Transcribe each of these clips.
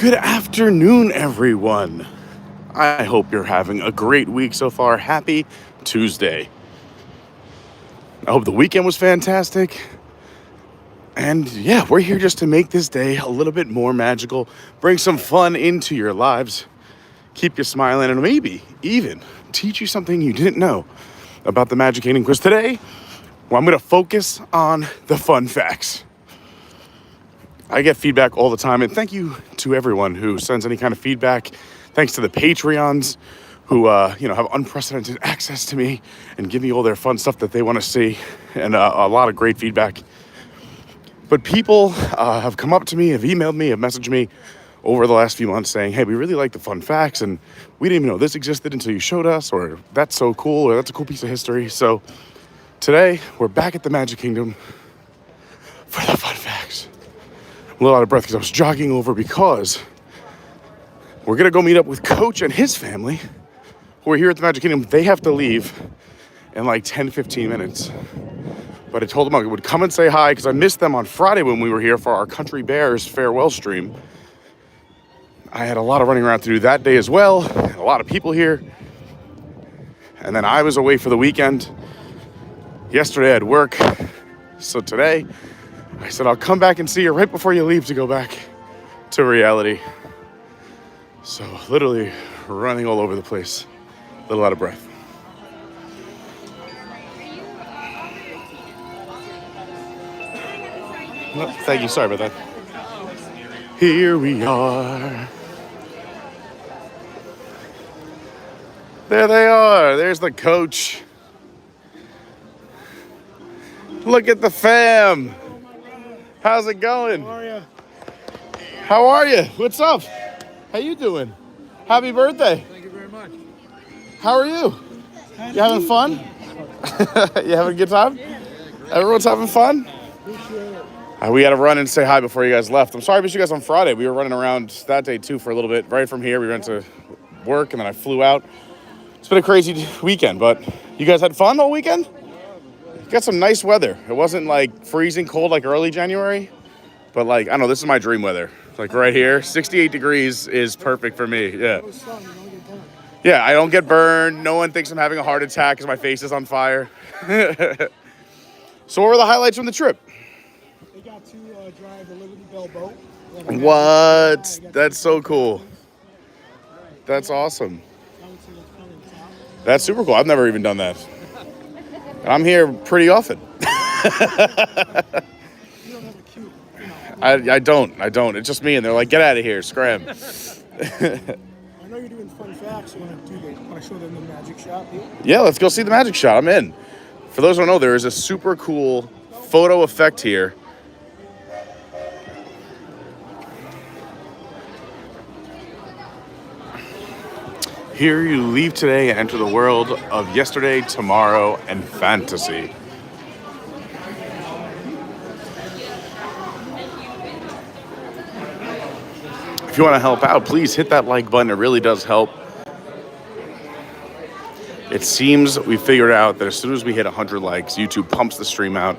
Good afternoon, everyone. I hope you're having a great week so far. Happy Tuesday. I hope the weekend was fantastic. And yeah, we're here just to make this day a little bit more magical, bring some fun into your lives, keep you smiling, and maybe even teach you something you didn't know about the Magic Kingdom. Because today, I'm going to focus on the fun facts. I get feedback all the time, and thank you to everyone who sends any kind of feedback. Thanks to the Patreons who, have unprecedented access to me and give me all their fun stuff that they want to see, and a lot of great feedback. But people have come up to me, have emailed me, have messaged me over the last few months saying, hey, we really like the fun facts, and we didn't even know this existed until you showed us, or that's so cool, or that's a cool piece of history. So today, we're back at the Magic Kingdom for the fun facts. I'm a little out of breath because I was jogging over because we're going to go meet up with Coach and his family who are here at the Magic Kingdom. They have to leave in like 10, 15 minutes. But I told them I would come and say hi because I missed them on Friday when we were here for our Country Bears farewell stream. I had a lot of running around to do that day as well. A lot of people here. And then I was away for the weekend. Yesterday I had work. So today I said, I'll come back and see you right before you leave to go back to reality. So literally running all over the place. A little out of breath. No, thank you. Sorry about that. Here we are. There they are. There's the coach. Look at the fam. How's it going? How are you? How are you? What's up? How you doing? Happy birthday. Thank you very much. How are you? You having fun? You having a good time? Everyone's having fun? We had to run and say hi before you guys left. I'm sorry I missed you guys on Friday. We were running around that day too for a little bit. Right from here, we went to work and then I flew out. It's been a crazy weekend, but you guys had fun all weekend? Got some nice weather. It wasn't like freezing cold like early January, but like, I don't know, this is my dream weather. Like right here, 68 degrees is perfect for me, yeah. Yeah, I don't get burned. No one thinks I'm having a heart attack because my face is on fire. So what were the highlights from the trip? They got to drive the Liberty Bell boat. What? That's so cool. That's awesome. That's super cool. I've never even done that. I'm here pretty often. I don't. It's just me, and they're like, get out of here, scram. I know you're doing fun facts. You want to show them the magic shot here? Yeah, let's go see the magic shot. I'm in. For those who don't know, there is a super cool photo effect here. Here you leave today and enter the world of yesterday, tomorrow, and fantasy. If you want to help out, please hit that like button. It really does help. It seems we figured out that as soon as we hit 100 likes, YouTube pumps the stream out.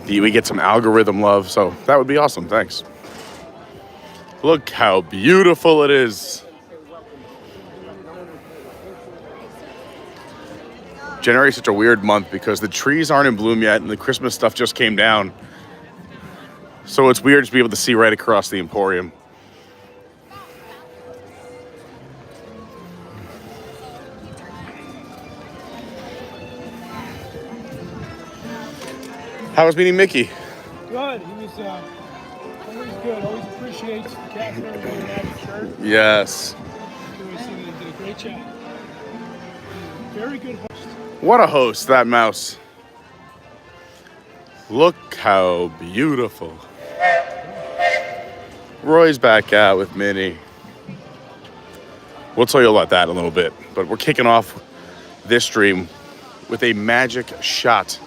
We get some algorithm love, so that would be awesome. Thanks. Look how beautiful it is. January is such a weird month because the trees aren't in bloom yet and the Christmas stuff just came down. So it's weird to be able to see right across the Emporium. How was meeting Mickey? Good. He was always good. Always appreciates the cast and everybody that had his shirt. Yes. He did a great job. Very good host. What a host, that mouse. Look how beautiful. Roy's back out with Minnie. We'll tell you about that in a little bit, but we're kicking off this stream with a magic shot.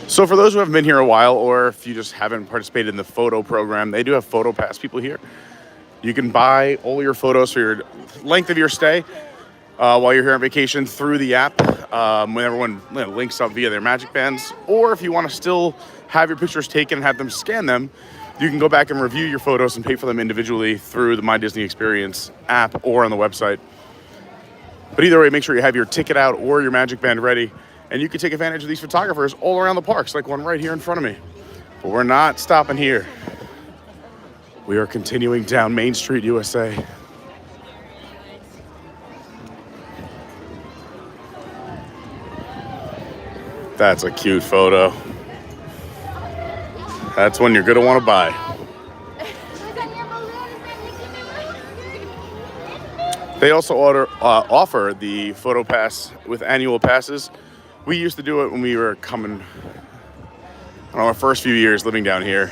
So for those who haven't been here a while, or if you just haven't participated in the photo program, they do have photo pass people here. You can buy all your photos for your length of your stay. while you're here on vacation through the app, when everyone links up via their Magic Bands. Or if you want to still have your pictures taken and have them scan them, you can go back and review your photos and pay for them individually through the My Disney Experience app or on the website. But either way, make sure you have your ticket out or your Magic Band ready, and you can take advantage of these photographers all around the parks, like one right here in front of me. But we're not stopping here. We are continuing down Main Street, USA. That's a cute photo. That's one you're gonna want to buy. They also offer the photo pass with annual passes. We used to do it when we were coming, our first few years living down here.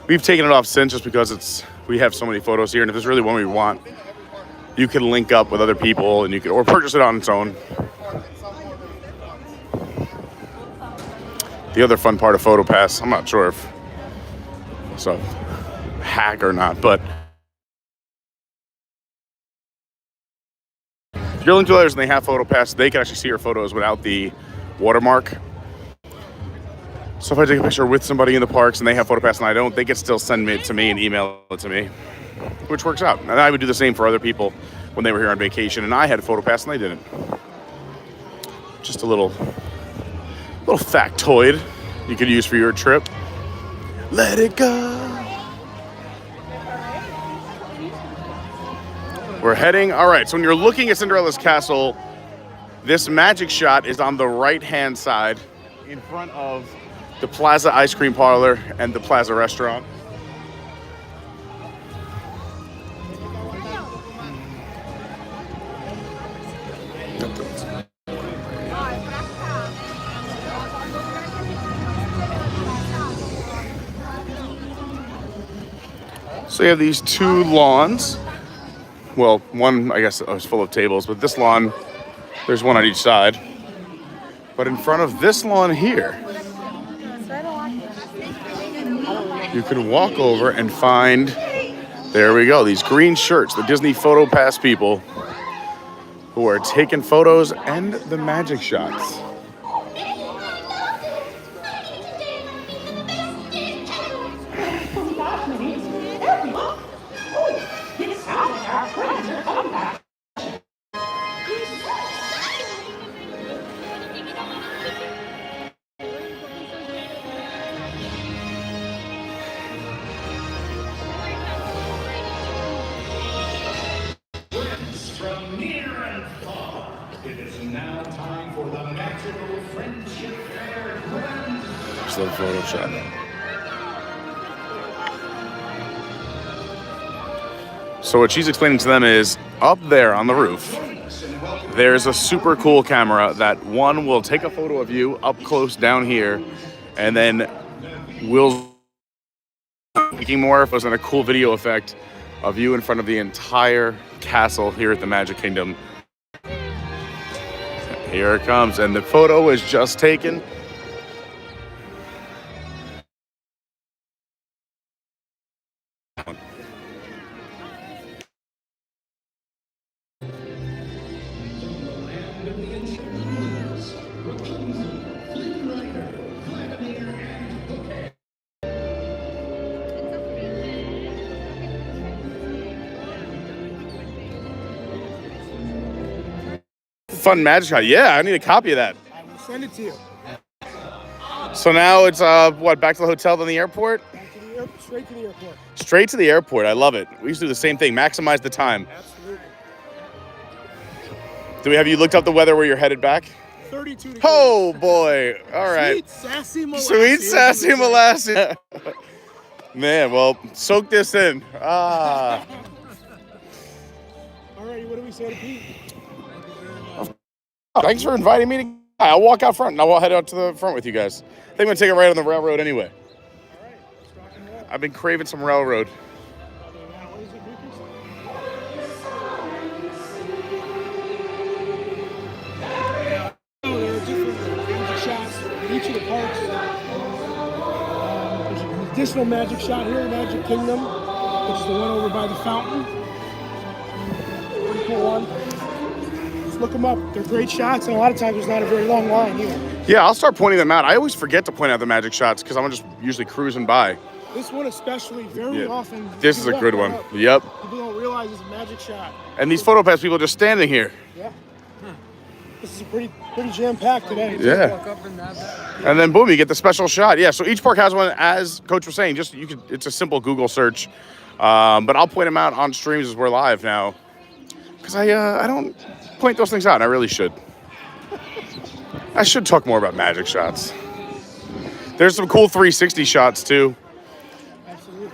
We've taken it off since just because we have so many photos here, and if there's really one we want, you can link up with other people and or purchase it on its own. The other fun part of PhotoPass, I'm not sure if it's a hack or not, but if you're linked to others and they have PhotoPass, they can actually see your photos without the watermark. So if I take a picture with somebody in the parks and they have PhotoPass and I don't, they can still send it to me and email it to me, which works out. And I would do the same for other people when they were here on vacation and I had PhotoPass and they didn't. Just a little factoid you could use for your trip. Let it go. We're heading, all right, so when you're looking at Cinderella's castle, this magic shot is on the right-hand side in front of the Plaza Ice Cream Parlor and the Plaza Restaurant. So you have these two lawns. Well, one, I guess, is full of tables, but this lawn, there's one on each side. But in front of this lawn here, you can walk over and find, there we go, these green shirts, the Disney Photo Pass people who are taking photos and the magic shots. The Photoshop. So what she's explaining to them is up there on the roof, there's a super cool camera that one will take a photo of you up close down here, and then will making more photos and a cool video effect of you in front of the entire castle here at the Magic Kingdom. Here it comes, and the photo is just taken. Fun magic shot. Yeah, I need a copy of that. I will send it to you. So now it's back to the hotel, then the airport? Straight to the airport. Straight to the airport. I love it. We used to do the same thing. Maximize the time. Absolutely. Have you looked up the weather where you're headed back? 32 degrees. Oh boy. All right. Sweet sassy molasses. Sweet sassy molasses. Man, well, soak this in. All right, what do we say to Pete? Thanks for inviting me to. I'll walk out front and I'll head out to the front with you guys. I think I'm gonna take a ride on the railroad anyway. All right, let's rock and roll. I've been craving some railroad. There are different magic shots in each of the parks. There's an additional magic shot here in Magic Kingdom, which is the one over by the fountain. Pretty cool one. look them up. They're great shots, and a lot of times there's not a very long line either. Yeah, I'll start pointing them out. I always forget to point out the magic shots because I'm just usually cruising by. This one especially, very often. This is a good one. Yep. People don't realize it's a magic shot. And these photo pass people are just standing here. Yeah. This is a pretty jam-packed today. Yeah. And then boom, you get the special shot. Yeah, so each park has one, as Coach was saying. It's a simple Google search. But I'll point them out on streams as we're live now. Because I don't point those things out, and I really should. I should talk more about magic shots. There's some cool 360 shots, too. Absolutely.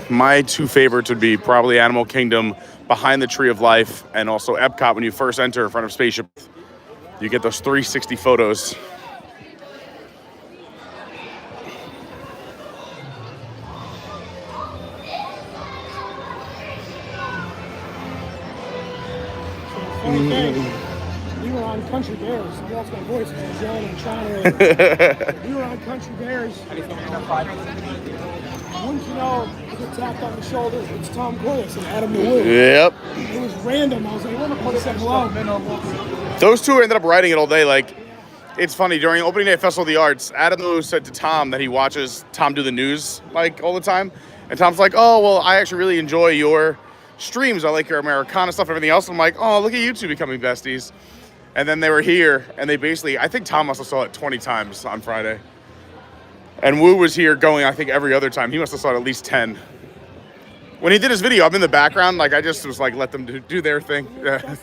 My two favorites would be probably Animal Kingdom, behind the Tree of Life, and also Epcot when you first enter in front of Spaceship. You get those 360 photos. Funny thing, we were on Country Bears. I lost my voice because Jon and Sean were we were on Country Bears. Wouldn't you know, I get tapped on the shoulder. It's Tom Corliss and Adam DeWoo. Yep. It was random. I was like, what the fuck hello? Those two ended up writing it all day. Like, it's funny, during opening day of Festival of the Arts, Adam DeWoo said to Tom that he watches Tom do the news, like, all the time. And Tom's like, oh, well, I actually really enjoy your streams. I like your Americana stuff, everything else. I'm like, oh, look at you two becoming besties. And then they were here, and they basically, I think Tom must have saw it 20 times on Friday. And Woo was here going, I think, every other time. He must have saw it at least 10. When he did his video, I'm in the background. Like, I just was like, let them do their thing. Yeah.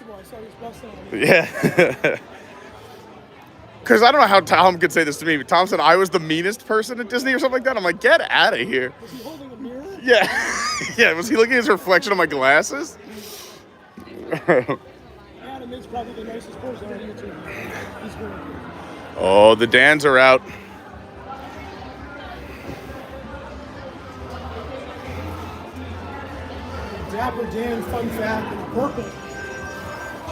Because I don't know how Tom could say this to me, but Tom said I was the meanest person at Disney or something like that. I'm like, get out of here. Was he holding a mirror? Yeah. Yeah, was he looking at his reflection on my glasses? Adam is probably the nicest person on YouTube. He's great. Oh, the Dans are out. Dapper Dan, fun fact, in purple.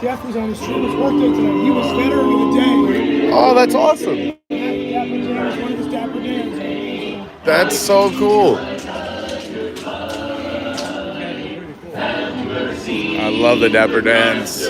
Jeff was on the stream his birthday tonight. He was veteran of the day. Oh, that's awesome. Dapper Dan was one of his Dapper Dans. That's so cool. I love the Dapper Dans.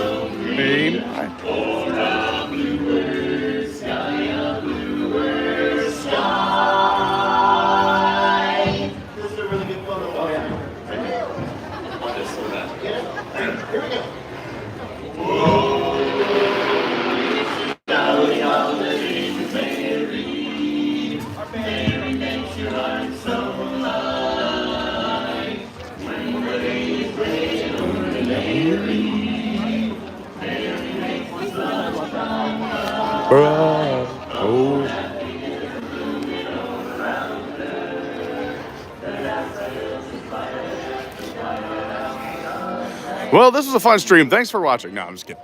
Well, this was a fun stream. Thanks for watching. No, I'm just kidding.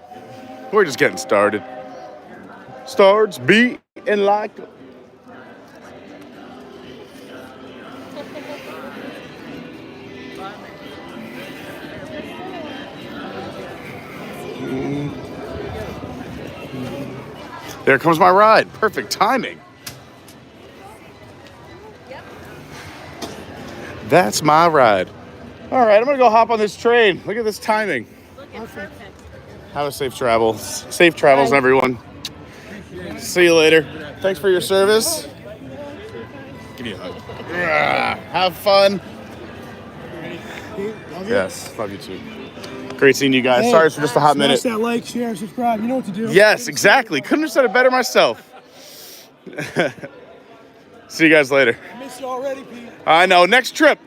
We're just getting started. Starts beating like... There comes my ride. Perfect timing. Yep. That's my ride. All right, I'm gonna go hop on this train. Look at this timing. Perfect. Have a safe travels. Safe travels, everyone. See you later. Thanks for your service. Give me a hug. Have fun. Yes, love you too. Great seeing you guys. Sorry for just a hot minute. Smash that like, share, subscribe. You know what to do. Yes, exactly. Couldn't have said it better myself. See you guys later. I miss you already, Pete. I know. Next trip,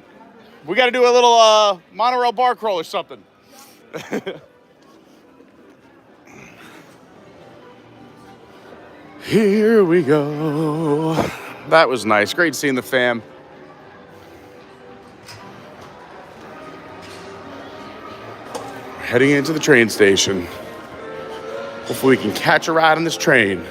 we got to do a little monorail bar crawl or something. Here we go. That was nice. Great seeing the fam. Heading into the train station. Hopefully we can catch a ride on this train.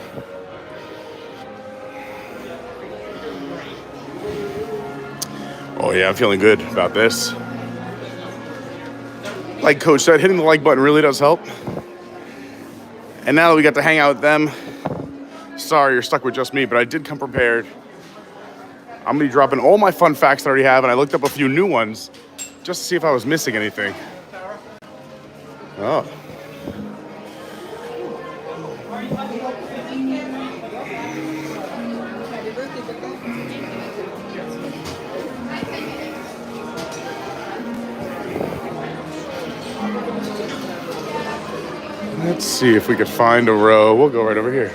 Oh yeah, I'm feeling good about this. Like Coach said, hitting the like button really does help. And now that we got to hang out with them, sorry you're stuck with just me, but I did come prepared. I'm gonna be dropping all my fun facts that I already have, and I looked up a few new ones just to see if I was missing anything. Oh. Let's see if we could find a row. We'll go right over here.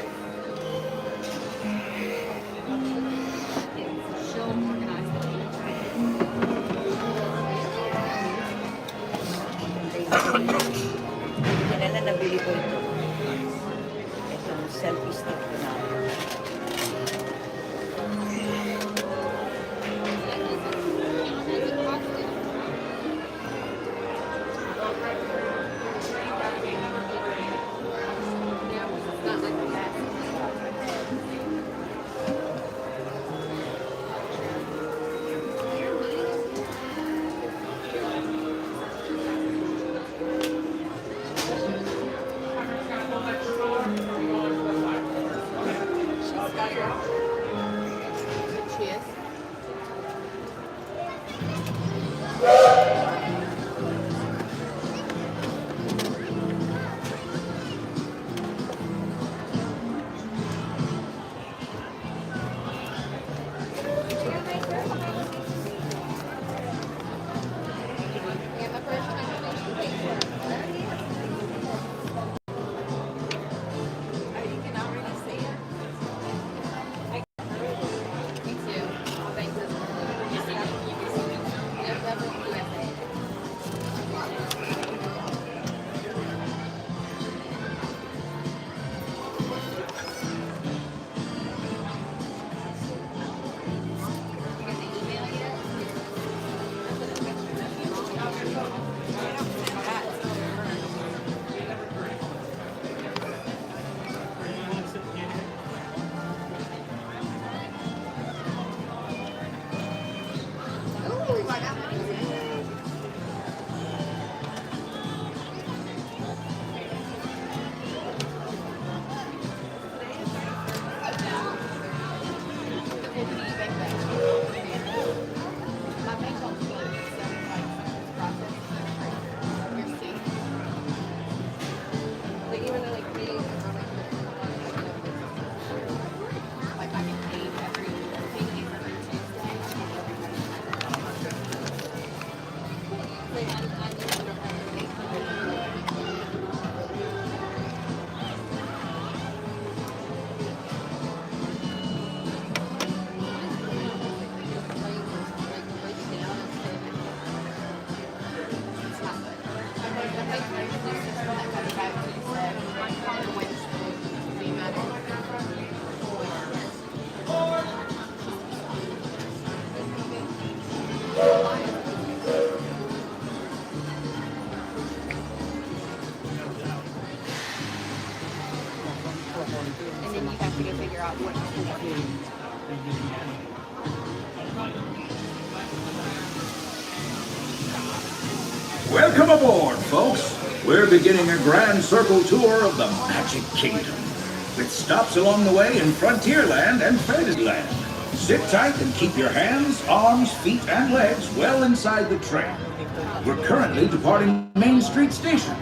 And then you have to go figure out what to do. Welcome aboard, folks. We're beginning a grand circle tour of the Magic Kingdom, with stops along the way in Frontierland and Fantasyland. Sit tight and keep your hands, arms, feet, and legs well inside the train. We're currently departing Main Street Station.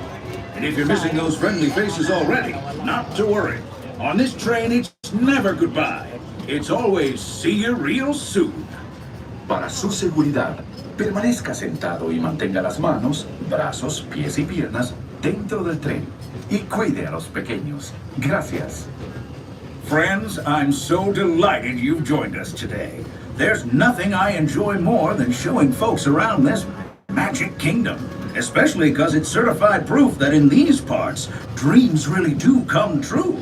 And if you're missing those friendly faces already, not to worry. On this train, it's never goodbye. It's always see you real soon. Para su seguridad, permanezca sentado y mantenga las manos, brazos, pies y piernas dentro del tren. Y cuide a los pequeños. Gracias. Friends, I'm so delighted you've joined us today. There's nothing I enjoy more than showing folks around this Magic Kingdom, especially because it's certified proof that in these parts, dreams really do come true.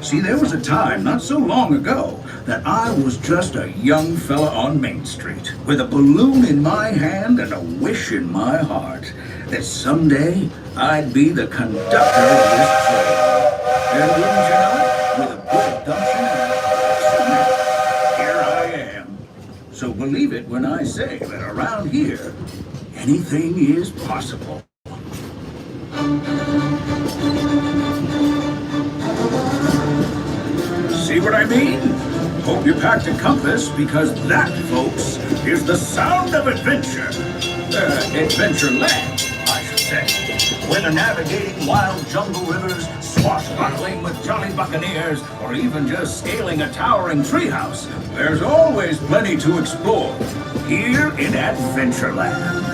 See, there was a time not so long ago that I was just a young fella on Main Street with a balloon in my hand and a wish in my heart that someday I'd be the conductor of this train. And wouldn't you know it, with a good gumption and here I am. So believe it when I say that around here, anything is possible. See what I mean? Hope you packed a compass, because that, folks, is the sound of adventure. Adventureland, I should say. Whether navigating wild jungle rivers, swashbuckling with jolly buccaneers, or even just scaling a towering treehouse, there's always plenty to explore here in Adventureland.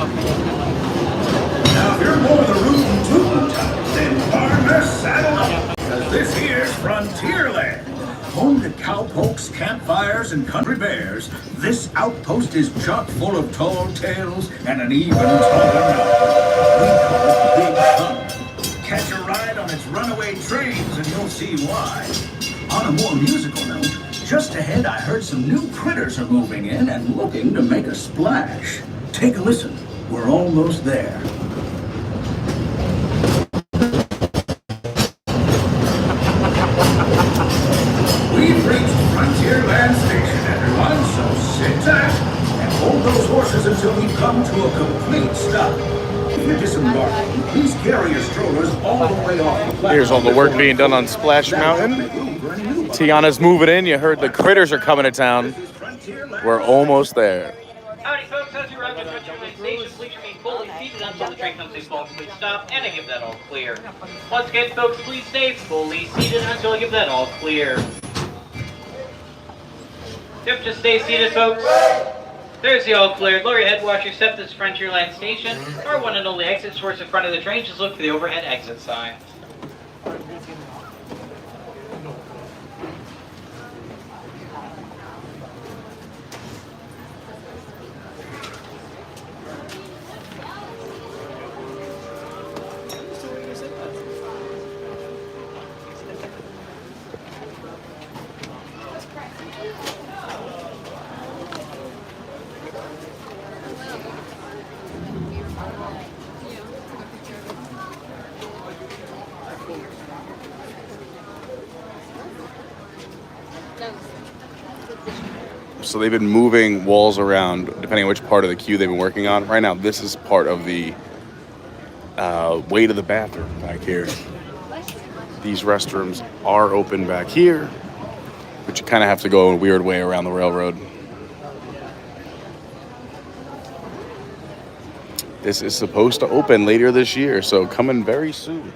Now, if you're more of the rootin' tootin' type, then partner, saddle up. Because this here's Frontierland. Home to cowpokes, campfires, and country bears, this outpost is chock full of tall tales and an even taller mountain. We call it Big Thunder. Catch a ride on its runaway trains and you'll see why. On a more musical note, just ahead I heard some new critters are moving in and looking to make a splash. Take a listen. We're almost there. We've reached Frontierland Station, everyone, so sit tight and hold those horses until we come to a complete stop. If you're disembarking, please carry your strollers all the way off the platform. Here's all the work being done on Splash Mountain. Tiana's moving in. You heard the critters are coming to town. We're almost there. Howdy, folks. As you arrive at Adventureland Station, please remain fully seated until the train comes to a full complete stop, and I give that all clear. Once again, folks, please stay fully seated until I give that all clear. Yep, just stay seated, folks. There's the all clear. Lower your head, watch your step. This is Frontierland Station. Our one and only exit towards the front of the train. Just look for the overhead exit sign. So they've been moving walls around depending on which part of the queue they've been working on. Right now, this is part of the way to the bathroom back here. These restrooms are open back here, but you kind of have to go a weird way around the railroad. This is supposed to open later this year, so coming very soon.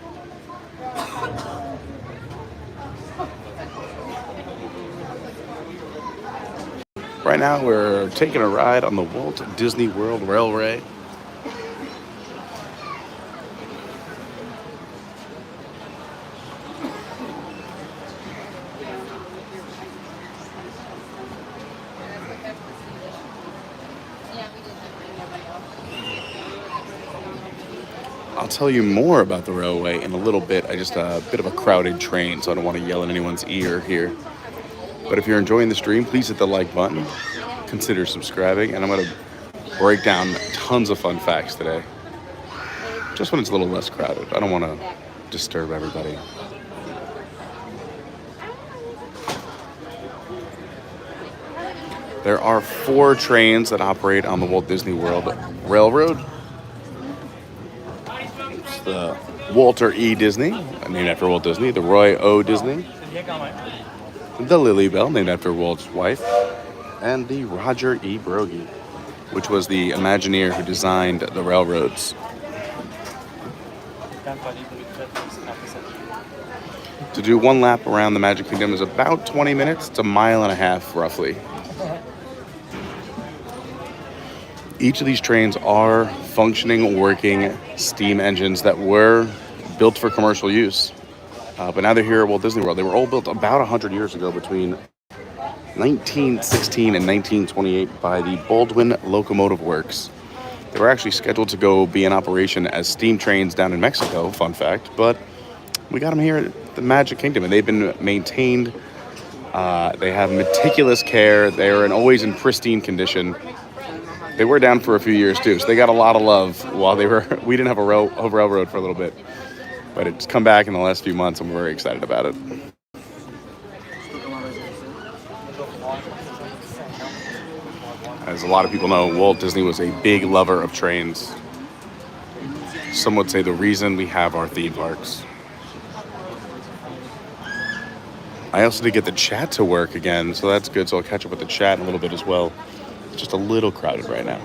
Right now, we're taking a ride on the Walt Disney World Railway. I'll tell you more about the railway in a little bit. I just a bit of a crowded train, so I don't want to yell in anyone's ear here. But if you're enjoying the stream, please hit the like button. Consider subscribing, and I'm going to break down tons of fun facts today. Just when it's a little less crowded. I don't want to disturb everybody. There are 4 trains that operate on the Walt Disney World Railroad. It's the Walter E. Disney, named after Walt Disney, the Roy O. Disney, the Lily Bell, named after Walt's wife, and the Roger E. Brogy, which was the Imagineer who designed the railroads. To do one lap around the Magic Kingdom is about 20 minutes. It's a mile and a half, roughly. Each of these trains are functioning, working steam engines that were built for commercial use. But now they're here at Walt Disney World. They were all built about 100 years ago, between 1916 and 1928 by the Baldwin Locomotive Works. They were actually scheduled to go be in operation as steam trains down in Mexico, fun fact, but we got them here at the Magic Kingdom, and they've been maintained. They have meticulous care. They're always in pristine condition. They were down for a few years too, so they got a lot of love while they were. We didn't have a railroad for a little bit, but it's come back in the last few months, and we're very excited about it. As a lot of people know, Walt Disney was a big lover of trains. Some would say the reason we have our theme parks. I also did get the chat to work again, so that's good. So I'll catch up with the chat in a little bit as well. It's just a little crowded right now.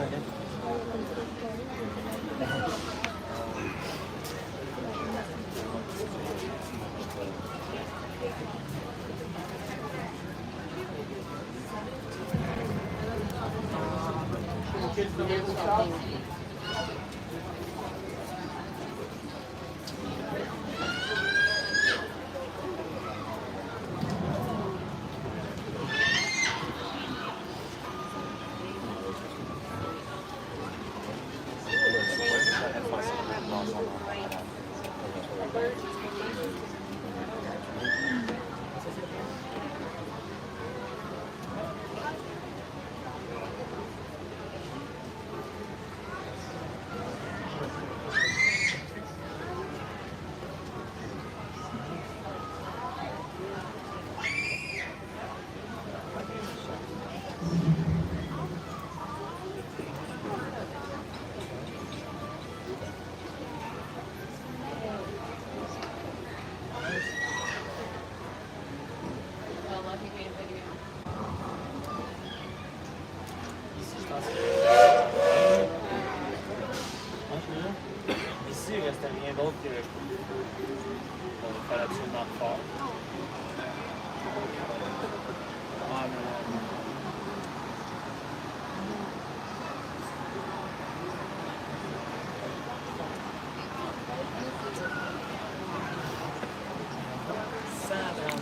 restait rien d'autre que il fallait absolument le faire. Ah, mais...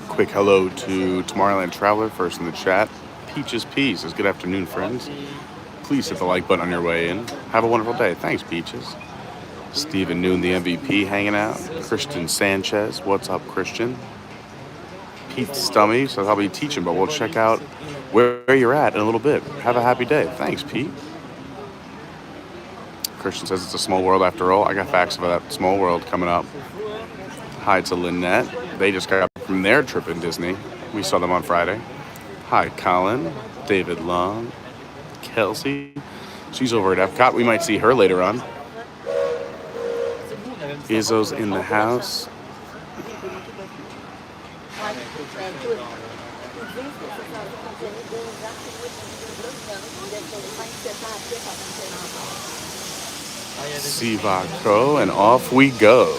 Quick hello to Tomorrowland Traveler, first in the chat. Peaches Peace says, good afternoon, friends. Please hit the like button on your way in. Have a wonderful day. Thanks, Peaches. Stephen Noon, the MVP, hanging out. Christian Sanchez, what's up, Christian? Pete Stummy says, I'll be teaching, but we'll check out where you're at in a little bit. Have a happy day. Thanks, Pete. Christian says it's a small world after all. I got facts about that small world coming up. Hi to Lynnette. They just got back from their trip in Disney. We saw them on Friday. Hi, Colin, David Long, Kelsey. She's over at Epcot. We might see her later on. Izzo's in the house. Sivako, and off we go.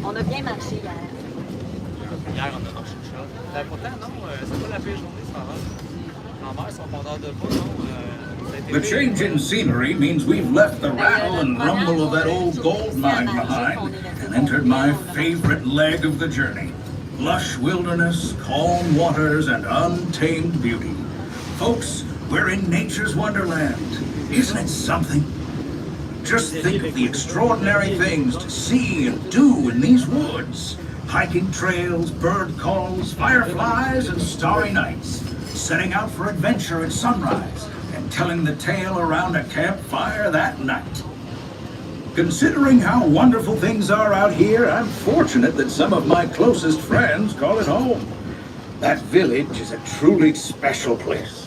On a bien marché hier. Hier, on a marché le chat. Pourtant, non, c'est pas la pire journée, ça va. En mer, ils sont contents de pas, non. The change in scenery means we've left the rattle and rumble of that old gold mine behind and entered my favorite leg of the journey. Lush wilderness, calm waters, and untamed beauty. Folks, we're in nature's wonderland. Isn't it something? Just think of the extraordinary things to see and do in these woods. Hiking trails, bird calls, fireflies, and starry nights. Setting out for adventure at sunrise and telling the tale around a campfire that night. Considering how wonderful things are out here, I'm fortunate that some of my closest friends call it home. That village is a truly special place.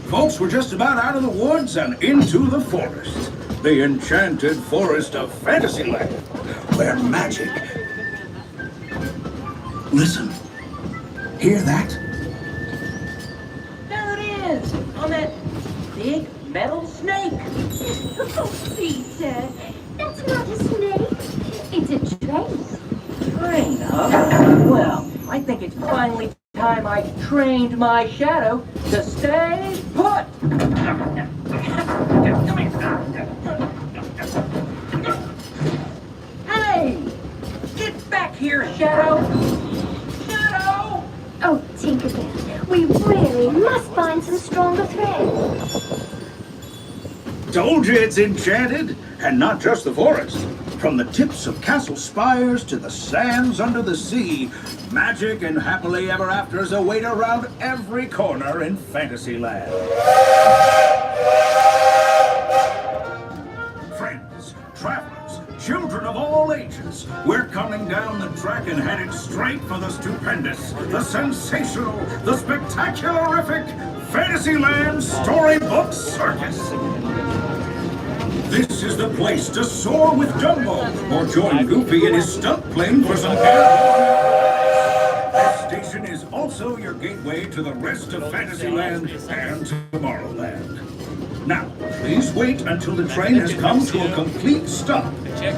Folks, we're just about out of the woods and into the forest. The enchanted forest of Fantasyland, where magic... Listen. Hear that? There it is! On that big metal snake! Oh, Peter, that's not a snake. It's a train. Train, huh? Well, I think it's finally time I trained my shadow to stay put! Hey! Get back here, Shadow! Shadow! Oh, Tinkerbell, we really must find some stronger thread. Told you it's enchanted, and not just the forest. From the tips of castle spires to the sands under the sea, magic and happily ever afters await around every corner in Fantasyland. Friends, travelers, children of all ages, we're coming down the track and headed straight for the stupendous, the sensational, the spectacularific Fantasyland Storybook Circus. This is the place to soar with Dumbo, or join Goofy in his stunt plane for some air. This station is also also your gateway to the rest of Fantasyland and Tomorrowland. Now, please wait until the train has come to a complete stop.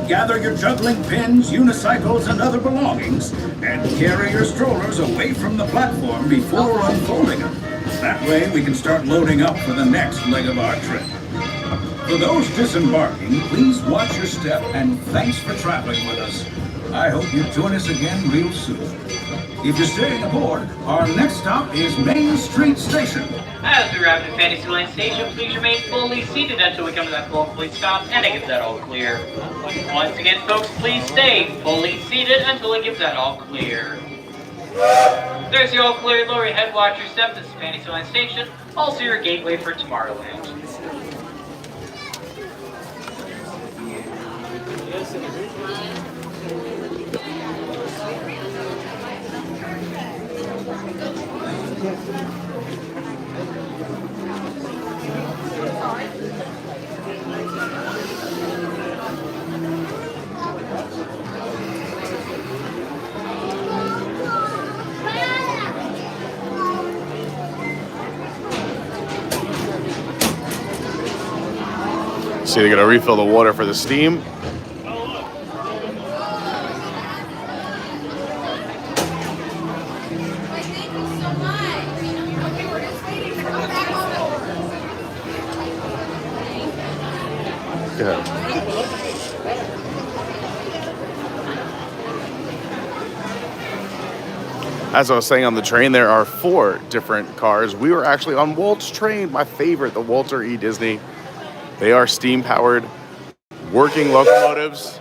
Gather your juggling pins, unicycles, and other belongings, and carry your strollers away from the platform before unfolding them. That way we can start loading up for the next leg of our trip. For those disembarking, please watch your step, and thanks for traveling with us. I hope you join us again real soon. If you're staying aboard, our next stop is Main Street Station. As we arrive at Fantasyland Station, please remain fully seated until we come to that full complete stop and it gives that all clear. Once again, folks, please stay fully seated until it gives that all clear. There's the all clear. Lower your head, watch your step. This is Fantasyland Station, also your gateway for Tomorrowland. See, they're gonna refill the water for the steam. Yeah. As I was saying on the train, there are 4 different cars. We were actually on Walt's train, my favorite, the Walter E. Disney. They are steam-powered, working locomotives,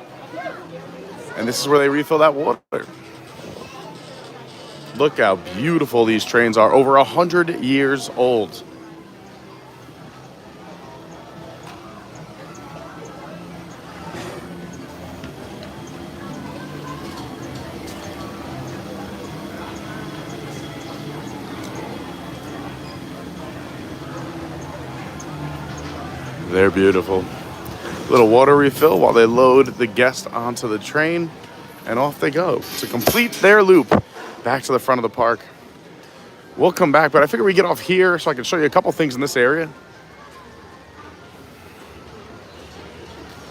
and this is where they refill that water. Look how beautiful these trains are, over 100 years old. They're beautiful. Little water refill while they load the guest onto the train, and off they go to complete their loop back to the front of the park. We'll come back, but I figure we get off here so I can show you a couple things in this area.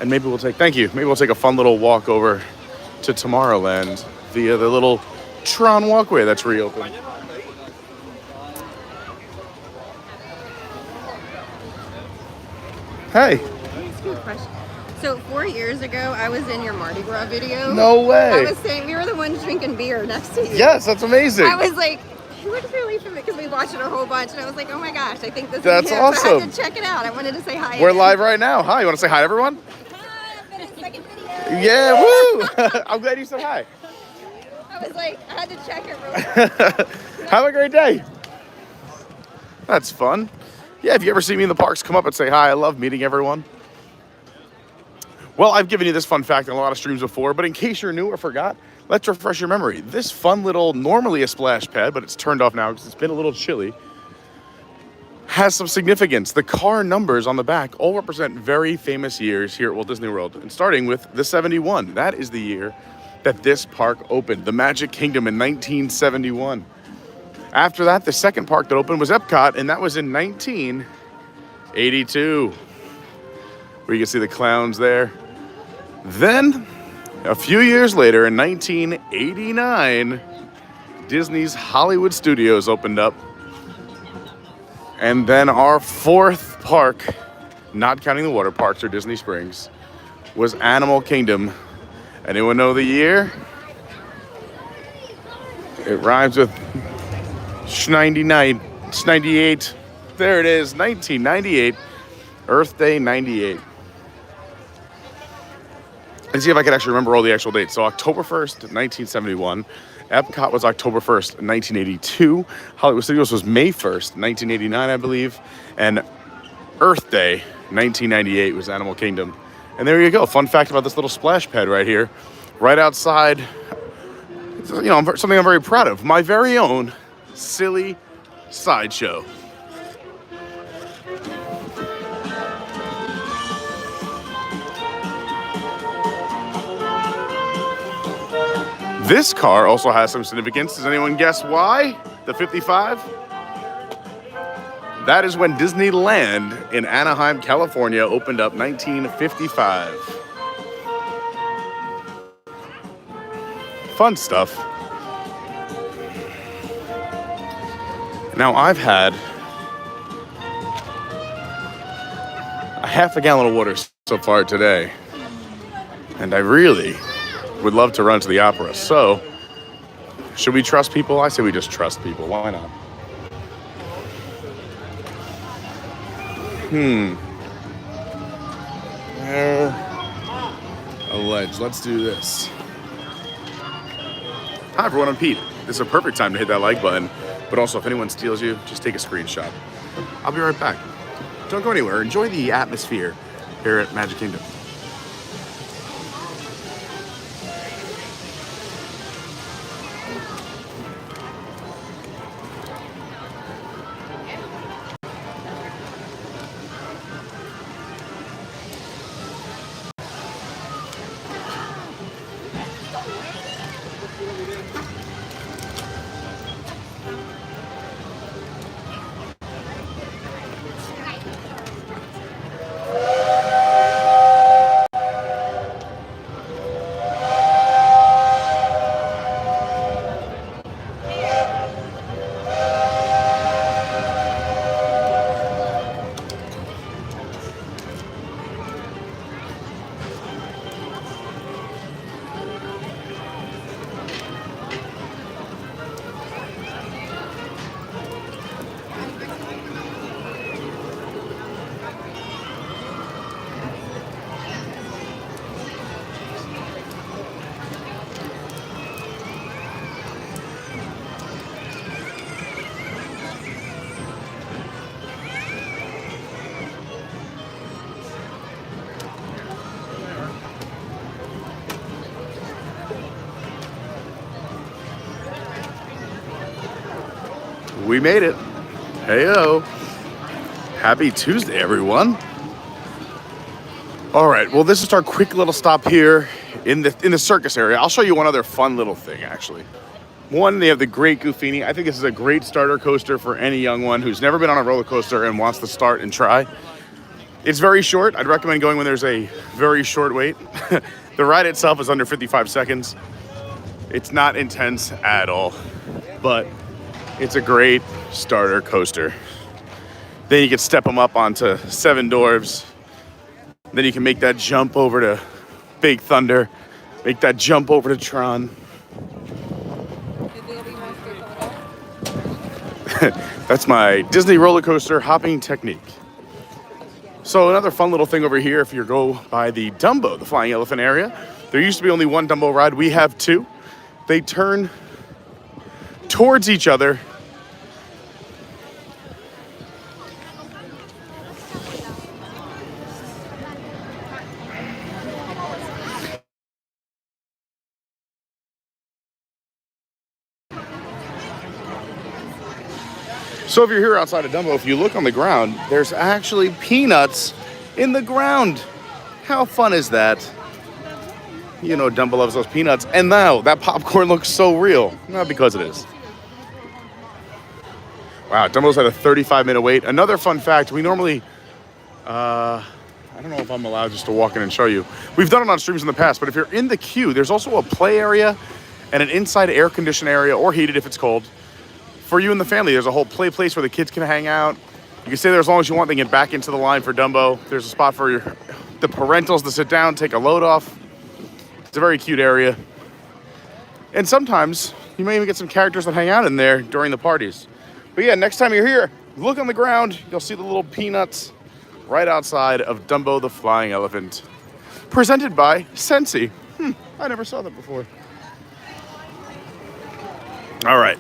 And maybe we'll take, thank you, maybe we'll take a fun little walk over to Tomorrowland via the little Tron walkway that's reopened. Hey. Good question. So 4 years ago, I was in your Mardi Gras video. No way. I was saying we were the ones drinking beer next to you. Yes, that's amazing. I was like, he looks really familiar because we watched it a whole bunch, and I was like, oh my gosh, I think this That's is him. awesome. So I had to check it out. I wanted to say hi. We're again. live right now. Hi, you want to say hi to everyone? Hi, I've been in second video. Yeah, woo! I'm glad you said hi. I was like, I had to check it real quick. Have a great day. That's fun. Yeah, if you ever see me in the parks, come up and say hi. I love meeting everyone. Well, I've given you this fun fact in a lot of streams before, but in case you're new or forgot, let's refresh your memory. This fun little, normally a splash pad, but it's turned off now because it's been a little chilly, has some significance. The car numbers on the back all represent very famous years here at Walt Disney World, and starting with the 71. That is the year that this park opened, the Magic Kingdom in 1971. After that, the second park that opened was Epcot, and that was in 1982. Where you can see the clowns there. Then, a few years later, in 1989, Disney's Hollywood Studios opened up. And then our 4th park, not counting the water parks or Disney Springs, was Animal Kingdom. Anyone know the year? It rhymes with 99, 98. There it is, 1998, Earth Day 98. Let's see if I can actually remember all the actual dates. So October 1st, 1971. Epcot was October 1st, 1982. Hollywood Studios was May 1st, 1989, I believe. And Earth Day, 1998 was Animal Kingdom. And there you go. Fun fact about this little splash pad right here. Right outside, you know, something I'm very proud of. My very own silly sideshow. This car also has some significance. Does anyone guess why? the 55? That is when Disneyland in Anaheim, California opened up 1955. Fun stuff. Now I've had a half a gallon of water so far today, and I really would love to run to the opera. So, should we trust people? I say we just trust people. Why not? A ledge. Let's do this. Hi everyone, I'm Pete. This is a perfect time to hit that like button, but also if anyone steals you, just take a screenshot. I'll be right back. Don't go anywhere. Enjoy the atmosphere here at Magic Kingdom. We made it. Heyo. Happy Tuesday, everyone. All right, well, this is our quick little stop here in the circus area. I'll show you one other fun little thing, actually. One, they have the Great Goofini. I think this is a great starter coaster for any young one who's never been on a roller coaster and wants to start and try. It's very short. I'd recommend going when there's a very short wait. The ride itself is under 55 seconds. It's not intense at all, but it's a great starter coaster. Then you can step them up onto Seven Dwarfs. Then you can make that jump over to Big Thunder. Make that jump over to Tron. That's my Disney roller coaster hopping technique. So another fun little thing over here, if you go by the Dumbo, the flying elephant area, there used to be only one Dumbo ride. We have two. They turn towards each other. So if you're here outside of Dumbo, if you look on the ground, there's actually peanuts in the ground. How fun is that? You know Dumbo loves those peanuts. And now that popcorn looks so real. Not because it is. Wow, Dumbo's at a 35-minute wait. Another fun fact, we normally, I don't know if I'm allowed just to walk in and show you. We've done it on streams in the past, but if you're in the queue, there's also a play area and an inside air conditioned area, or heated if it's cold. For you and the family, there's a whole play place where the kids can hang out. You can stay there as long as you want. They can get back into the line for Dumbo. There's a spot for the parentals to sit down, take a load off. It's a very cute area. And sometimes you may even get some characters that hang out in there during the parties. But yeah, next time you're here, look on the ground. You'll see the little peanuts right outside of Dumbo the Flying Elephant. Presented by Scentsy. I never saw that before. All right.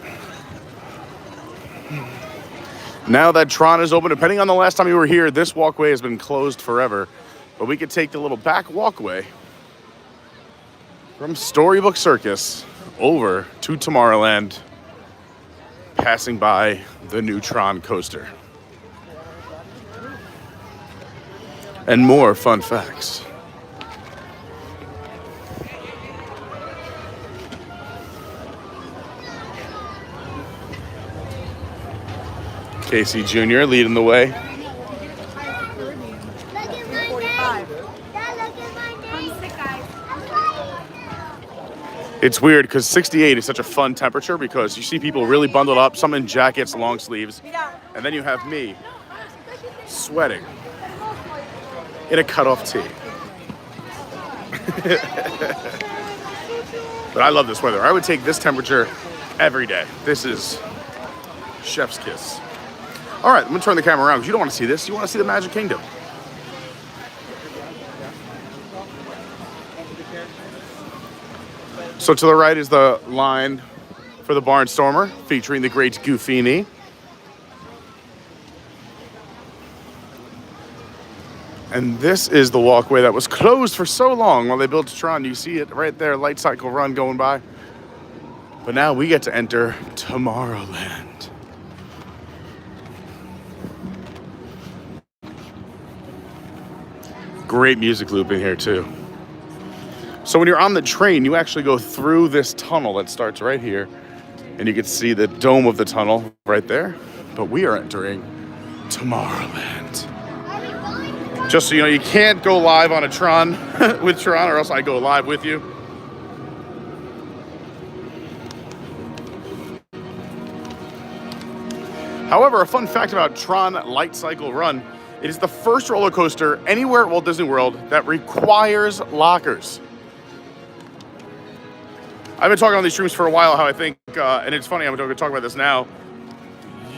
Now that Tron is open, depending on the last time you were here, this walkway has been closed forever. But we could take the little back walkway from Storybook Circus over to Tomorrowland, passing by the new Tron coaster. And more fun facts. Casey Jr. leading the way. It's weird because 68 is such a fun temperature because you see people really bundled up, some in jackets, long sleeves, and then you have me sweating in a cutoff tee. But I love this weather. I would take this temperature every day. This is chef's kiss. All right, I'm gonna turn the camera around because you don't want to see this. You want to see the Magic Kingdom. So to the right is the line for the Barnstormer, featuring the great Goofini. And this is the walkway that was closed for so long while they built Tron. You see it right there, Light Cycle Run going by. But now we get to enter Tomorrowland. Great music looping here too. So when you're on the train, you actually go through this tunnel that starts right here, and you can see the dome of the tunnel right there. But we are entering Tomorrowland. Just so you know, you can't go live on a Tron with Tron, or else I go live with you. However, a fun fact about Tron Light Cycle Run, it is the first roller coaster anywhere at Walt Disney World that requires lockers. I've been talking on these streams for a while how I think, and it's funny, I'm going to talk about this now,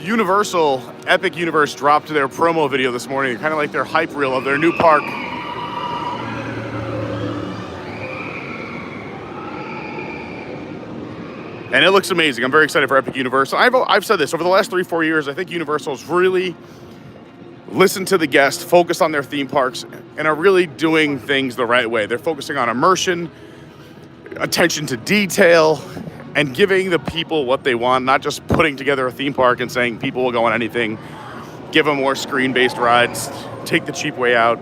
Universal Epic Universe dropped their promo video this morning, kind of like their hype reel of their new park. And it looks amazing. I'm very excited for Epic Universe. I've said this, over the last 3-4 years, I think Universal's really listened to the guests, focused on their theme parks, and are really doing things the right way. They're focusing on immersion, attention to detail, and giving the people what they want, not just putting together a theme park and saying people will go on anything. Give them more screen-based rides, take the cheap way out.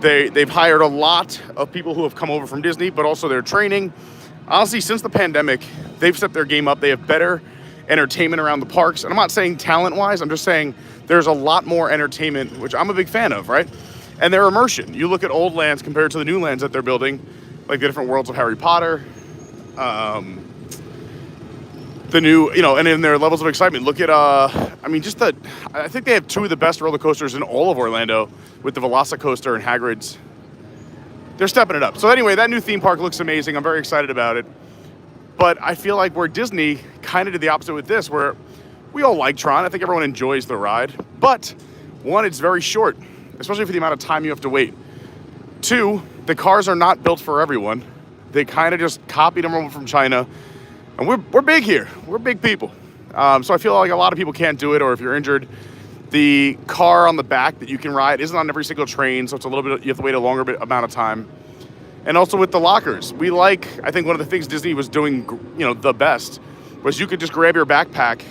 They've hired a lot of people who have come over from Disney, but also their training. Honestly, since the pandemic, they've stepped their game up. They have better entertainment around the parks. And I'm not saying talent-wise, I'm just saying there's a lot more entertainment, which I'm a big fan of, right? And their immersion. You look at old lands compared to the new lands that they're building, like the different worlds of Harry Potter, the new, and in their levels of excitement. Look at, I think they have 2 of the best roller coasters in all of Orlando with the Velocicoaster and Hagrid's. They're stepping it up. So anyway, that new theme park looks amazing. I'm very excited about it. But I feel like we're Disney kind of did the opposite with this, where we all like Tron. I think everyone enjoys the ride. But 1, it's very short, especially for the amount of time you have to wait. 2, the cars are not built for everyone. They kind of just copied them over from China. And we're big here. We're big people. So I feel like a lot of people can't do it, or if you're injured, the car on the back that you can ride isn't on every single train, so it's a little bit, you have to wait a longer amount of time. And also with the lockers, I think one of the things Disney was doing, the best, was you could just grab your backpack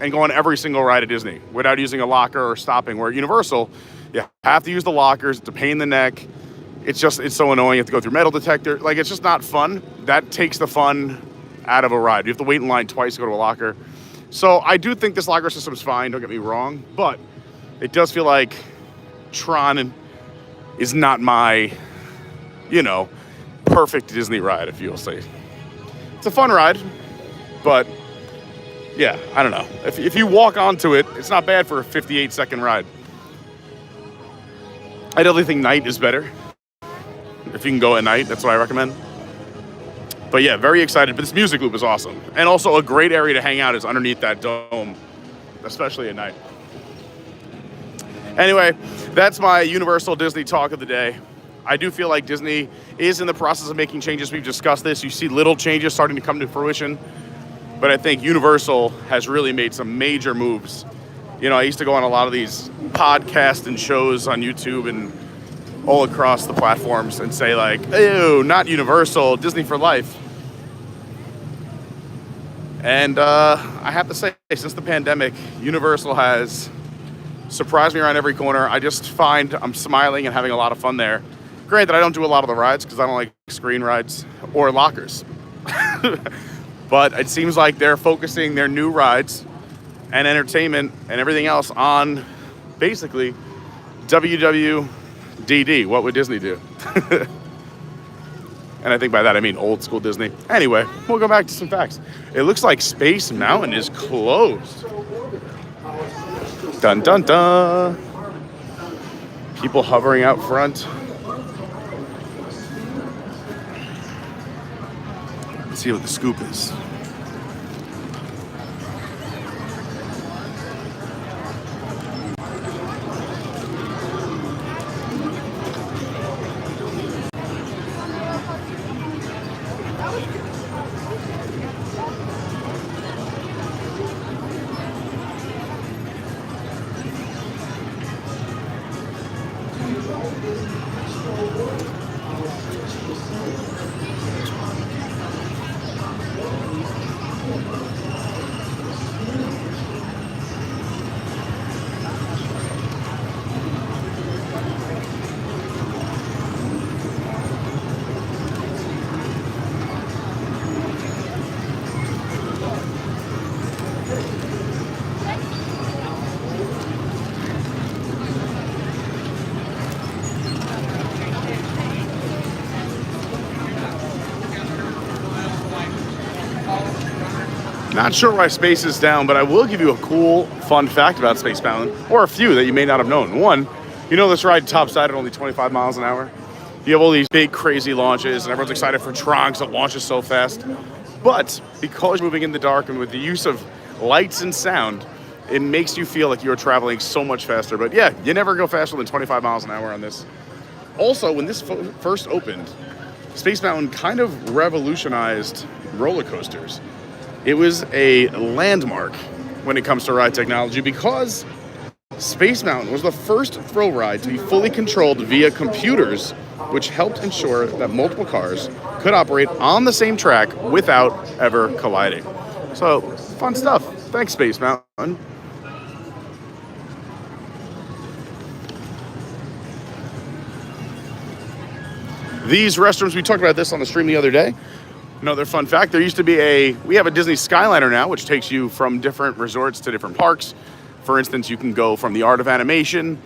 and go on every single ride at Disney without using a locker or stopping. Where at Universal, you have to use the lockers. It's a pain in the neck. It's so annoying. You have to go through metal detector. Like, it's just not fun. That takes the fun out of a ride. You have to wait in line twice to go to a locker. So I do think this locker system is fine, don't get me wrong, but it does feel like Tron is not my, perfect Disney ride, if you'll say. It's a fun ride, but yeah, I don't know. If you walk onto it, it's not bad for a 58-second ride. I definitely think night is better. If you can go at night, that's what I recommend. But yeah, very excited. But this music loop is awesome. And also a great area to hang out is underneath that dome, especially at night. Anyway, that's my Universal Disney talk of the day. I do feel like Disney is in the process of making changes. We've discussed this. You see little changes starting to come to fruition. But I think Universal has really made some major moves. I used to go on a lot of these podcasts and shows on YouTube and all across the platforms and say like, ew, not Universal, Disney for life. And I have to say, since the pandemic, Universal has surprised me around every corner. I just find I'm smiling and having a lot of fun there. Granted, I don't do a lot of the rides because I don't like screen rides or lockers. But it seems like they're focusing their new rides and entertainment and everything else on basically WWDD. What would Disney do? And I think by that I mean old school Disney. Anyway, we'll go back to some facts. It looks like Space Mountain is closed. Dun dun dun. People hovering out front. Let's see what the scoop is. Not sure why Space is down, but I will give you a cool, fun fact about Space Mountain, or a few that you may not have known. One, you know this ride topside at only 25 miles an hour? You have all these big, crazy launches, and everyone's excited for Tronx that launches so fast. But because you're moving in the dark and with the use of lights and sound, it makes you feel like you're traveling so much faster. But yeah, you never go faster than 25 miles an hour on this. Also, when this first opened, Space Mountain kind of revolutionized roller coasters. It was a landmark when it comes to ride technology because Space Mountain was the first thrill ride to be fully controlled via computers, which helped ensure that multiple cars could operate on the same track without ever colliding. So, fun stuff. Thanks, Space Mountain. These restrooms, we talked about this on the stream the other day. Another fun fact, there used to be we have a Disney Skyliner now, which takes you from different resorts to different parks. For instance, you can go from the Art of Animation,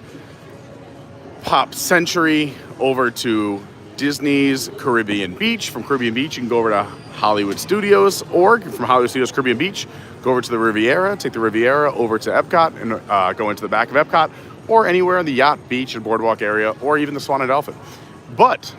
Pop Century, over to Disney's Caribbean Beach. From Caribbean Beach, you can go over to Hollywood Studios, or from Hollywood Studios, Caribbean Beach, go over to the Riviera, take the Riviera over to Epcot, and go into the back of Epcot, or anywhere in the yacht, beach, and boardwalk area, or even the Swan and Dolphin. But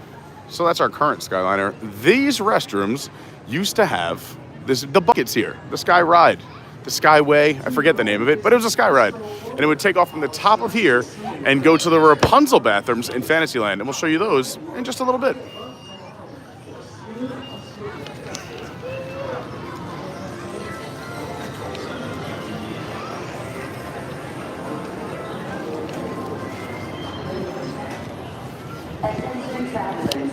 so that's our current Skyliner. These restrooms used to have the buckets here, the Sky Ride, the Skyway, I forget the name of it, but it was a Sky Ride. And it would take off from the top of here and go to the Rapunzel bathrooms in Fantasyland. And we'll show you those in just a little bit. Attention travelers,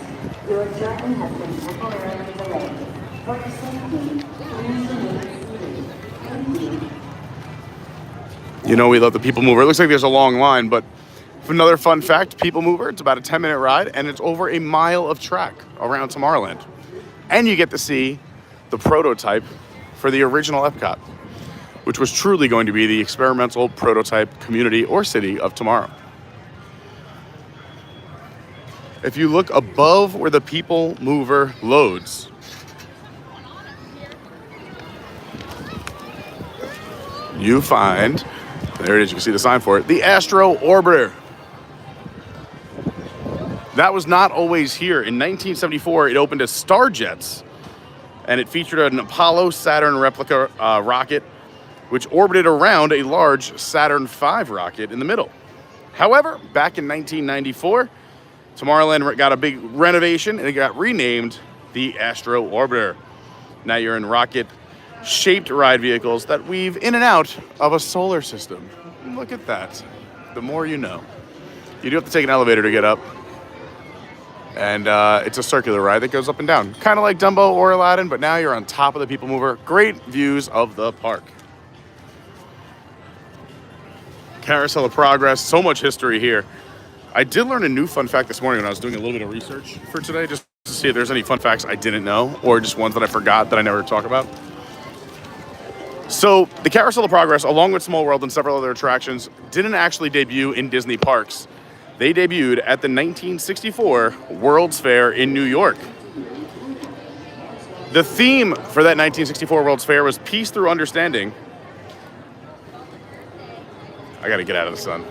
your journey has been temporarily delayed. For your safety, please remain seated. Thank you. You know we love the Peoplemover. It looks like there's a long line, but another fun fact, Peoplemover, it's about a 10-minute ride, and it's over a mile of track around Tomorrowland. And you get to see the prototype for the original Epcot, which was truly going to be the experimental prototype community or city of tomorrow. If you look above where the Peoplemover loads, you find, there it is, you can see the sign for it, the Astro Orbiter. That was not always here. In 1974, it opened as Starjets, and it featured an Apollo Saturn replica rocket, which orbited around a large Saturn V rocket in the middle. However, back in 1994, Tomorrowland got a big renovation, and it got renamed the Astro Orbiter. Now you're in rocket-shaped ride vehicles that weave in and out of a solar system. Look at that. The more you know. You do have to take an elevator to get up. And it's a circular ride that goes up and down. Kind of like Dumbo or Aladdin, but now you're on top of the Peoplemover. Great views of the park. Carousel of Progress, so much history here. I did learn a new fun fact this morning when I was doing a little bit of research for today, just to see if there's any fun facts I didn't know, or just ones that I forgot that I never talk about. So the Carousel of Progress, along with Small World and several other attractions, didn't actually debut in Disney parks. They debuted at the 1964 World's Fair in New York. The theme for that 1964 World's Fair was Peace Through Understanding. I gotta get out of the sun.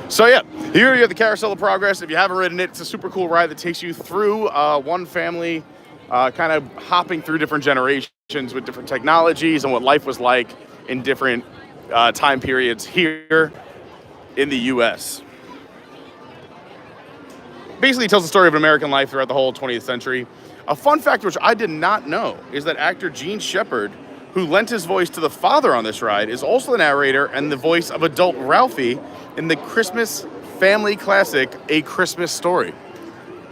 So yeah, here you have the Carousel of Progress. If you haven't ridden it, it's a super cool ride that takes you through one family, kind of hopping through different generations with different technologies and what life was like in different time periods here in the U.S. Basically, it tells the story of American life throughout the whole 20th century. A fun fact which I did not know is that actor Gene Shepard, who lent his voice to the father on this ride, is also the narrator and the voice of adult Ralphie in the Christmas family classic, A Christmas Story.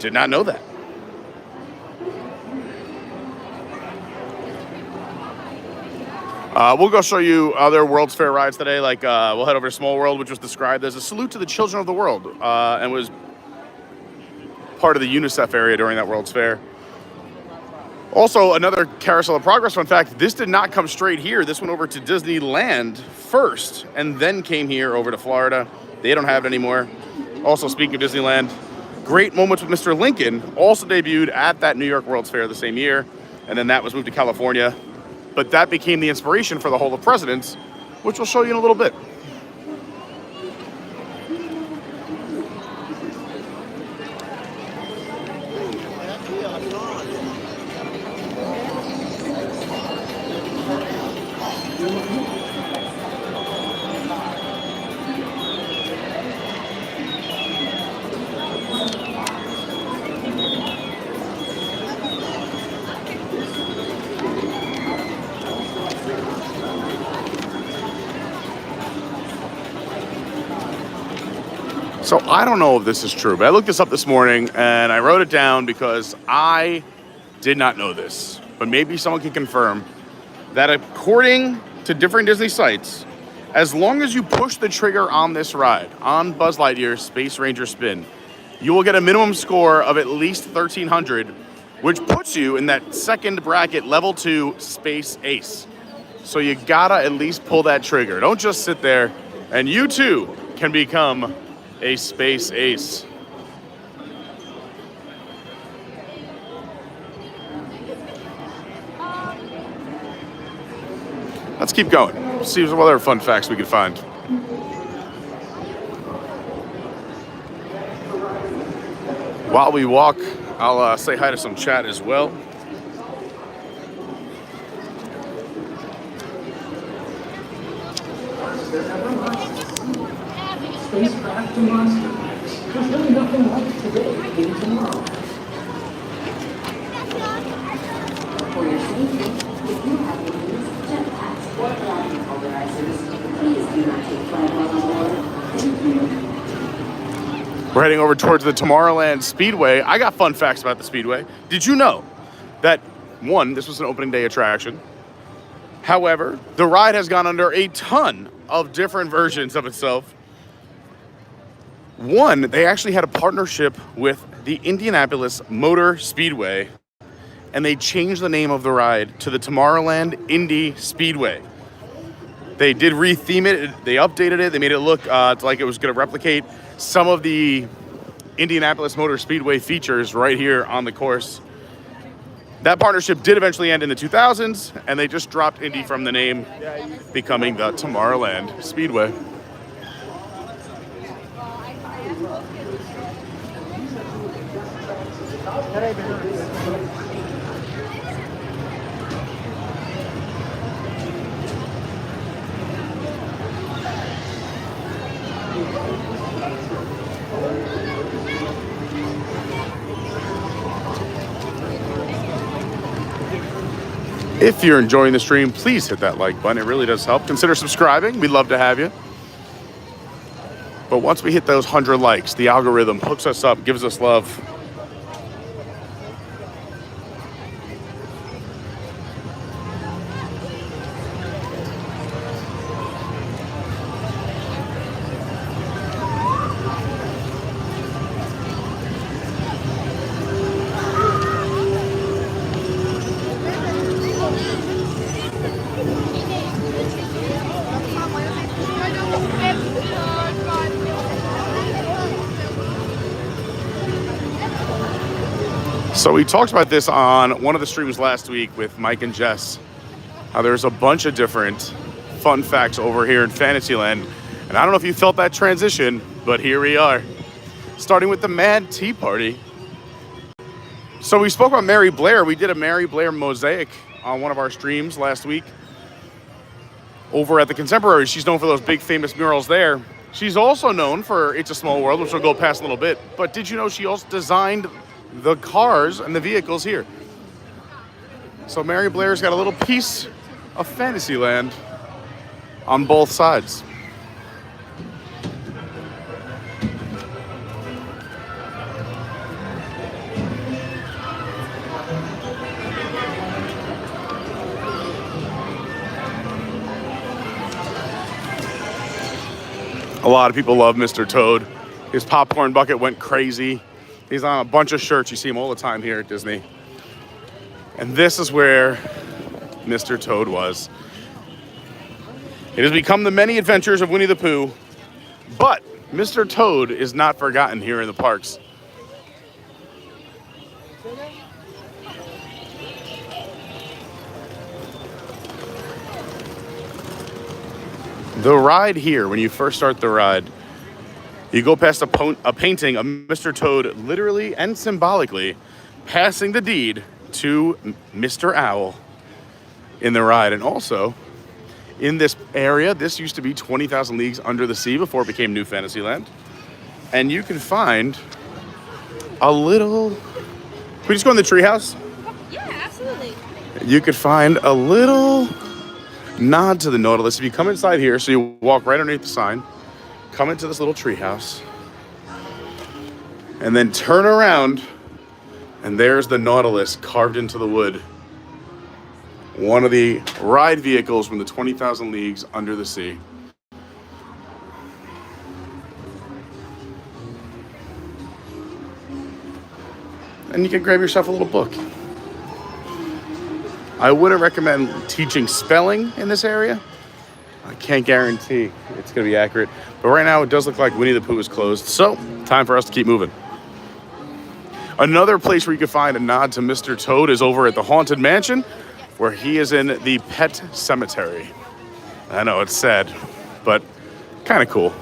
Did not know that. We'll go show you other World's Fair rides today. Like we'll head over to Small World, which was described as a salute to the children of the world, and was part of the UNICEF area during that World's Fair. Also, another Carousel of Progress fun fact, this did not come straight here. This went over to Disneyland first, and then came here over to Florida. They don't have it anymore. Also, speaking of Disneyland, Great Moments with Mr. Lincoln also debuted at that New York World's Fair the same year, and then that was moved to California. But that became the inspiration for the Hall of Presidents, which we'll show you in a little bit. So I don't know if this is true, but I looked this up this morning and I wrote it down because I did not know this. But maybe someone can confirm that according to different Disney sites, as long as you push the trigger on this ride, on Buzz Lightyear's Space Ranger Spin, you will get a minimum score of at least 1,300, which puts you in that second bracket, level 2 Space Ace. So you gotta at least pull that trigger. Don't just sit there, and you too can become a Space Ace. Let's keep going. See what other fun facts we can find. While we walk, I'll say hi to some chat as well. Spacecraft to monster. There's really nothing like today in tomorrow. For your safety, if you have to use jetpacks or gliding polarizers, please do not take flight while on board. Thank you. We're heading over towards the Tomorrowland Speedway. I got fun facts about the Speedway. Did you know that, one, this was an opening day attraction? However, the ride has gone under a ton of different versions of itself. One, they actually had a partnership with the Indianapolis Motor Speedway, and they changed the name of the ride to the Tomorrowland Indy Speedway. They did retheme it, they updated it, they made it look like it was going to replicate some of the Indianapolis Motor Speedway features right here on the course. That partnership did eventually end in the 2000s, and they just dropped Indy from the name, becoming the Tomorrowland Speedway. If you're enjoying the stream, please hit that like button. It really does help. Consider subscribing. We'd love to have you. But once we hit those 100 likes, the algorithm hooks us up, gives us love. So we talked about this on one of the streams last week with Mike and Jess. How there's a bunch of different fun facts over here in Fantasyland. And I don't know if you felt that transition, but here we are. Starting with the Mad Tea Party. So we spoke about Mary Blair. We did a Mary Blair mosaic on one of our streams last week. Over at the Contemporary, she's known for those big famous murals there. She's also known for It's a Small World, which we'll go past a little bit. But did you know she also designed the cars and the vehicles here? So Mary Blair's got a little piece of Fantasyland on both sides. A lot of people love Mr. Toad. His popcorn bucket went crazy. He's on a bunch of shirts. You see him all the time here at Disney. And this is where Mr. Toad was. It has become the many adventures of Winnie the Pooh, but Mr. Toad is not forgotten here in the parks. The ride here, when you first start the ride, you go past a painting of Mr. Toad, literally and symbolically passing the deed to Mr. Owl in the ride. And also, in this area, this used to be 20,000 Leagues Under the Sea before it became New Fantasyland. And you can find a little... Can we just go in the treehouse? Yeah, absolutely. You could find a little nod to the Nautilus. If you come inside here, so you walk right underneath the sign, come into this little treehouse, and then turn around, and there's the Nautilus carved into the wood. One of the ride vehicles from the 20,000 Leagues Under the Sea. And you can grab yourself a little book. I wouldn't recommend teaching spelling in this area. I can't guarantee it's going to be accurate. But right now, it does look like Winnie the Pooh is closed. So, time for us to keep moving. Another place where you can find a nod to Mr. Toad is over at the Haunted Mansion, where he is in the Pet Cemetery. I know, it's sad, but kind of cool.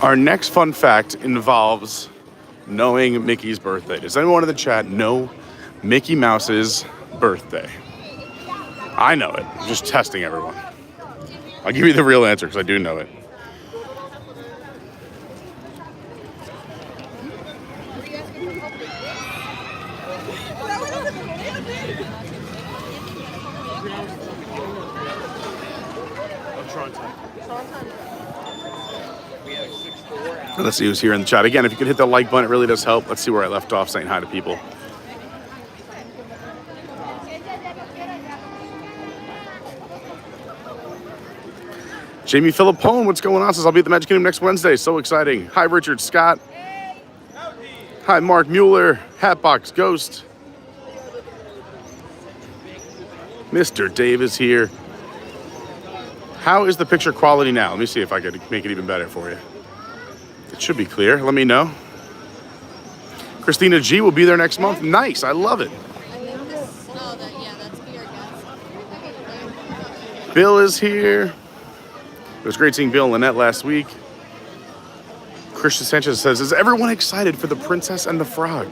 Our next fun fact involves knowing Mickey's birthday. Does anyone in the chat know Mickey Mouse's birthday? I know it. I'm just testing everyone. I'll give you the real answer because I do know it. Let's see who's here in the chat. Again, if you could hit the like button, it really does help. Let's see where I left off saying hi to people. Jamie Philippone, what's going on? Says I'll be at the Magic Kingdom next Wednesday. So exciting. Hi, Richard Scott. Hi, Mark Mueller. Hatbox Ghost. Mr. Dave is here. How is the picture quality now? Let me see if I could make it even better for you. It should be clear. Let me know. Christina G will be there next month. Nice. I love it. Bill is here. It was great seeing Bill and Lynnette last week. Christian Sanchez says, is everyone excited for The Princess and the Frog?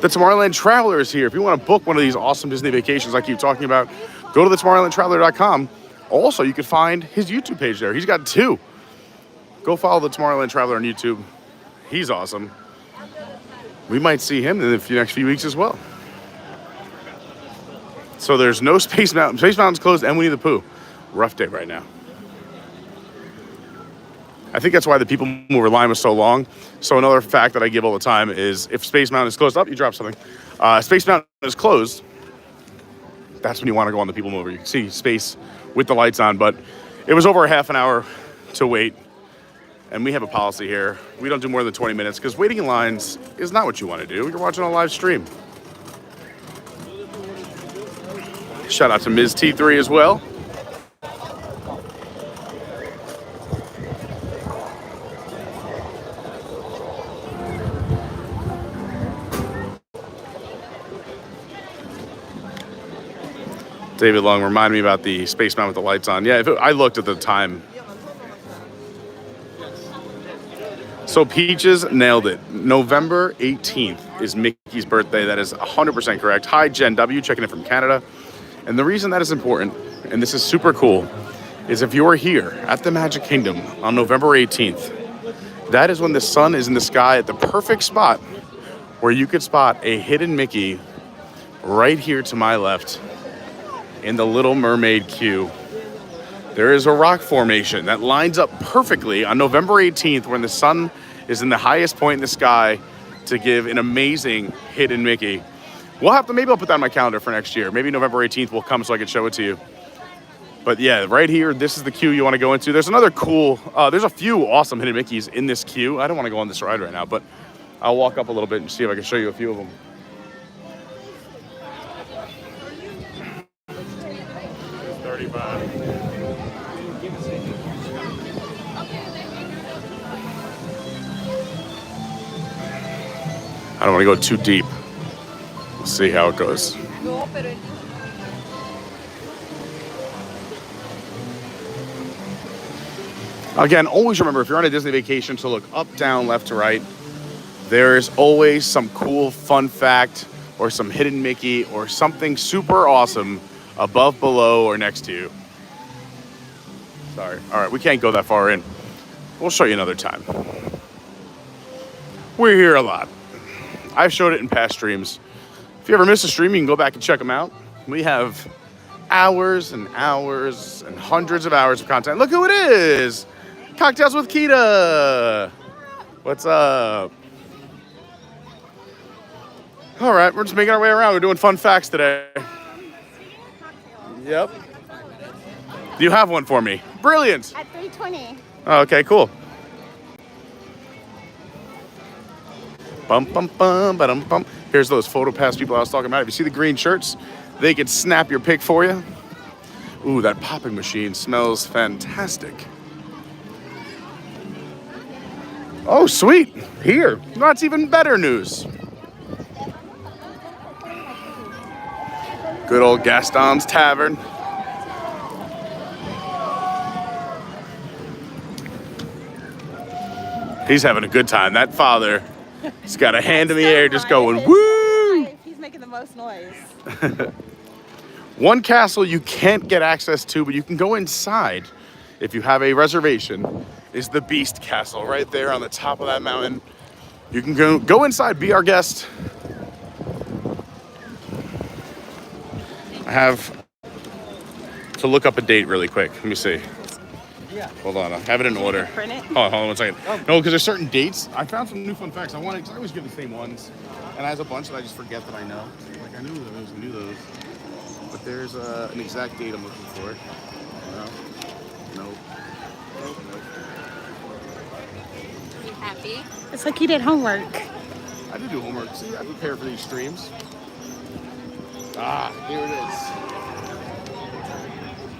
The Tomorrowland Traveler is here. If you want to book one of these awesome Disney vacations I keep talking about, go to the TomorrowlandTraveler.com. Also, you can find his YouTube page there. He's got 2. Go follow the Tomorrowland Traveler on YouTube. He's awesome. We might see him in the next few weeks as well. So there's no Space Mountain. Space Mountain's closed and Winnie the Pooh. Rough day right now. I think that's why the Peoplemover line was so long. So another fact that I give all the time is if Space Mountain is closed, you drop something. Space Mountain is closed. that's when you want to go on the Peoplemover. You can see space with the lights on, but it was over a half an hour to wait. And we have a policy here. We don't do more than 20 minutes because waiting in lines is not what you want to do. You're watching a live stream. Shout out to Ms. T3 as well. David Long reminded me about the Space Mountain with the lights on. Yeah, I looked at the time. So Peaches nailed it. November 18th is Mickey's birthday. That is 100% correct. Hi, Jen W, checking in from Canada. And the reason that is important, and this is super cool, is if you're here at the Magic Kingdom on November 18th, that is when the sun is in the sky at the perfect spot where you could spot a hidden Mickey right here to my left in the Little Mermaid queue. There is a rock formation that lines up perfectly on November 18th when the sun is in the highest point in the sky to give an amazing hidden Mickey. We'll have to, maybe I'll put that on my calendar for next year. Maybe November 18th will come so I can show it to you. But yeah, right here, this is the queue you want to go into. There's another cool, there's a few awesome hidden Mickeys in this queue. I don't want to go on this ride right now, but I'll walk up a little bit and see if I can show you a few of them. I don't want to go too deep. We'll see how it goes. Again, always remember, if you're on a Disney vacation, to look up, down, left to right. There's always some cool fun fact or some hidden Mickey or something super awesome above, below, or next to you. Sorry. All right, we can't go that far in. We'll show you another time. We're here a lot. I've showed it in past streams. If you ever miss a stream, you can go back and check them out. We have hours and hours and hundreds of hours of content. Look who it is! Cocktails with Kita! What's up? All right, we're just making our way around. We're doing fun facts today. Yep. Do you have one for me? Brilliant! At 3:20. Okay, cool. Bum, bum, bum, ba-dum, bum. Here's those photo pass people I was talking about. If you see the green shirts, they can snap your pic for you. Ooh, that popping machine smells fantastic. Oh, sweet. Here. That's even better news. Good old Gaston's Tavern. He's having a good time. That father has got a hand in the air just going, woo! He's making the most noise. One castle you can't get access to, but you can go inside if you have a reservation, is the Beast Castle right there on the top of that mountain. You can go inside, be our guest. I have to look up a date really quick. Let me see. Hold on, I have it in order. Print it? Hold on 1 second. No, because there's certain dates. I found some new fun facts. I always give the same ones. And I have a bunch that I just forget that I know. Like, I knew those. But there's an exact date I'm looking for. No. Nope. You happy? It's like you did homework. I did do homework. See, I prepare for these streams. Ah, here it is.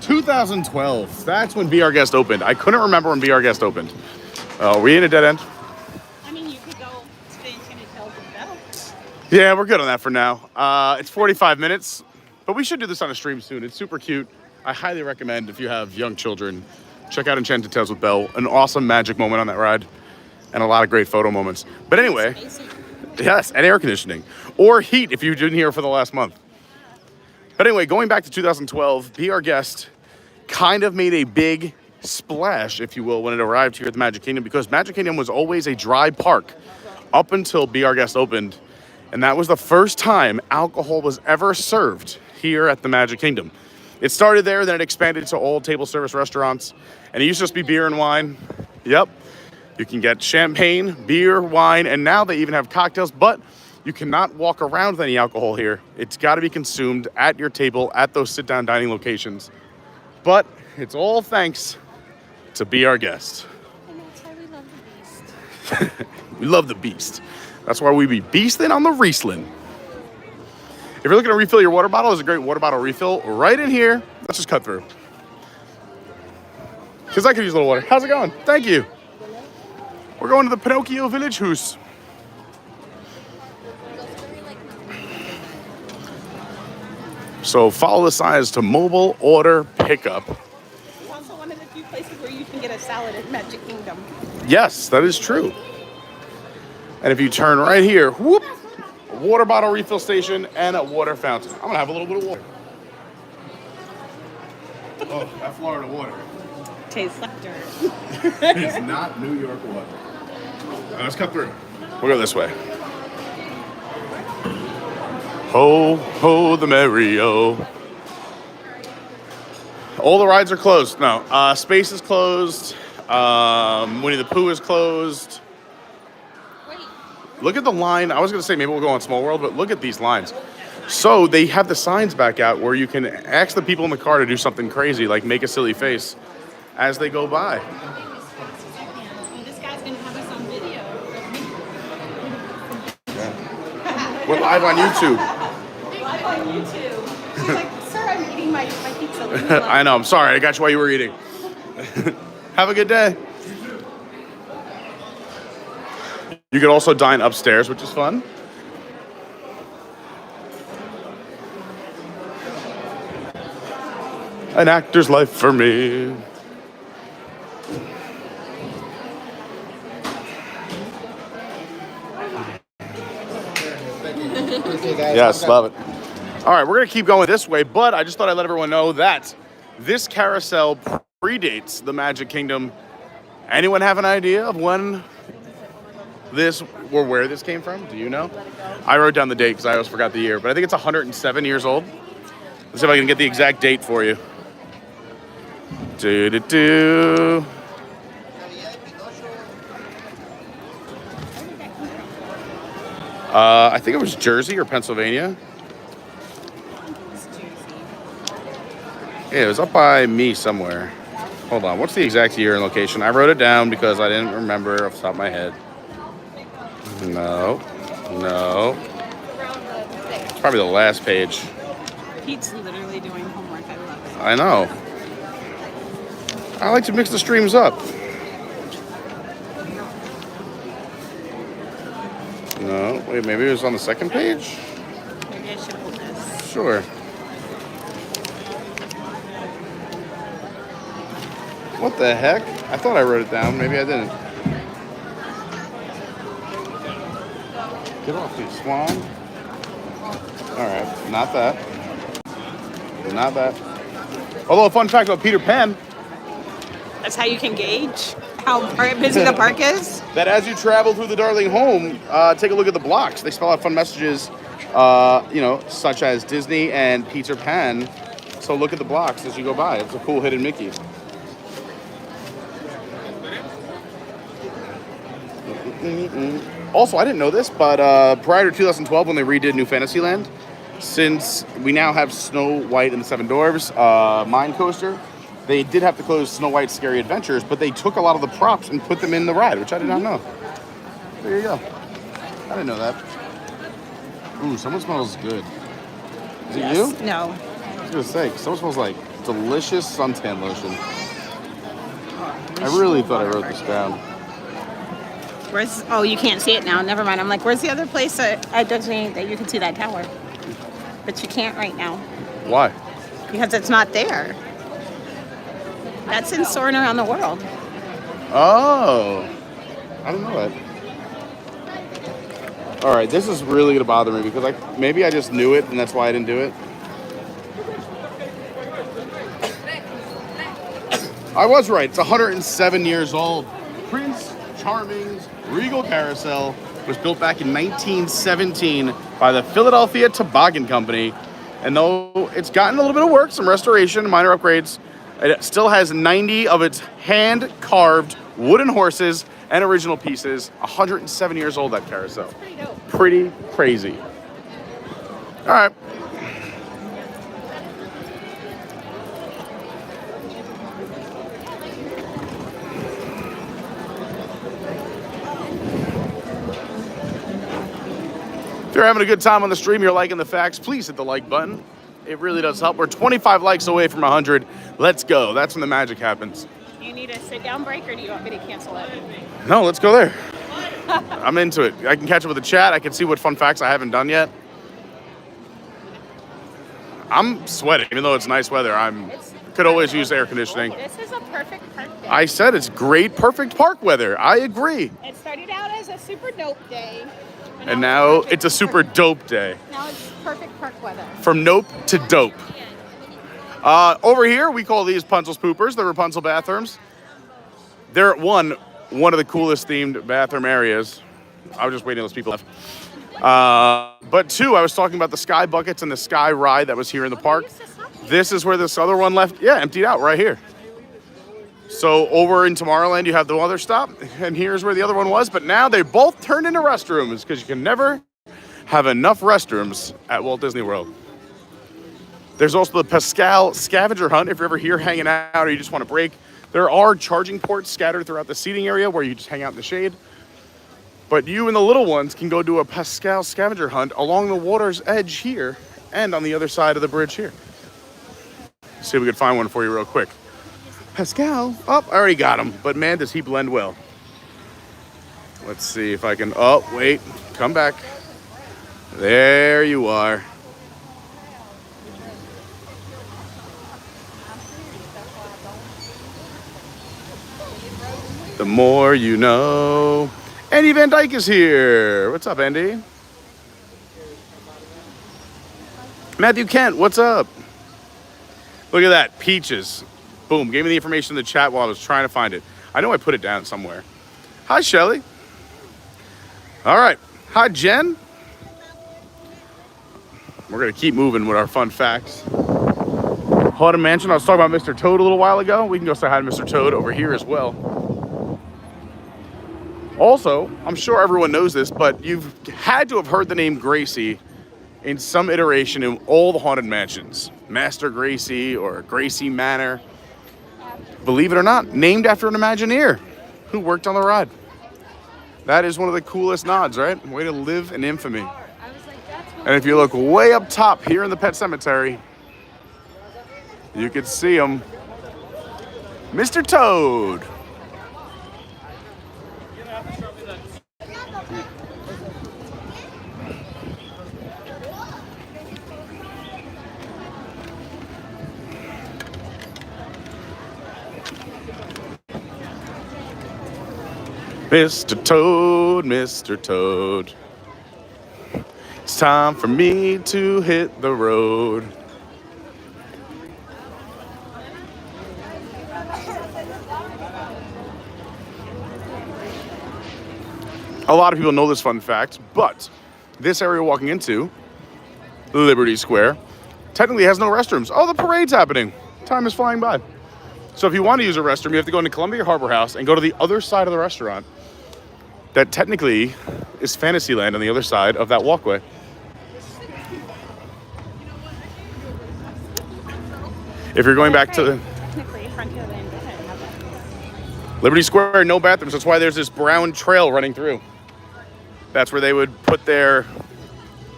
2012. That's when Be Our Guest opened. I couldn't remember when Be Our Guest opened. Are we in a dead end? I mean, you could go to the Enchanted Tales of Belle. Yeah, we're good on that for now. It's 45 minutes, but we should do this on a stream soon. It's super cute. I highly recommend, if you have young children, check out Enchanted Tales with Belle. An awesome magic moment on that ride and a lot of great photo moments. But anyway, yes, and air conditioning or heat if you've been here for the last month. But anyway, going back to 2012, Be Our Guest kind of made a big splash, if you will, when it arrived here at the Magic Kingdom, because Magic Kingdom was always a dry park up until Be Our Guest opened. And that was the first time alcohol was ever served here at the Magic Kingdom. It started there, then it expanded to all table service restaurants. And it used to just be beer and wine. Yep. You can get champagne, beer, wine, and now they even have cocktails. But You cannot walk around with any alcohol here. It's got to be consumed at your table at those sit-down dining locations. But it's all thanks to Be Our Guest. And that's why we love the Beast. We love the Beast. That's why we be beasting on the Riesling. If you're looking to refill your water bottle, there's a great water bottle refill right in here. Let's just cut through. Because I could use a little water. How's it going? Thank you. We're going to the Pinocchio Village House. So follow the signs to mobile order pickup. It's also one of the few places where you can get a salad at Magic Kingdom. Yes, that is true. And if you turn right here, whoop, a water bottle refill station and a water fountain. I'm gonna have a little bit of water. Oh, that Florida water. Tastes like dirt. It's not New York water. All right, let's cut through. We'll go this way. Ho, ho, the merry-o. All the rides are closed. No, Space is closed. Winnie the Pooh is closed. Look at the line. I was going to say maybe we'll go on Small World, but look at these lines. So they have the signs back out where you can ask the people in the car to do something crazy, like make a silly face as they go by. This guy's going to have us on video. Yeah. We're live on YouTube. Live on YouTube. She's like, sir, I'm eating my pizza. I know. I'm sorry. I got you while you were eating. Have a good day. You can also dine upstairs, which is fun. An actor's life for me. Yes, love it. All right, we're going to keep going this way, but I just thought I'd let everyone know that this carousel predates the Magic Kingdom. Anyone have an idea of when this or where this came from? Do you know? I wrote down the date because I always forgot the year, but I think it's 107 years old. Let's see if I can get the exact date for you. Do-do-do. I think it was Jersey or Pennsylvania. Yeah, it was up by me somewhere. Hold on, what's the exact year and location? I wrote it down because I didn't remember off the top of my head. No. It's probably the last page. Pete's literally doing homework. I love it. I know. I like to mix the streams up. No, wait, maybe it was on the second page? Maybe I should hold this. Sure. What the heck? I thought I wrote it down. Maybe I didn't. Get off, you swan. Alright, not that. Not that. Although, a fun fact about Peter Pan. That's how you can gauge how busy the park is. That as you travel through the Darling Home, take a look at the blocks. They spell out fun messages, such as Disney and Peter Pan. So look at the blocks as you go by. It's a cool hidden Mickey. Also, I didn't know this, but prior to 2012, when they redid New Fantasyland, since we now have Snow White and the Seven Dwarfs Mine Coaster, they did have to close Snow White's Scary Adventures, but they took a lot of the props and put them in the ride, which I did not know. There you go. I didn't know that. Ooh, someone smells good. Is it you? No. I was going to say, someone smells like delicious suntan lotion. I really thought I wrote this down. You can't see it now. Never mind. I'm like, where's the other place at Disney that you can see that tower? But you can't right now. Why? Because it's not there. That's in Soaring Around the World. Oh. I didn't know that. All right, this is really going to bother me because maybe I just knew it and that's why I didn't do it. I was right. It's 107 years old. Prince Charming's Regal Carousel was built back in 1917 by the Philadelphia Toboggan Company. And though it's gotten a little bit of work, some restoration, minor upgrades, it still has 90 of its hand-carved wooden horses and original pieces. 107 years old, that carousel. That's pretty dope. Pretty crazy. All right. If you're having a good time on the stream, you're liking the facts, please hit the like button. It really does help. We're 25 likes away from 100. Let's go. That's when the magic happens. Do you need a sit-down break, or do you want me to cancel it? No, let's go there. I'm into it. I can catch up with the chat. I can see what fun facts I haven't done yet. I'm sweating, even though it's nice weather. Could always use air conditioning. This is a perfect park day. I said it's great, perfect park weather. I agree. It started out as a super dope day. And now it's a super dope day. Now it's perfect park weather. From nope to dope. Over here, we call these Punzel's Poopers, the Rapunzel bathrooms. They're one of the coolest themed bathroom areas. I was just waiting until those people left. But two, I was talking about the Sky Buckets and the Sky Ride that was here in the park. This is where this other one left. Yeah, emptied out right here. So over in Tomorrowland, you have the other stop, and here's where the other one was. But now they both turned into restrooms because you can never have enough restrooms at Walt Disney World. There's also the Pascal scavenger hunt if you're ever here hanging out or you just want to break. There are charging ports scattered throughout the seating area where you just hang out in the shade. But you and the little ones can go do a Pascal scavenger hunt along the water's edge here and on the other side of the bridge here. See if we can find one for you real quick. Pascal. Oh, I already got him. But man, does he blend well. Let's see if I can. Oh, wait. Come back. There you are. The more you know. Andy Van Dyke is here. What's up, Andy? Matthew Kent, what's up? Look at that. Peaches. Boom. Gave me the information in the chat while I was trying to find it. I know I put it down somewhere. Hi, Shelly. All right. Hi, Jen. We're going to keep moving with our fun facts. Haunted Mansion. I was talking about Mr. Toad a little while ago. We can go say hi to Mr. Toad over here as well. Also, I'm sure everyone knows this, but you've had to have heard the name Gracie in some iteration in all the Haunted Mansions. Master Gracie or Gracie Manor. Believe it or not, named after an Imagineer who worked on the ride. That is one of the coolest nods, right? Way to live in infamy. And if you look way up top here in the Pet Cemetery, you can see him. Mr. Toad. Mr. Toad, Mr. Toad. It's time for me to hit the road. A lot of people know this fun fact, but this area walking into, Liberty Square, technically has no restrooms. Oh, the parade's happening. Time is flying by. So if you want to use a restroom, you have to go into Columbia Harbor House and go to the other side of the restaurant. That technically is Fantasyland on the other side of that walkway. If you're going back to the Liberty Square, no bathrooms. That's why there's this brown trail running through. That's where they would put their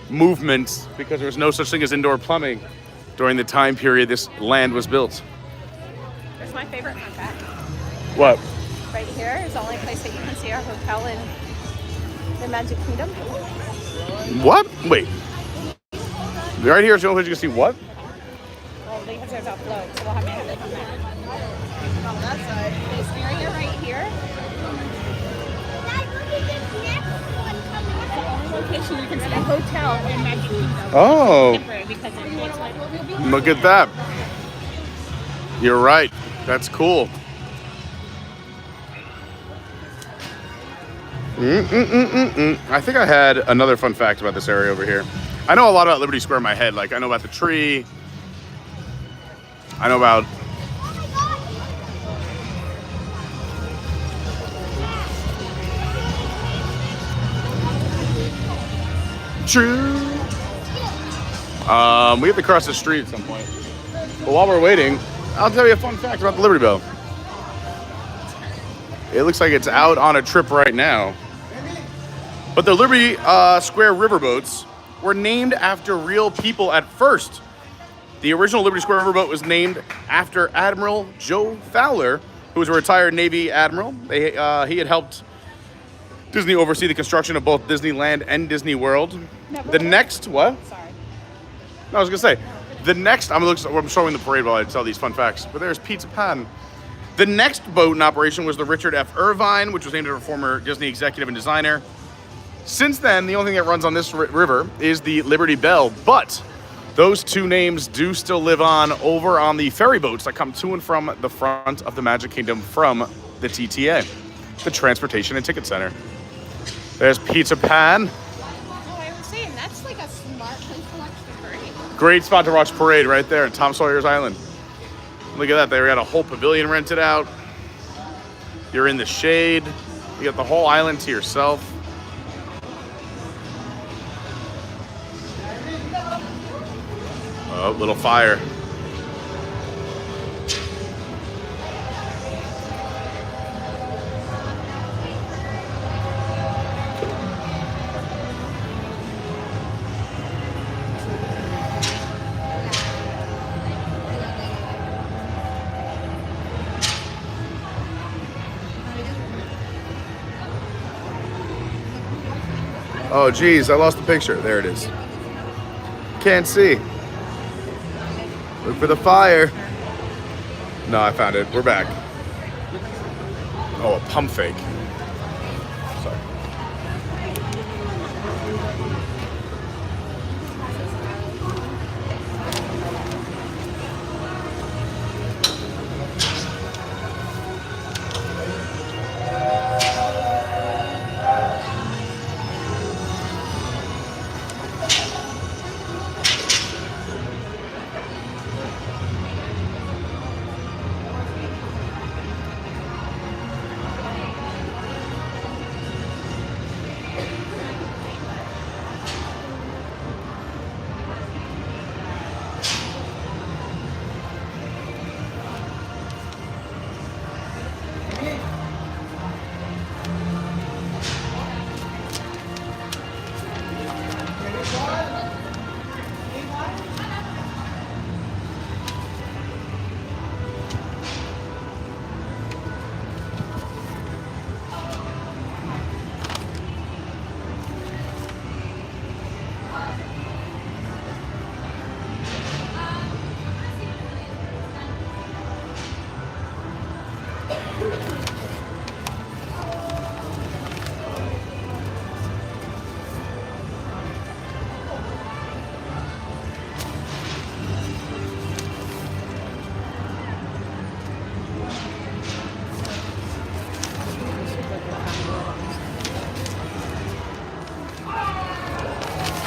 movements because there was no such thing as indoor plumbing during the time period this land was built. Here's my favorite fun fact. What? Right here is the only place that you can see our hotel in the Magic Kingdom. What? Wait. Right here is the only place you can see what? Well, because there's a float, so we'll have to have it from there. On that side. This area right here. The only location you can see a hotel in Magic Kingdom. Oh. Because it's like, look at that. You're right. That's cool. I think I had another fun fact about this area over here. I know a lot about Liberty Square in my head. Like, I know about the tree. I know about... true. We have to cross the street at some point. But while we're waiting, I'll tell you a fun fact about the Liberty Bell. It looks like it's out on a trip right now. But the Liberty Square riverboats were named after real people at first. The original Liberty Square riverboat was named after Admiral Joe Fowler, who was a retired Navy admiral. He had helped Disney oversee the construction of both Disneyland and Disney World. The next, what? Sorry. No, I was gonna say, the next, I'm showing the parade while I tell these fun facts, but there's Pizza Pan. The next boat in operation was the Richard F. Irvine, which was named after a former Disney executive and designer. Since then, the only thing that runs on this river is the Liberty Bell, but those two names do still live on over on the ferry boats that come to and from the front of the Magic Kingdom from the TTA, the Transportation and Ticket Center. There's Pizza Pan. Oh, I was saying, that's like a smart place to watch the parade. Great spot to watch parade right there at Tom Sawyer's Island. Look at that, they got a whole pavilion rented out. You're in the shade. You got the whole island to yourself. Oh, little fire. Oh, geez, I lost the picture. There it is. Can't see. Look for the fire. No, I found it. We're back. Oh, a pump fake. Sorry.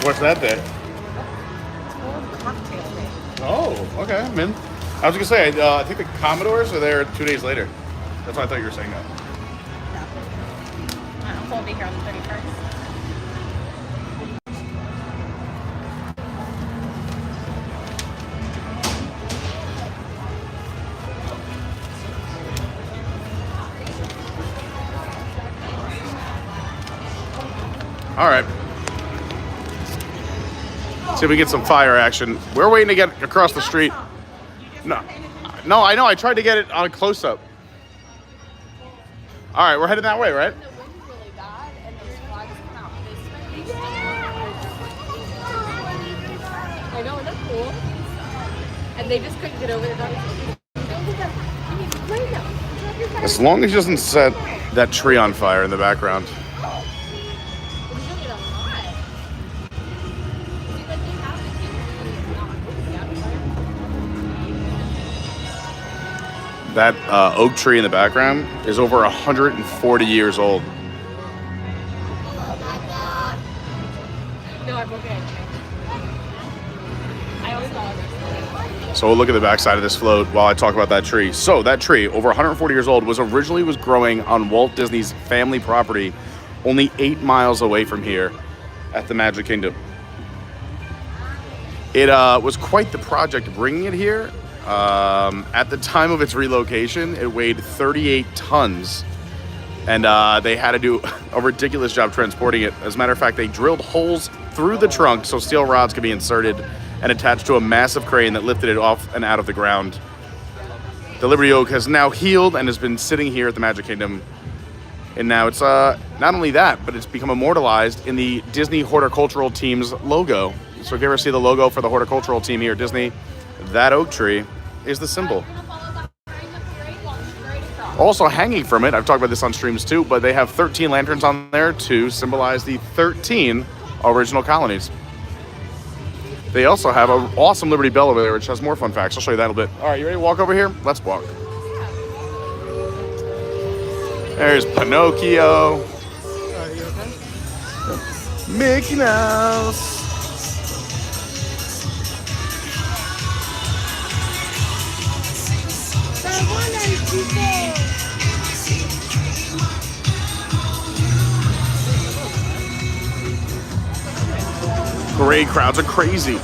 What's that day? Cocktail day. Oh, okay, I'm in. I was gonna say, I think the Commodores are there 2 days later. That's why I thought you were saying that. My uncle will be here on the 31st. All right. See if we get some fire action. We're waiting to get across the street. No, I know. I tried to get it on a close-up. All right, we're heading that way, right? I know, that's cool. And they just couldn't get over it. As long as he doesn't set that tree on fire in the background. That oak tree in the background is over 140 years old. No, I'm okay. I always thought So we'll look at the backside of this float while I talk about that tree. So that tree, over 140 years old, was originally growing on Walt Disney's family property, only 8 miles away from here at the Magic Kingdom. It was quite the project bringing it here. At the time of its relocation, it weighed 38 tons. And they had to do a ridiculous job transporting it. As a matter of fact, they drilled holes through the trunk so steel rods could be inserted and attached to a massive crane that lifted it off and out of the ground. The Liberty Oak has now healed and has been sitting here at the Magic Kingdom. And now it's not only that, but it's become immortalized in the Disney Horticultural Team's logo. So if you ever see the logo for the horticultural team here at Disney, that oak tree is the symbol. Also hanging from it, I've talked about this on streams too, but they have 13 lanterns on there to symbolize the 13 original colonies. They also have an awesome Liberty Bell over there, which has more fun facts. I'll show you that in a bit. All right, you ready to walk over here? Let's walk. There's Pinocchio. Mickey Mouse. Parade crowds are crazy.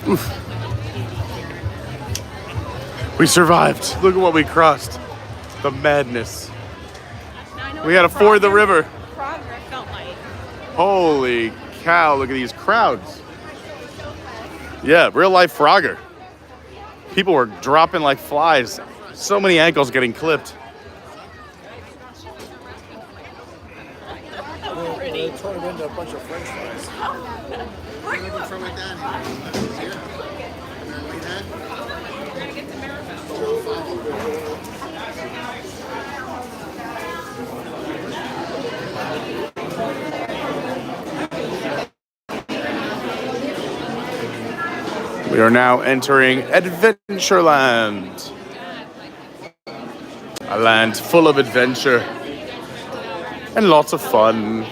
Oof. We survived. Look at what we crossed. The madness. We had to ford the river. Holy cow, look at these crowds. Yeah, real life Frogger. People were dropping like flies. So many ankles getting clipped. They turned into a bunch of French fries. From my dad. We are now entering Adventureland. A land full of adventure and lots of fun.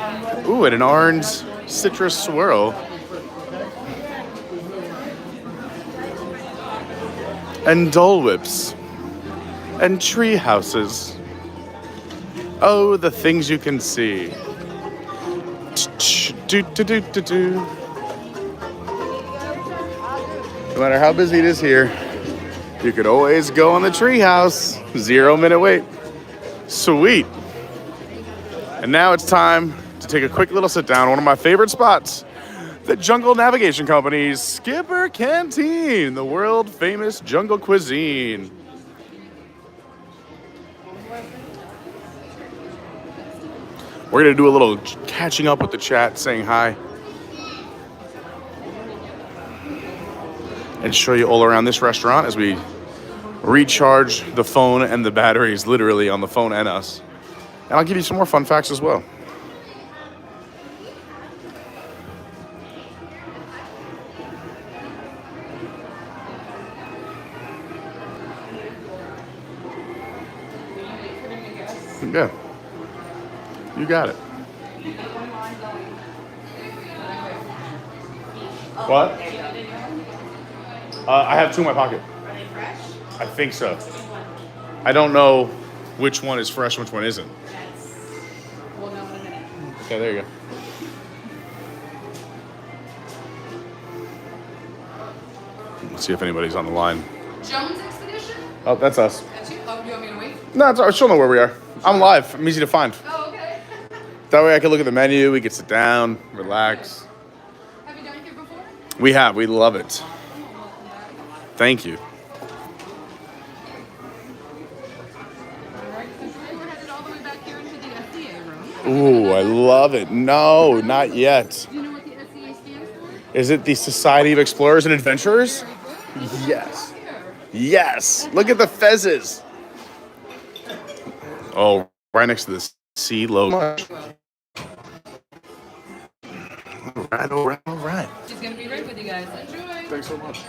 Ooh, and an orange citrus swirl. And Dole Whips. And tree houses. Oh, the things you can see. Do-do-do-do-do. No matter how busy it is here, you could always go on the treehouse. 0-minute wait. Sweet. And now it's time to take a quick little sit down. One of my favorite spots, the Jungle Navigation Company's Skipper Canteen, the world famous jungle cuisine. We're gonna do a little catching up with the chat, saying hi. And show you all around this restaurant as we recharge the phone and the batteries literally on the phone and us. And I'll give you some more fun facts as well. Yeah. You got it. What? I have 2 in my pocket. Are they fresh? I think so. I don't know which one is fresh and which one isn't. We'll know in a minute. Okay, there you go. Let's see if anybody's on the line. Jones Expedition? Oh, that's us. That's you? Oh, do you want me to wait? No, it's all right. She'll know where we are. I'm live. I'm easy to find. Oh, okay. That way I can look at the menu. We can sit down, relax. Have you done here before? We have. We love it. Thank you. Alright, so we're headed all the way back here into the SCA room. Ooh, I love it. No, not yet. Do you know what the SCA stands for? Is it the Society of Explorers and Adventurers? Yes. Yes. Look at the fezzes. Oh, right next to the C logo. All right, all right, all right. She's gonna be right with you guys. Enjoy. Thanks so much.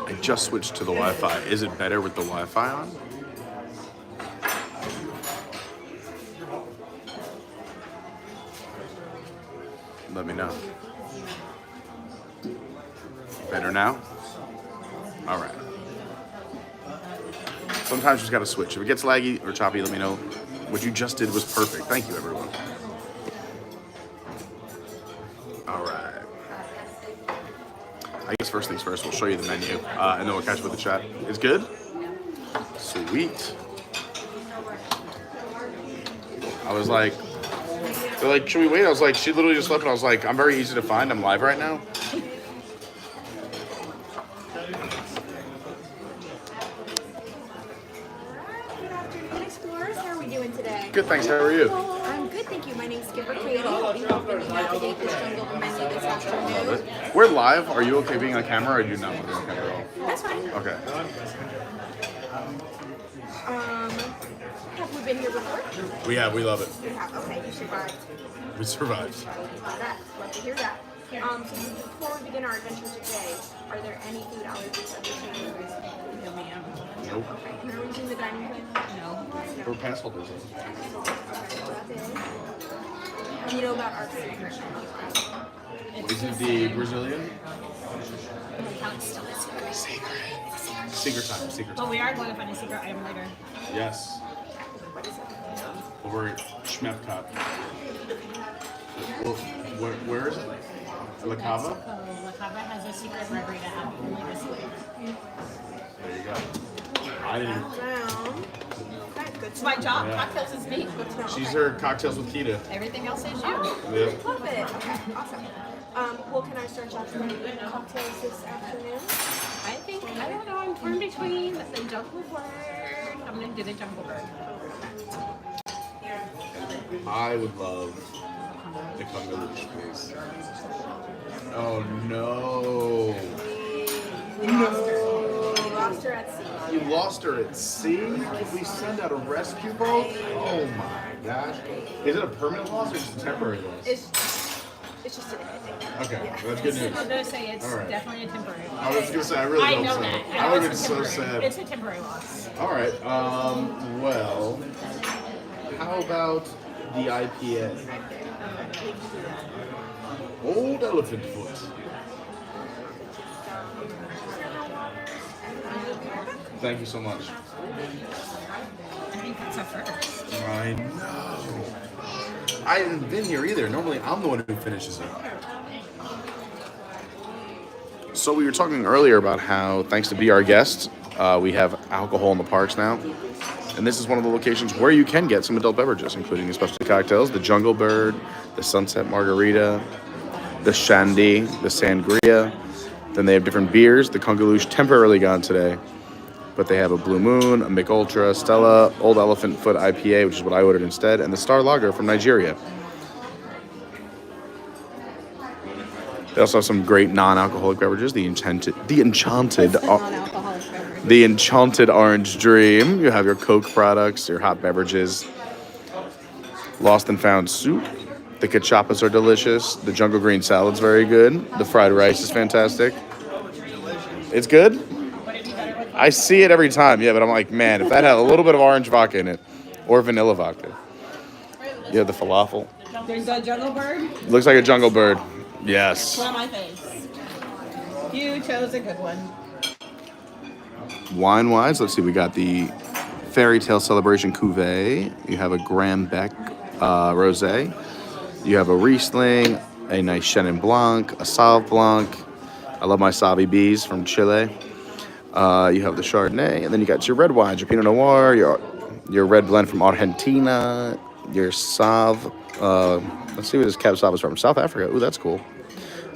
I just switched to the Wi-Fi. Is it better with the Wi-Fi on? Let me know. Better now? All right. Sometimes you just gotta switch. If it gets laggy or choppy, let me know. What you just did was perfect. Thank you, everyone. All right. I guess first things first, we'll show you the menu, and then we'll catch up with the chat. It's good? Sweet. I was like, they're like, should we wait? I was like, she literally just left, and I was like, I'm very easy to find. I'm live right now. Good afternoon, explorers. How are we doing today? Good, thanks. How are you? I'm good, thank you. My name's Skipper Katie. I'll be helping you navigate this jungle menu this afternoon. We're live. Are you okay being on camera, or do you not want to be on camera at all? That's fine. Okay. Have we been here before? We have. We love it. We have. Okay, you survived. We survived. Love to hear that. So before we begin our adventure today, are there any food allergies that you're Nope. Okay, and are we using the dining plan? No. We're past holders. And you know about our secret? Is it the Brazilian? Secret time. Secret But time. we are going to find a secret item later. Yes. Over at Schmepcot. Well, where is it? La Cava? Mexico. La Cava has a secret margarita app only this week. There you go. I didn't. It's my job. Yeah. Cocktails is me. She's her cocktails with Kita. Everything else is you. Yeah. Love it. Okay, awesome. Well, can I start off with cocktails this afternoon? I don't know, I'm torn between the jungle bird. I'm going to do the jungle bird. I would love the kangaroo, please. Oh no. We lost her at sea. You lost her at sea? Can we send out a rescue boat? Oh my gosh. Is it a permanent loss or just a temporary loss? It's just today, I think. Okay, that's good news. I'm going to say it's All right. definitely a temporary loss. I was gonna say, I really hope know so. that. I would have been so sad. It's a temporary loss. All right. Well, how about the IPA? Old Elephant Foot. Thank you so much. I think that's a first. I know. I haven't been here either. Normally, I'm the one who finishes it. So we were talking earlier about how, thanks to Be Our Guest, we have alcohol in the parks now. And this is one of the locations where you can get some adult beverages, including the specialty cocktails, the Jungle Bird, the Sunset Margarita, the Shandy, the Sangria. Then they have different beers. The Kungaloosh temporarily gone today. But they have a Blue Moon, a Mick Ultra, Stella, Old Elephant Foot IPA, which is what I ordered instead, and the Star Lager from Nigeria. They also have some great non-alcoholic beverages. The Enchanted Orange Dream. You have your Coke products, your hot beverages. Lost and Found soup. The cachapas are delicious. The jungle green salad's very good. The fried rice is fantastic. It's good? I see it every time, yeah, but I'm like, man, if that had a little bit of orange vodka in it, or vanilla vodka. You have the falafel. There's a jungle bird. Looks like a jungle bird. Yes. On my face. You chose a good one. Wine-wise, let's see, we got the Fairy Tale Celebration Cuvée. You have a Graham Beck Rosé. You have a Riesling, a nice Chenin Blanc, a Sauv Blanc. I love my Savi Bees from Chile. You have the Chardonnay, and then you got your red wines, your Pinot Noir, your red blend from Argentina, your Sauv. Let's see where this Cab Sauv is from. South Africa. Ooh, that's cool.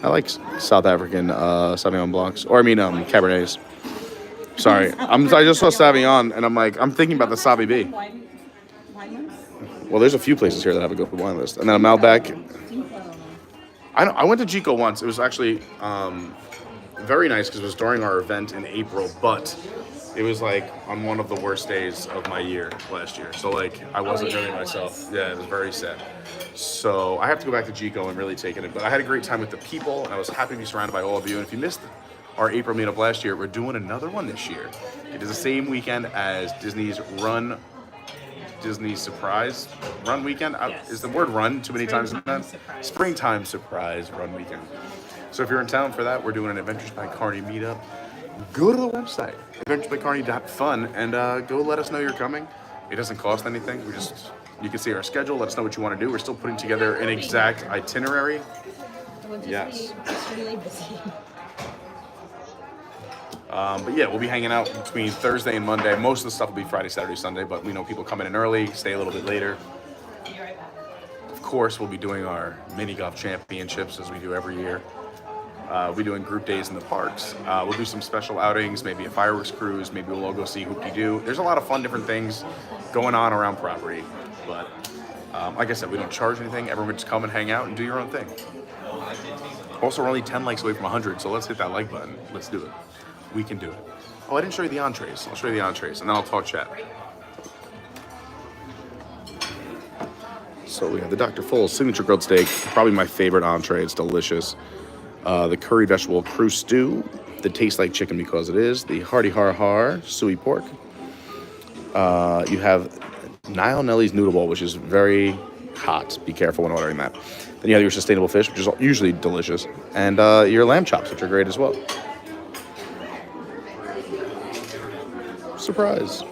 I like South African Sauvignon Blancs, or I mean Cabernets. Sorry, I just saw Sauvignon, and I'm thinking about the Savi B. Well, there's a few places here that have a good wine list, and then a Malbec. I went to Jico once. It was actually very nice because it was during our event in April, but it was like on one of the worst days of my year last year. So like I wasn't really myself. Yeah, it was very sad. So I have to go back to Jico and really take it. But I had a great time with the people, and I was happy to be surrounded by all of you. And if you missed our April meetup last year, we're doing another one this year. It is the same weekend as Disney's Surprise Run Weekend. Yes. Is the word run too many times in that? Springtime Surprise Run Weekend. So if you're in town for that, we're doing an Adventures by Carney meetup. Go to the website, adventuresbycarney.fun, and go let us know you're coming. It doesn't cost anything. You can see our schedule. Let us know what you want to do. We're still putting together an exact itinerary. Yes. But yeah, we'll be hanging out between Thursday and Monday. Most of the stuff will be Friday, Saturday, Sunday, but we know people coming in early, stay a little bit later. Of course, we'll be doing our mini golf championships as we do every year. We'll be doing group days in the parks. We'll do some special outings, maybe a fireworks cruise, maybe we'll all go see Hoop-Dee-Doo. There's a lot of fun different things going on around property. But like I said, we don't charge anything. Everyone just come and hang out and do your own thing. Also, we're only 10 likes away from 100, so let's hit that like button. Let's do it. We can do it. Oh, I didn't show you the entrees. I'll show you the entrees, and then I'll talk chat. So we have the Dr. Full's signature grilled steak, probably my favorite entree. It's delicious. The curry vegetable crew stew that tastes like chicken because it is. The hearty har har suey pork. You have Nile Nelly's noodle bowl, which is very hot. Be careful when ordering that. Then you have your sustainable fish, which is usually delicious, and your lamb chops, which are great as well. Surprise.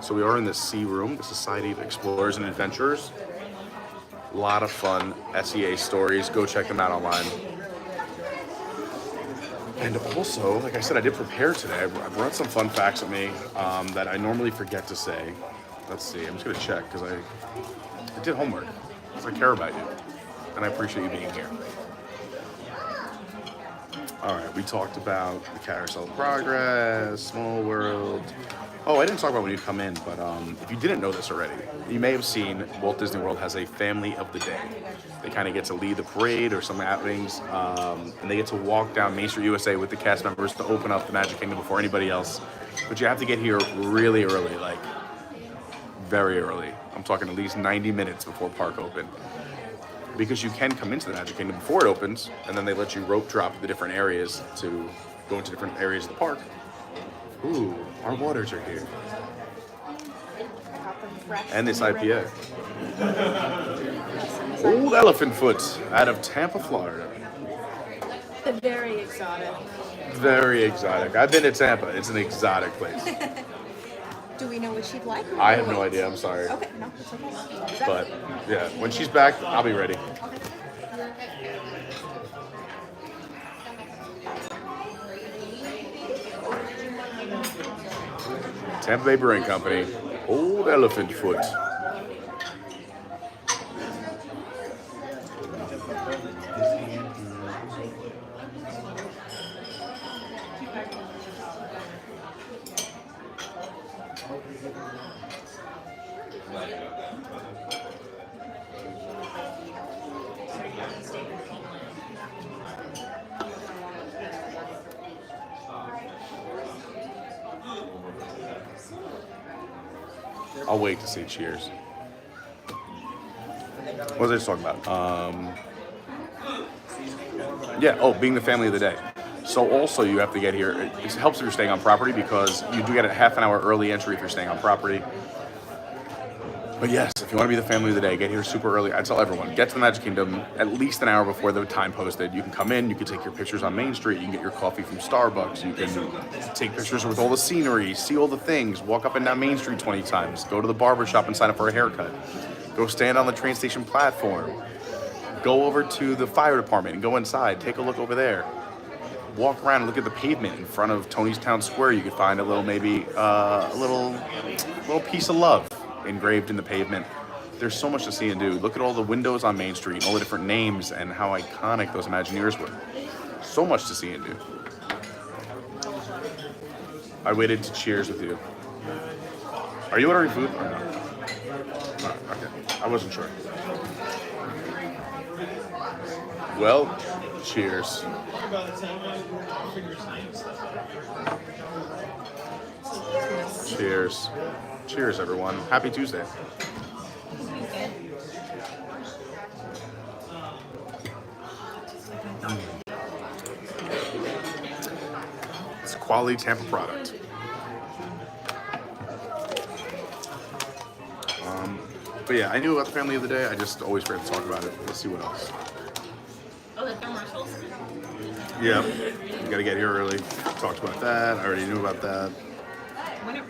So we are in the C Room, the Society of Explorers and Adventurers. A lot of fun SEA stories. Go check them out online. And also, like I said, I did prepare today. I brought some fun facts with me that I normally forget to say. Let's see, I'm just gonna check because I did homework. Because I care about you. And I appreciate you being here. All right, we talked about the Carousel of Progress, Small World. Oh, I didn't talk about when you come in, but if you didn't know this already, you may have seen Walt Disney World has a family of the day. They kind of get to lead the parade or some outings, and they get to walk down Main Street USA with the cast members to open up the Magic Kingdom before anybody else. But you have to get here really early, like very early. I'm talking at least 90 minutes before park open. Because you can come into the Magic Kingdom before it opens, and then they let you rope drop the different areas to go into different areas of the park. Ooh, our waters are here. And this IPA. Old Elephant Foot out of Tampa, Florida. Very exotic. Very exotic. I've been to Tampa. It's an exotic place. Do we know what she'd like? I have no idea. I'm sorry. Okay, no, it's okay. But yeah, when she's back, I'll be ready. Tampa Bay Brewing Company, Old Elephant Foot. I'll wait to see Cheers. What was I just talking about? Yeah, oh, being the family of the day. So also you have to get here. It helps if you're staying on property because you do get a half an hour early entry if you're staying on property. But yes, if you want to be the family of the day, get here super early. I tell everyone, get to the Magic Kingdom at least an hour before the time posted. You can come in, you can take your pictures on Main Street, you can get your coffee from Starbucks, you can take pictures with all the scenery, see all the things, walk up and down Main Street 20 times, go to the barber shop and sign up for a haircut, go stand on the train station platform, go over to the fire department and go inside, take a look over there. Walk around and look at the pavement in front of Tony's Town Square. You could find a little, maybe a little piece of love engraved in the pavement. There's so much to see and do. Look at all the windows on Main Street, all the different names and how iconic those Imagineers were. So much to see and do. I waited to cheers with you. Are you ordering food or not? No, okay, I wasn't sure. Well, cheers. Cheers. Cheers, everyone. Happy Tuesday. It's a quality Tampa product. But yeah, I knew about the family of the day. I just always forget to talk about it. Let's see what else. Oh, the commercials? Yeah, you gotta get here early. Talked about that. I already knew about that.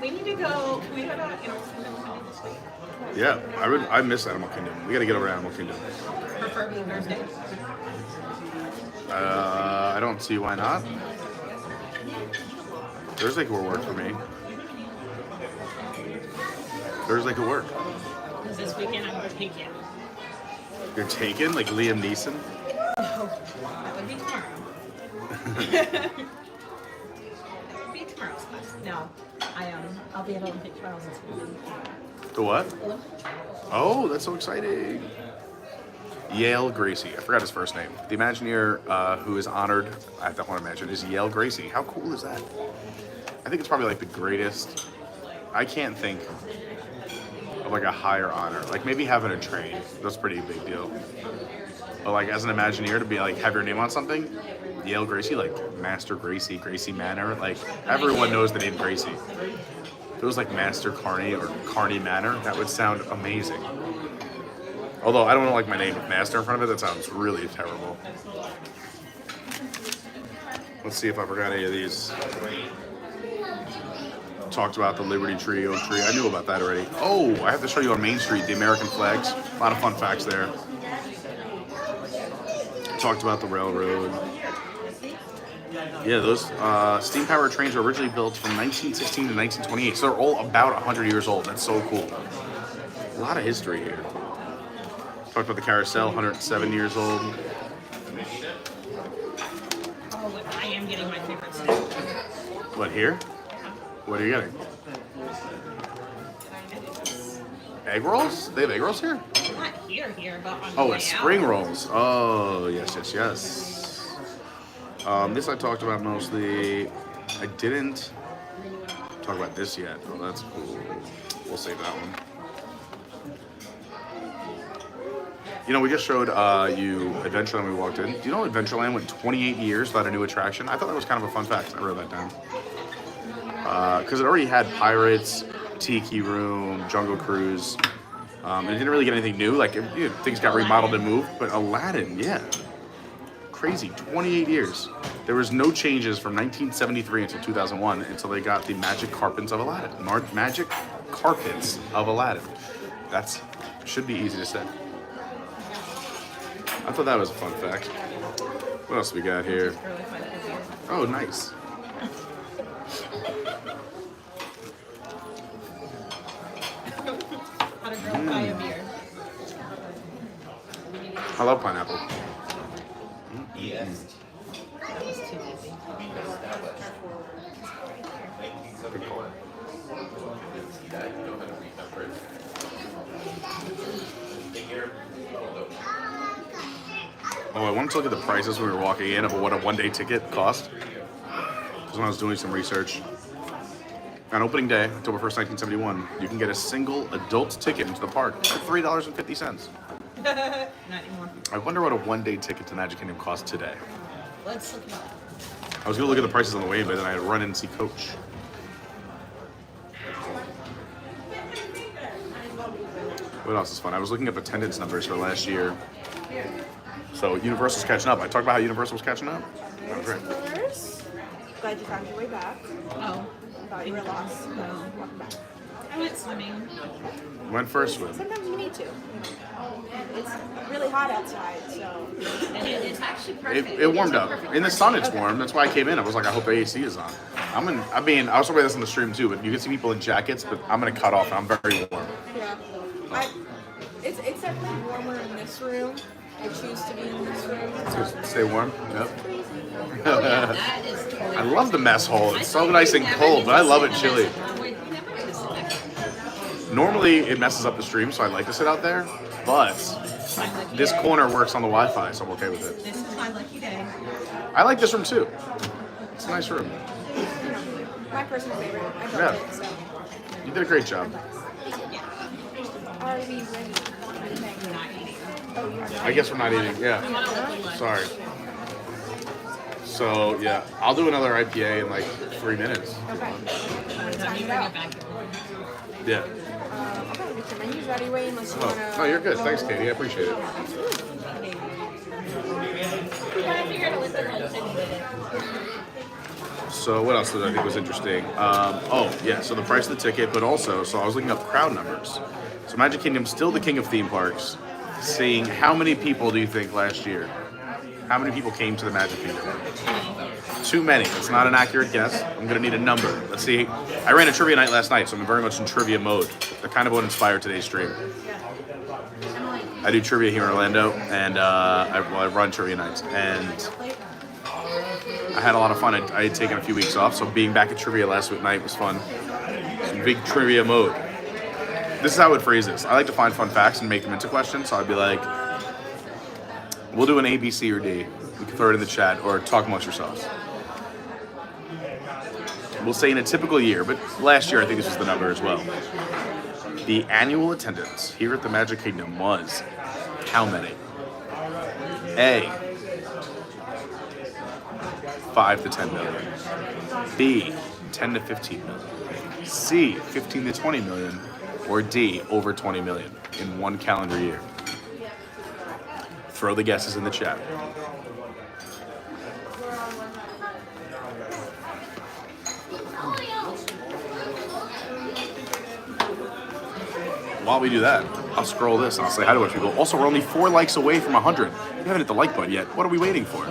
We need to go. Can we go to Animal Kingdom this week? Yeah, I miss Animal Kingdom. We gotta get over to Animal Kingdom. Preferably Thursday. I don't see why not. Thursday could work for me. Thursday could work. Because this weekend I'm taken. You're taken? Like Liam Neeson? No, that would be tomorrow. That would be tomorrow's class. No, I'll be at Olympic Trials this weekend. The what? Olympic Trials. Oh, that's so exciting. Yale Gracie. I forgot his first name. The Imagineer who is honored at the Haunted Mansion is Yale Gracie. How cool is that? I think it's probably like the greatest. I can't think of like a higher honor. Like maybe having a train. That's a pretty big deal. But like as an Imagineer to be like have your name on something, Yale Gracie, like Master Gracie, Gracie Manor. Like everyone knows the name Gracie. If it was like Master Carney or Carney Manor, that would sound amazing. Although I don't like my name with Master in front of it, that sounds really terrible. Let's see if I forgot any of these. Talked about the Liberty Tree, Oak Tree. I knew about that already. Oh, I have to show you on Main Street, the American flags. A lot of fun facts there. Talked about the railroad. Yeah, those steam-powered trains were originally built from 1916 to 1928, so they're all about 100 years old. That's so cool. A lot of history here. Talked about the carousel, 107 years old. Oh, I am getting my favorite stuff. What, here? What are you getting? Egg rolls? They have egg rolls here? Not here, but on Oh, the way it's out. spring rolls. Oh, yes. This I talked about mostly. I didn't talk about this yet. Oh, that's cool. We'll save that one. You know, we just showed you Adventureland when we walked in. Do you know Adventureland went 28 years without a new attraction? I thought that was kind of a fun fact. I wrote that down. Because it already had Pirates, Tiki Room, Jungle Cruise. And it didn't really get anything new. Like, things got remodeled and moved. But Aladdin, yeah. crazy. 28 years. There was no changes from 1973 until 2001 until they got the Magic Carpets of Aladdin. Magic Carpets of Aladdin. That's should be easy to say. I thought that was a fun fact. What else we got here? Oh, nice. How to girl buy a beer. I love pineapple. Yes. Good call. Oh, I wanted to look at the prices when we were walking in of what a one-day ticket cost. Because when I was doing some research, on opening day, October 1st, 1971, you can get a single adult ticket into the park for $3.50. Not anymore. I wonder what a one-day ticket to Magic Kingdom costs today. Let's look it up. I was going to look at the prices on the way in, but then I had to run in and see Coach. What else is fun? I was looking up attendance numbers for last year. So Universal's catching up. I talked about how Universal was catching up. That was great. Glad you found your way back. Oh. Thought you were lost. No. Welcome back. I went swimming. Went first swim. Sometimes you need to. It's really hot outside, so. And it's actually perfect. It warmed up. In the sun, it's warm. That's why I came in. I was like, I hope AC is on. I mean, I was talking about this on the stream too, but you can see people in jackets, but I'm going to cut off and I'm very warm. Yeah. It's definitely warmer in this room. I choose to be in this room. Just stay warm. Yep. Oh, yeah, that is totally I love the mess hall. It's so nice and cold, but I love it chilly. Normally, it messes up the stream, so I like to sit out there, but this corner works on the Wi-Fi, so I'm okay with it. This is my lucky day. I like this room too. It's a nice room. My personal favorite. I Yeah. built it, so. You did a great job. Are we ready? Oh, you are not. I guess we're not eating. Yeah. Sorry. So, yeah, I'll do another IPA in like 3 minutes. Okay. Time it out. Yeah. Okay, get your menus ready, Wayne, unless you Oh, want to. no, you're good. Thanks, Katie. I appreciate it. So what else did I think was interesting? Oh, yeah, so the price of the ticket, but also, so I was looking up crowd numbers. So Magic Kingdom's still the king of theme parks. Seeing how many people do you think last year? How many people came to the Magic Kingdom? Too many. It's not an accurate guess. I'm going to need a number. Let's see. I ran a trivia night last night, so I'm very much in trivia mode. That kind of what inspired today's stream. I do trivia here in Orlando, and I run trivia nights. And I had a lot of fun. I had taken a few weeks off, so being back at trivia last night was fun. Some big trivia mode. This is how I would phrase this. I like to find fun facts and make them into questions, so I'd be like, we'll do an A, B, C, or D. You can throw it in the chat or talk amongst yourselves. We'll say in a typical year, but last year I think this was the number as well. The annual attendance here at the Magic Kingdom was how many? A, 5 to 10 million. B, 10 to 15 million. C, 15 to 20 million. Or D, over 20 million in one calendar year. Throw the guesses in the chat. While we do that, I'll scroll this and I'll say hi to a bunch of people. Also, we're only 4 likes away from 100. You haven't hit the like button yet. What are we waiting for?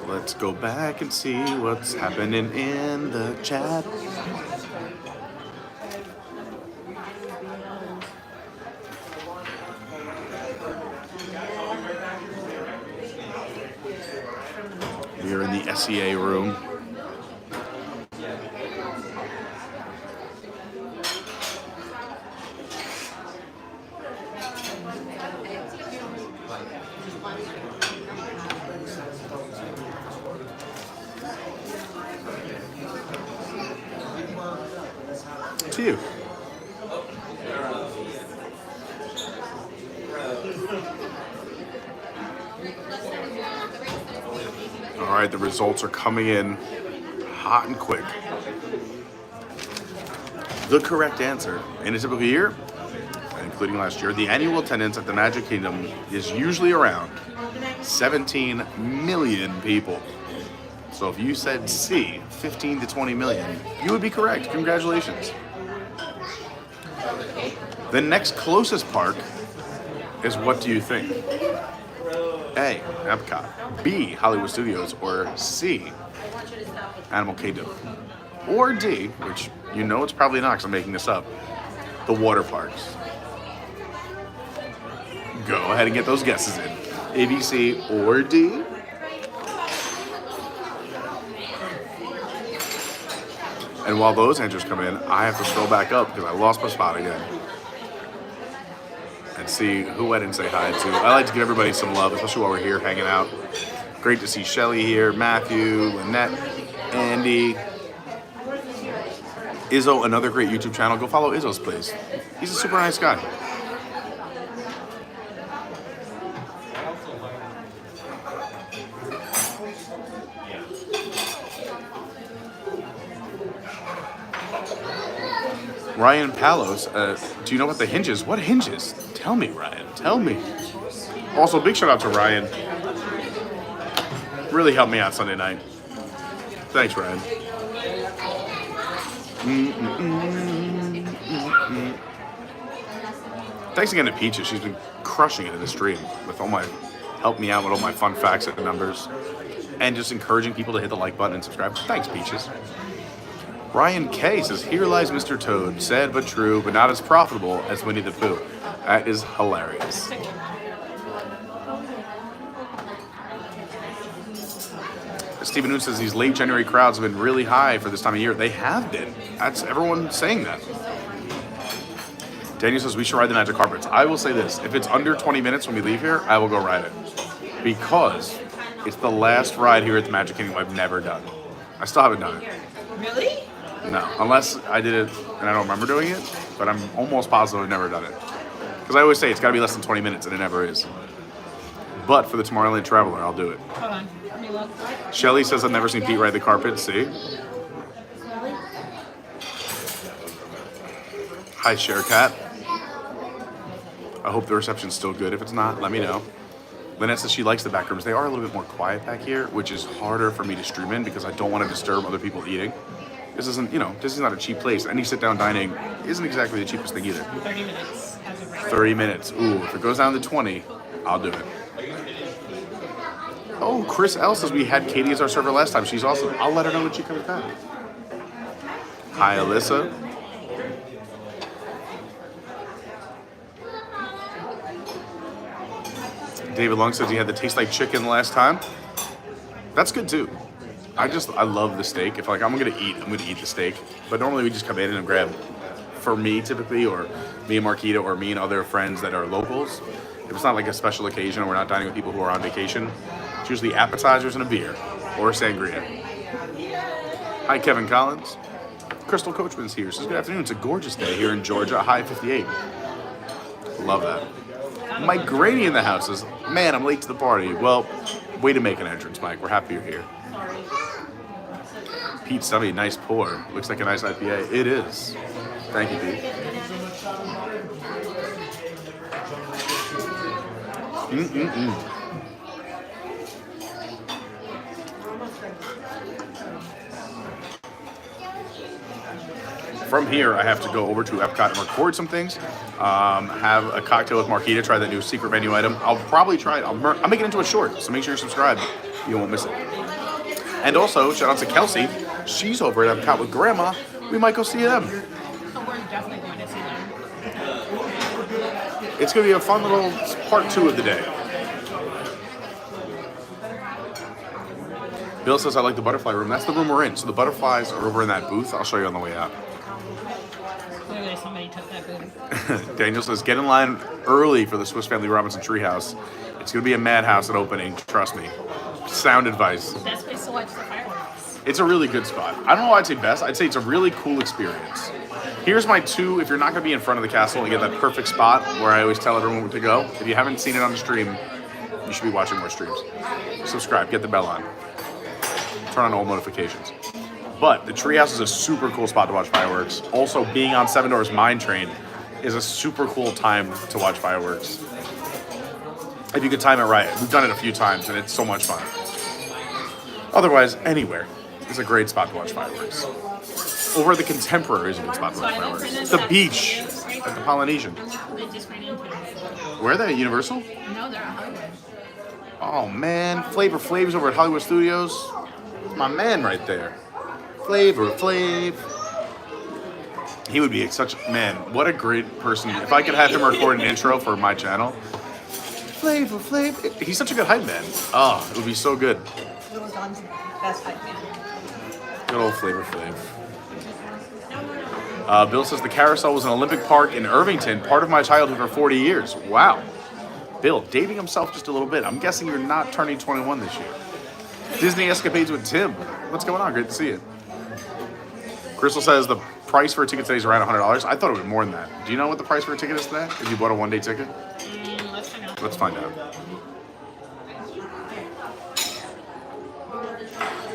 Let's go back and see what's happening in the chat. We're in the SEA room. To you. All right, the results are coming in hot and quick. The correct answer in a typical year, and including last year, the annual attendance at the Magic Kingdom is usually around 17 million people. So if you said C, 15 to 20 million, you would be correct. Congratulations. The next closest park is what do you think? A, Epcot, B, Hollywood Studios, or C, Animal Kingdom, or D, which you know it's probably not because I'm making this up, the water parks. Go ahead and get those guesses in. A, B, C, or D. And while those answers come in, I have to scroll back up because I lost my spot again. And see who I didn't say hi to. I like to give everybody some love, especially while we're here hanging out. Great to see Shelly here, Matthew, Lynnette, Andy. Izzo, another great YouTube channel. Go follow Izzo's, please. He's a super nice guy. Ryan Palos, do you know what the hinges? What hinges? Tell me, Ryan. Tell me. Also, big shout out to Ryan. Really helped me out Sunday night. Thanks, Ryan. Thanks again to Peaches. She's been crushing it in the stream with all my, help me out with all my fun facts and numbers, and just encouraging people to hit the like button and subscribe. Thanks, Peaches. Ryan K says, here lies Mr. Toad, sad but true, but not as profitable as Winnie the Pooh. That is hilarious. Stephen Noon says these late January crowds have been really high for this time of year. They have been. That's everyone saying that. Daniel says we should ride the magic carpets. I will say this, if it's under 20 minutes when we leave here, I will go ride it. Because it's the last ride here at the Magic Kingdom I've never done. I still haven't done it. Really? No, unless I did it and I don't remember doing it, but I'm almost positive I've never done it. Because I always say it's got to be less than 20 minutes, and it never is. But for the Tomorrowland Traveler, I'll do it. Hold on. Let me look. Shelly says I've never seen Pete ride the carpet. See? Hi, Sieracki. I hope the reception's still good. If it's not, let me know. Lynnette says she likes the back rooms. They are a little bit more quiet back here, which is harder for me to stream in because I don't want to disturb other people eating. This isn't, you know, this is not a cheap place. Any sit-down dining isn't exactly the cheapest thing either. 30 minutes. 30 minutes. Ooh, if it goes down to 20, I'll do it. Oh, Chris L says we had Katie as our server last time. She's awesome. I'll let her know when she comes back. Hi, Alyssa. David Long says he had the taste like chicken last time. That's good too. I love the steak. If like I'm gonna eat the steak. But normally we just come in and grab, for me typically, or me and Marquita, or me and other friends that are locals. If it's not like a special occasion or we're not dining with people who are on vacation, it's usually appetizers and a beer or a sangria. Hi, Kevin Collins. Crystal Coachman's here. Says good afternoon. It's a gorgeous day here in Georgia. High 58. Love that. Mike Grady in the house says, man, I'm late to the party. Well, way to make an entrance, Mike. We're happy you're here. Pete Stubby, nice pour. Looks like a nice IPA. It is. Thank you, Pete. From here, I have to go over to Epcot and record some things. Have a cocktail with Marquita, try that new secret menu item. I'll probably try it. I'll make it into a short, so make sure you're subscribed. You won't miss it. And also, shout out to Kelsey. She's over at Epcot with Grandma. We might go see them. Oh, we're definitely going to see them. It's going to be a fun little part 2 of the day. Bill says I like the butterfly room. That's the room we're in. So the butterflies are over in that booth. I'll show you on the way out. Clearly somebody took that booth. Daniel says get in line early for the Swiss Family Robinson Treehouse. It's going to be a madhouse at opening. Trust me. Sound advice. Best place to watch the fireworks. It's a really good spot. I don't know why I'd say best. I'd say it's a really cool experience. Here's my 2. If you're not going to be in front of the castle and get that perfect spot where I always tell everyone to go, if you haven't seen it on the stream, you should be watching more streams. Subscribe. Get the bell on. Turn on all notifications. But the Treehouse is a super cool spot to watch fireworks. Also, being on Seven Doors Mine Train is a super cool time to watch fireworks. If you could time it right. We've done it a few times, and it's so much fun. Otherwise, anywhere is a great spot to watch fireworks. Over at the Contemporary is a good spot to watch fireworks. The beach at the Polynesian. They just ran into us. Where are they? Universal? No, they're at Hollywood. Oh man, Flavor Flav's over at Hollywood Studios. My man right there. Flavor Flav. He would be such, man, what a great person. If I could have him record an intro for my channel. Flavor Flav. He's such a good hype man. Oh, it would be so good. Little John's best hype man. Good old Flavor Flav. Bill says the carousel was an Olympic park in Irvington, part of my childhood for 40 years. Wow. Bill, dating himself just a little bit. I'm guessing you're not turning 21 this year. Disney Escapades with Tim. What's going on? Great to see you. Crystal says the price for a ticket today is around $100. I thought it would be more than that. Do you know what the price for a ticket is today? If you bought a one-day ticket? Let's find out. Let's find out.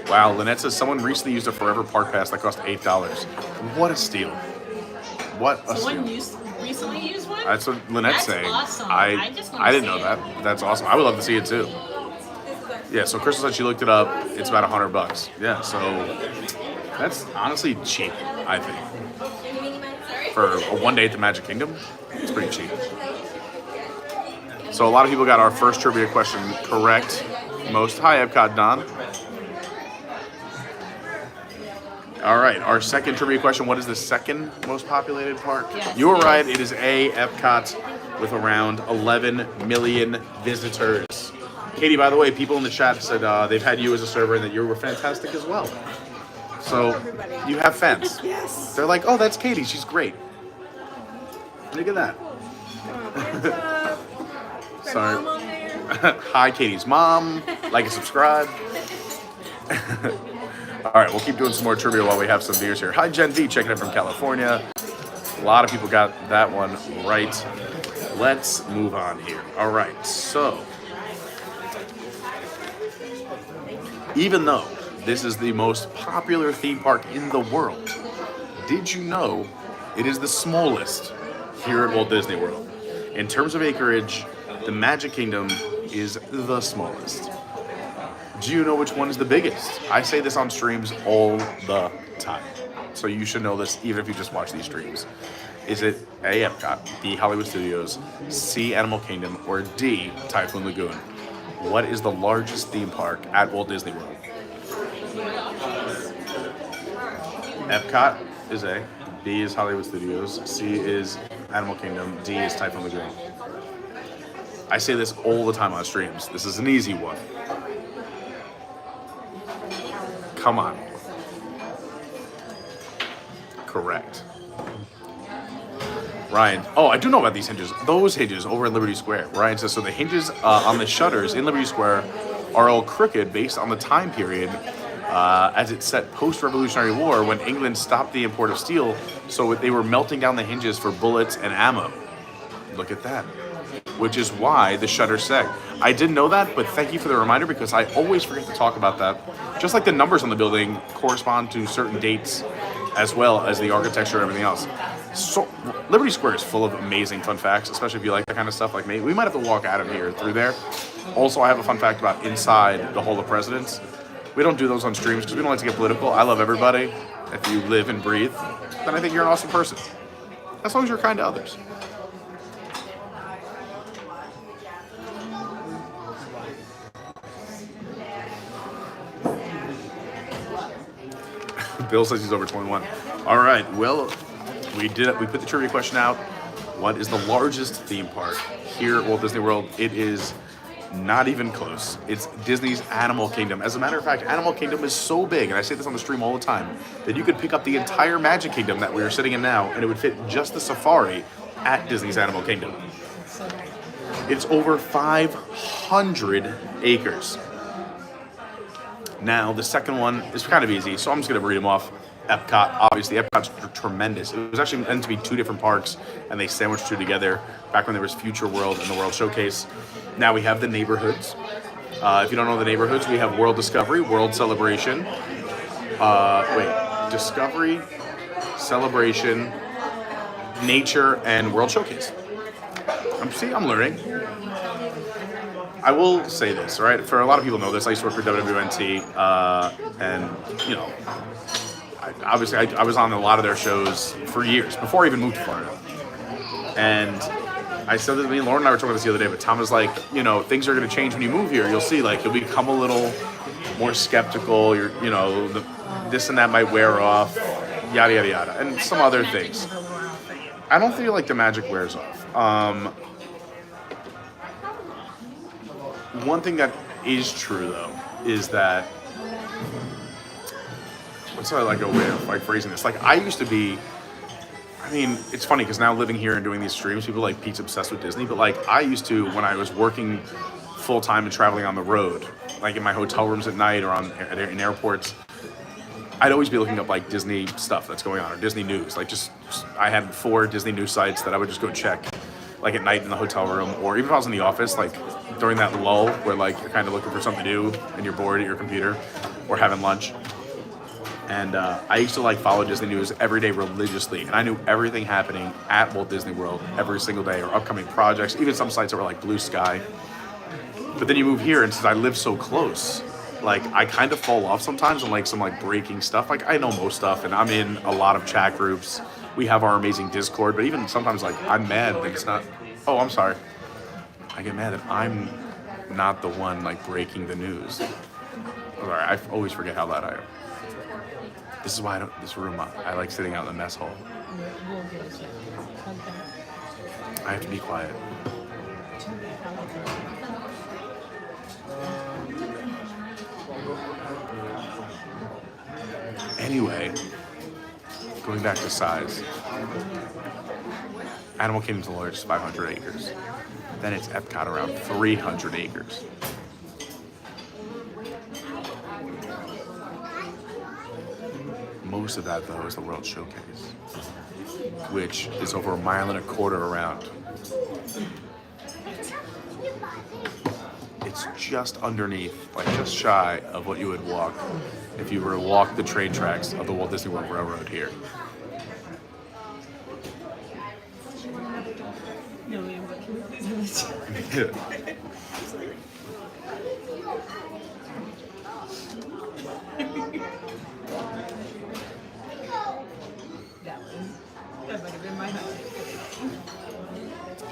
Wow, Lynnette says someone recently used a Forever Park Pass that cost $8. What a steal. What a Someone steal. recently used one? That's what Lynette's saying. Awesome. I just wanna didn't see know it. that. That's awesome. I would love to see it too. Yeah, so Crystal said she looked it up. It's about $100. Yeah, so that's honestly cheap, I think. For a one day at the Magic Kingdom, it's pretty cheap. So a lot of people got our first trivia question correct. Most. Hi, Epcot Don. All right, our second trivia question. What is the second most populated park? Yes, You were yes. right. It is A, Epcot, with around 11 million visitors. Katie, by the way, people in the chat said they've had you as a server and that you were fantastic as well. So you have fans. Yes. They're like, oh, that's Katie. She's great. Look at that. Sorry. Hi, Katie's mom. Like and subscribe. All right, we'll keep doing some more trivia while we have some beers here. Hi, Gen V, checking in from California. A lot of people got that one right. Let's move on here. All right, so even though this is the most popular theme park in the world, did you know it is the smallest here at Walt Disney World? In terms of acreage, the Magic Kingdom is the smallest. Do you know which one is the biggest? I say this on streams all the time, so you should know this even if you just watch these streams. Is it A, Epcot, B, Hollywood Studios, C, Animal Kingdom, or D, Typhoon Lagoon? What is the largest theme park at Walt Disney World? Epcot is A, B is Hollywood Studios, C is Animal Kingdom, D is Typhoon Lagoon. I say this all the time on streams. This is an easy one. Come on. Correct. Ryan. Oh, I do know about these hinges. Those hinges over at Liberty Square. Ryan says, so the hinges on the shutters in Liberty Square are all crooked based on the time period as it's set post-Revolutionary War when England stopped the import of steel, so they were melting down the hinges for bullets and ammo. Look at that. Which is why the shutters sag. I didn't know that, but thank you for the reminder because I always forget to talk about that. Just like the numbers on the building correspond to certain dates as well as the architecture and everything else. So Liberty Square is full of amazing fun facts, especially if you like that kind of stuff like me. We might have to walk out of here through there. Also, I have a fun fact about inside the Hall of Presidents. We don't do those on streams because we don't like to get political. I love everybody. If you live and breathe, then I think you're an awesome person. As long as you're kind to others. Bill says he's over 21. All right, well, we did it. We put the trivia question out. What is the largest theme park here at Walt Disney World? It is not even close. It's Disney's Animal Kingdom. As a matter of fact, Animal Kingdom is so big, and I say this on the stream all the time, that you could pick up the entire Magic Kingdom that we are sitting in now, and it would fit just the safari at Disney's Animal Kingdom. It's over 500 acres. Now, the second one is kind of easy, so I'm just going to read them off. Epcot, obviously, Epcot's tremendous. It was actually meant to be two different parks, and they sandwiched two together back when there was Future World and the World Showcase. Now we have the neighborhoods. If you don't know the neighborhoods, we have World Discovery, World Celebration. Discovery, Celebration, Nature and World Showcase. I'm learning. I will say this, right? For a lot of people know this, I used to work for WWNT, and you know, I was on a lot of their shows for years before I even moved to Florida. And I said this, me and Lauren and I were talking about this the other day, but Tom was like, you know, things are going to change when you move here. You'll see, like, you'll become a little more skeptical. You know, this and that might wear off, yada yada yada, and some other things. I don't feel like the magic wears off. One thing that is true though is that, what's like a way of like phrasing this? Like I used to be, I mean, it's funny because now living here and doing these streams, people like Pete's obsessed with Disney, but like I used to, when I was working full time and traveling on the road, like in my hotel rooms at night or in airports, I'd always be looking up like Disney stuff that's going on or Disney news. Like just I had 4 Disney news sites that I would just go check like at night in the hotel room, or even if I was in the office, like during that lull where like you're kind of looking for something to do and you're bored at your computer or having lunch. And I used to like follow Disney news every day religiously, and I knew everything happening at Walt Disney World every single day, or upcoming projects, even some sites that were like Blue Sky. But then you move here, and since I live so close, like I kind of fall off sometimes on like some like breaking stuff. Like I know most stuff, and I'm in a lot of chat groups. We have our amazing Discord, but even sometimes like I'm mad that it's not. Oh, I'm sorry. I get mad that I'm not the one like breaking the news. Sorry, I always forget how loud I am. This is why I don't. This room, I like sitting out in the mess hall. I have to be quiet. Anyway, going back to size, Animal Kingdom's the largest, 500 acres. Then it's Epcot around 300 acres. Most of that, though, is the World Showcase, which is over 1.25 miles around. It's just underneath, like just shy of what you would walk if you were to walk the train tracks of the Walt Disney World Railroad here.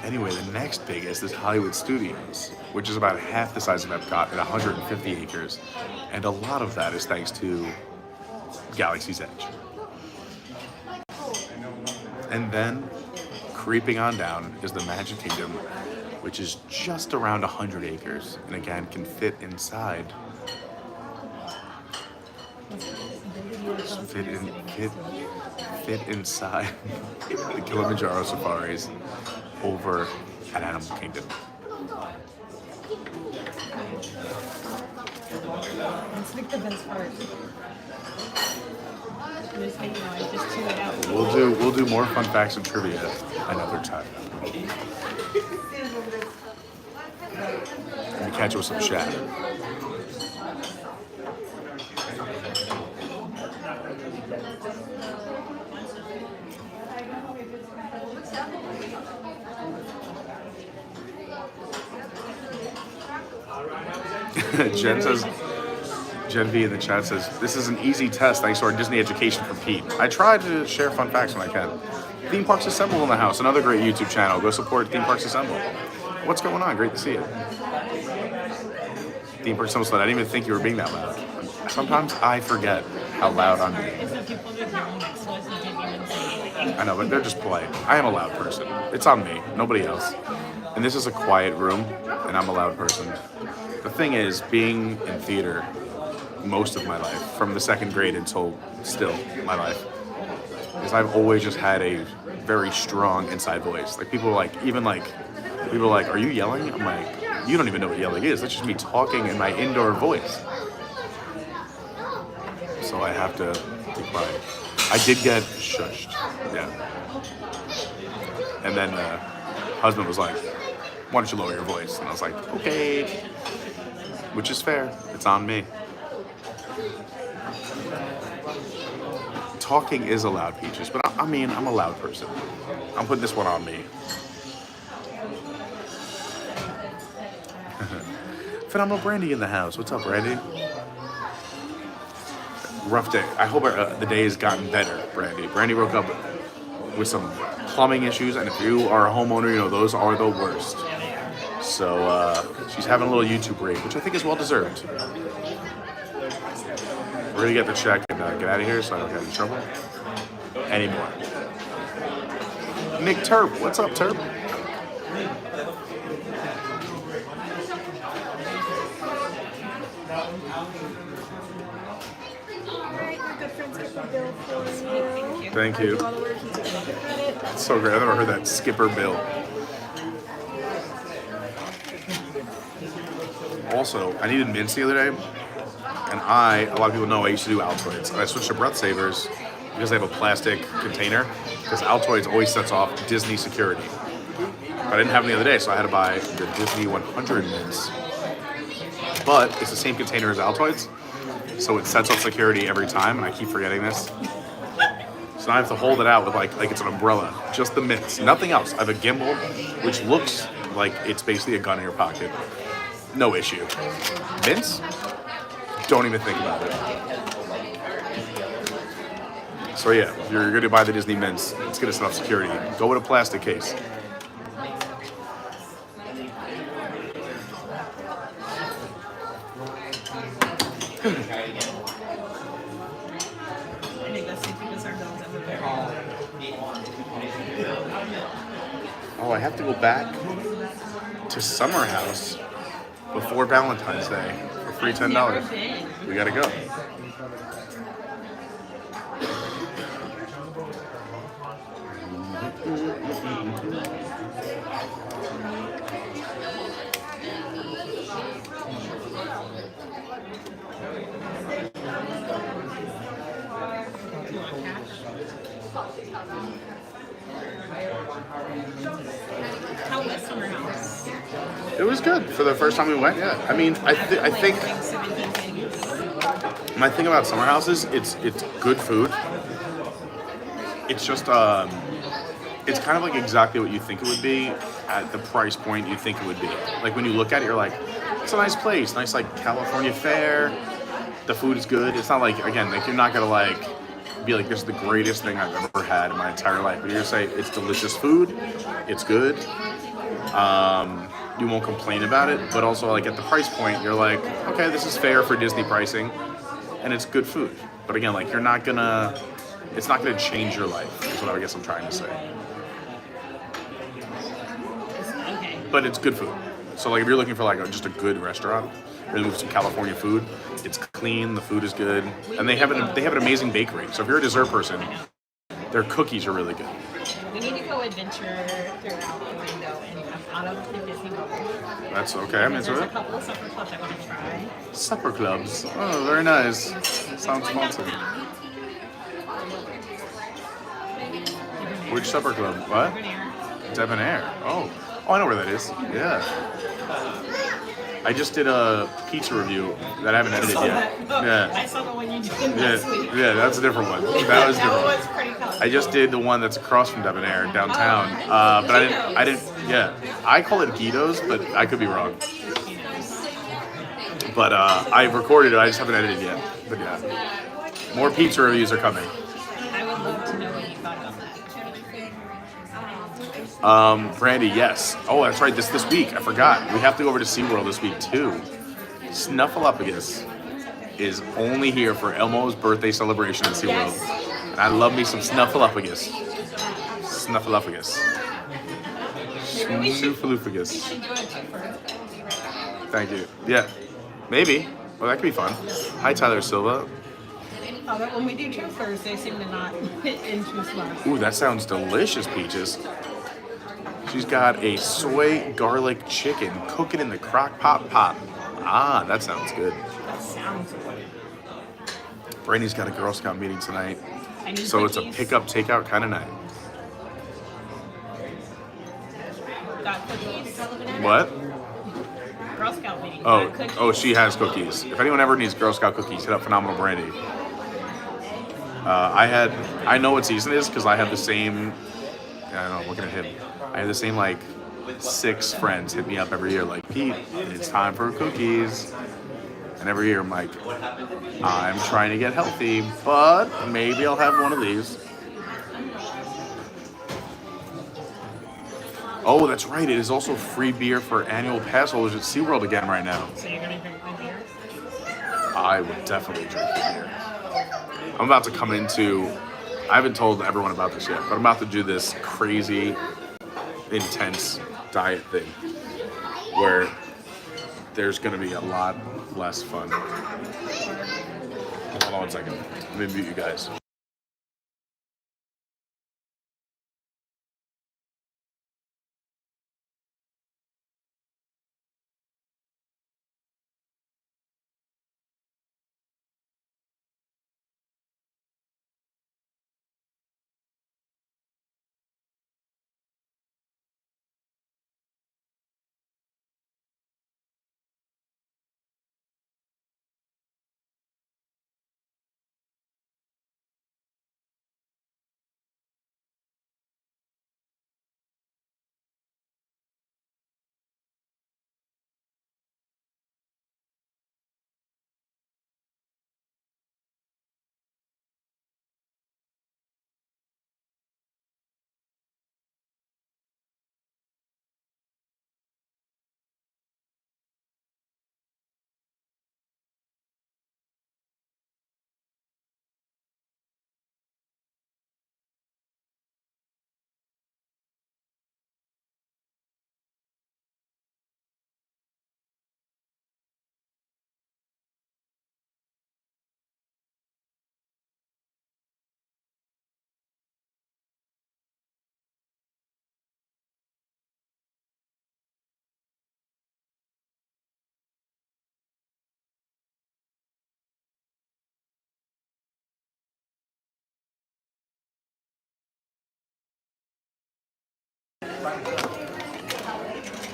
Anyway, the next biggest is Hollywood Studios, which is about half the size of Epcot at 150 acres. And a lot of that is thanks to Galaxy's Edge. And then, creeping on down, is the Magic Kingdom, which is just around 100 acres. And again, can fit inside. Fit inside the Kilimanjaro safaris over at Animal Kingdom. Let's make the best part. We'll do more fun facts and trivia another time. And catch us some chat. Jen V in the chat says, this is an easy test thanks to our Disney education from Pete. I try to share fun facts when I can. Theme Parks Assemble in the house, another great YouTube channel. Go support Theme Parks Assemble. What's going on? Great to see you. Theme Parks Assemble said, I didn't even think you were being that loud. Sometimes I forget how loud I'm being. I know, but they're just polite. I am a loud person. It's on me, nobody else. And this is a quiet room, and I'm a loud person. The thing is, being in theater most of my life, from the 2nd grade until still my life, is I've always just had a very strong inside voice. Like people are like, are you yelling? I'm like, you don't even know what yelling is. That's just me talking in my indoor voice. So I have to be quiet. I did get shushed, yeah. And then husband was like, why don't you lower your voice? And I was like, okay. Which is fair. It's on me. Talking is allowed, Peaches, but I mean, I'm a loud person. I'm putting this one on me. Phenomenal Brandy in the house. What's up, Brandy? Rough day. I hope the day has gotten better, Brandy. Brandy woke up with some plumbing issues, and if you are a homeowner, you know those are the worst. So she's having a little YouTube break, which I think is well deserved. We're gonna get the check and get out of here so I don't get in trouble anymore. Nick Turp, what's up, Turp? Thank you. That's so great. I've never heard that. Skipper Bill. Also, I needed mints the other day, and a lot of people know I used to do Altoids, and I switched to Breath Savers because they have a plastic container, because Altoids always sets off Disney security. But I didn't have them the other day, so I had to buy the Disney 100 mints. But it's the same container as Altoids, so it sets off security every time, and I keep forgetting this. So now I have to hold it out with like it's an umbrella, just the mints, nothing else. I have a gimbal, which looks like it's basically a gun in your pocket. No issue. Mints? Don't even think about it. So yeah, if you're going to buy the Disney mints, it's going to set off security. Go with a plastic case. Oh, I have to go back to Summer House before Valentine's Day for free $10. We gotta go. How was Summer House? It was good for the first time we went. Yeah, I mean, I think my thing about Summer House is it's good food. It's just it's kind of like exactly what you think it would be at the price point you think it would be. Like when you look at it, you're like, it's a nice place, nice like California fare. The food is good. It's not like, again, like you're not gonna like be like, this is the greatest thing I've ever had in my entire life. But you're gonna say it's delicious food, it's good. You won't complain about it, but also like at the price point, you're like, okay, this is fair for Disney pricing, and it's good food. But again, like it's not gonna change your life, is what I guess I'm trying to say. Okay. But it's good food. So like if you're looking for like just a good restaurant, really with some California food, it's clean, the food is good, and they have an amazing bakery. So if you're a dessert person, their cookies are really good. We need to go adventure throughout Orlando and out of the Disney bubble. That's okay, I'm into There's a it. couple of supper clubs I want to try. Supper clubs. Oh, very nice. Sounds fancy. Which supper club? What? Debonair. Oh, I know where that is. Yeah. I just did a pizza review that I haven't edited yet. Yeah. I saw the one you did last week. Yeah, that's a different one. That was different. That was pretty colorful. I just did the one that's across from Debonair downtown. But I didn't. Yeah, I call it Guido's, but I could be wrong. But I recorded it. I just haven't edited yet. But yeah, more pizza reviews are coming. I would love to know what you thought about that. Brandy, yes. Oh, that's right. This week, I forgot. We have to go over to SeaWorld this week too. Snuffleupagus is only here for Elmo's birthday celebration at SeaWorld. Yes. And I love me some Snuffleupagus. Snuffleupagus. Snuffleupagus. Thank you. Yeah. Maybe. Well, that could be fun. Hi, Tyler Silva. But when we do twofers, they seem to not fit in too smart. Ooh, that sounds delicious, Peaches. She's got a soy garlic chicken cooking in the crock pot pot. Ah, that sounds good. That sounds good. Brandy's got a Girl Scout meeting tonight, I need so it's a cookies. pick-up, take-out kind of night. Got cookies. What? Girl Scout meeting. Oh, she has cookies. If anyone ever needs Girl Scout cookies, hit up Phenomenal Brandy. I know what season it is because I have the same. I don't know. Looking at him, I have the same like 6 friends hit me up every year. Like, Pete, it's time for cookies. And every year I'm like, I'm trying to get healthy, but maybe I'll have one of these. Oh, that's right. It is also free beer for annual pass holders at SeaWorld again right now. So you're gonna drink the beer? I would definitely drink the beer. I'm about to come into, I haven't told everyone about this yet, but I'm about to do this crazy, intense diet thing where there's going to be a lot less fun. Hold on one second. Let me mute you guys.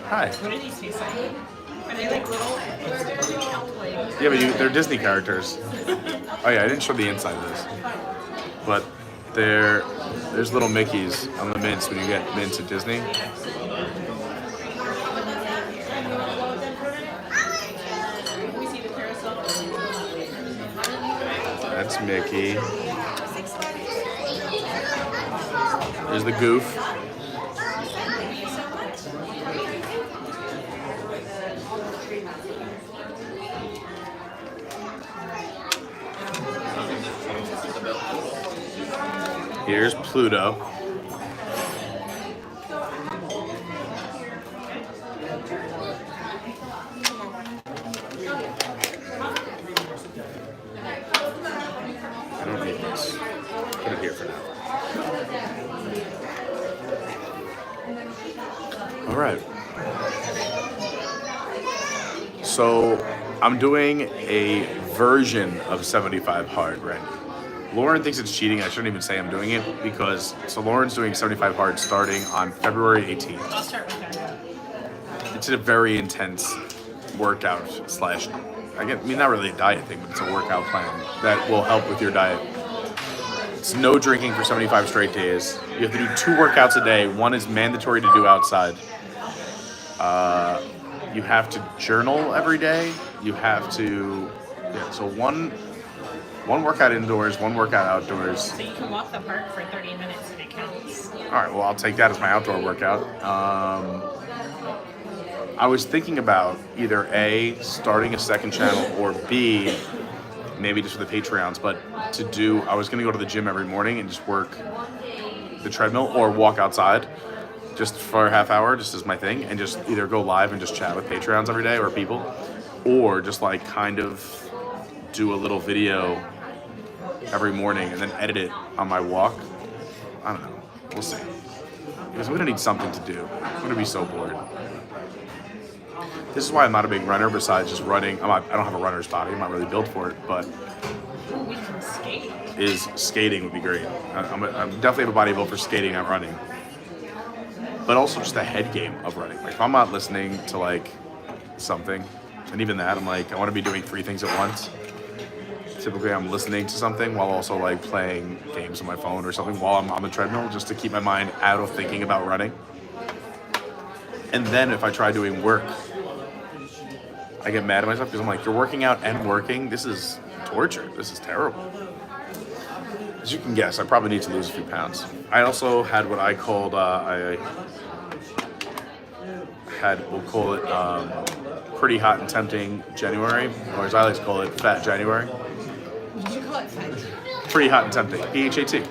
Hi. What are these two saying? Are they like little? Yeah, but they're Disney characters. Oh yeah, I didn't show the inside of this. But there's little Mickeys on the mints when you get mints at Disney. That's Mickey. There's the Goof. Here's Pluto. I don't need this. Put it here for now. All right. So I'm doing a version of 75 hard right now. Lauren thinks it's cheating. I shouldn't even say I'm doing it because, so Lauren's doing 75 hard starting on February 18th. I'll start with that. It's a very intense workout slash, I mean, not really a diet thing, but it's a workout plan that will help with your diet. It's no drinking for 75 straight days. You have to do 2 workouts a day. One is mandatory to do outside. You have to journal every day. You have to, so one workout indoors, 1 workout outdoors. So you can walk the park for 30 minutes and it counts. All right, well, I'll take that as my outdoor workout. I was thinking about either A, starting a second channel, or B, maybe just for the Patreons, but I was going to go to the gym every morning and just work the treadmill or walk outside just for a half hour, just as my thing, and just either go live and just chat with Patreons every day or people, or just like kind of do a little video every morning and then edit it on my walk. I don't know. We'll see. Because we're going to need something to do. I'm going to be so bored. This is why I'm not a big runner besides just running. I don't have a runner's body. I'm not really built for it, but We can skate. Skating would be great. I'm definitely have a body built for skating, not running. But also just the head game of running. Like if I'm not listening to like something. And even that, I'm like, I want to be doing 3 things at once. Typically, I'm listening to something while also like playing games on my phone or something while I'm on the treadmill, just to keep my mind out of thinking about running. And then if I try doing work, I get mad at myself because I'm like, you're working out and working. This is torture. This is terrible. As you can guess, I probably need to lose a few pounds. I also had what I called, we'll call it pretty hot and tempting January, or as I like to call it, fat January. Did you call it fat? Pretty hot and tempting, PHAT,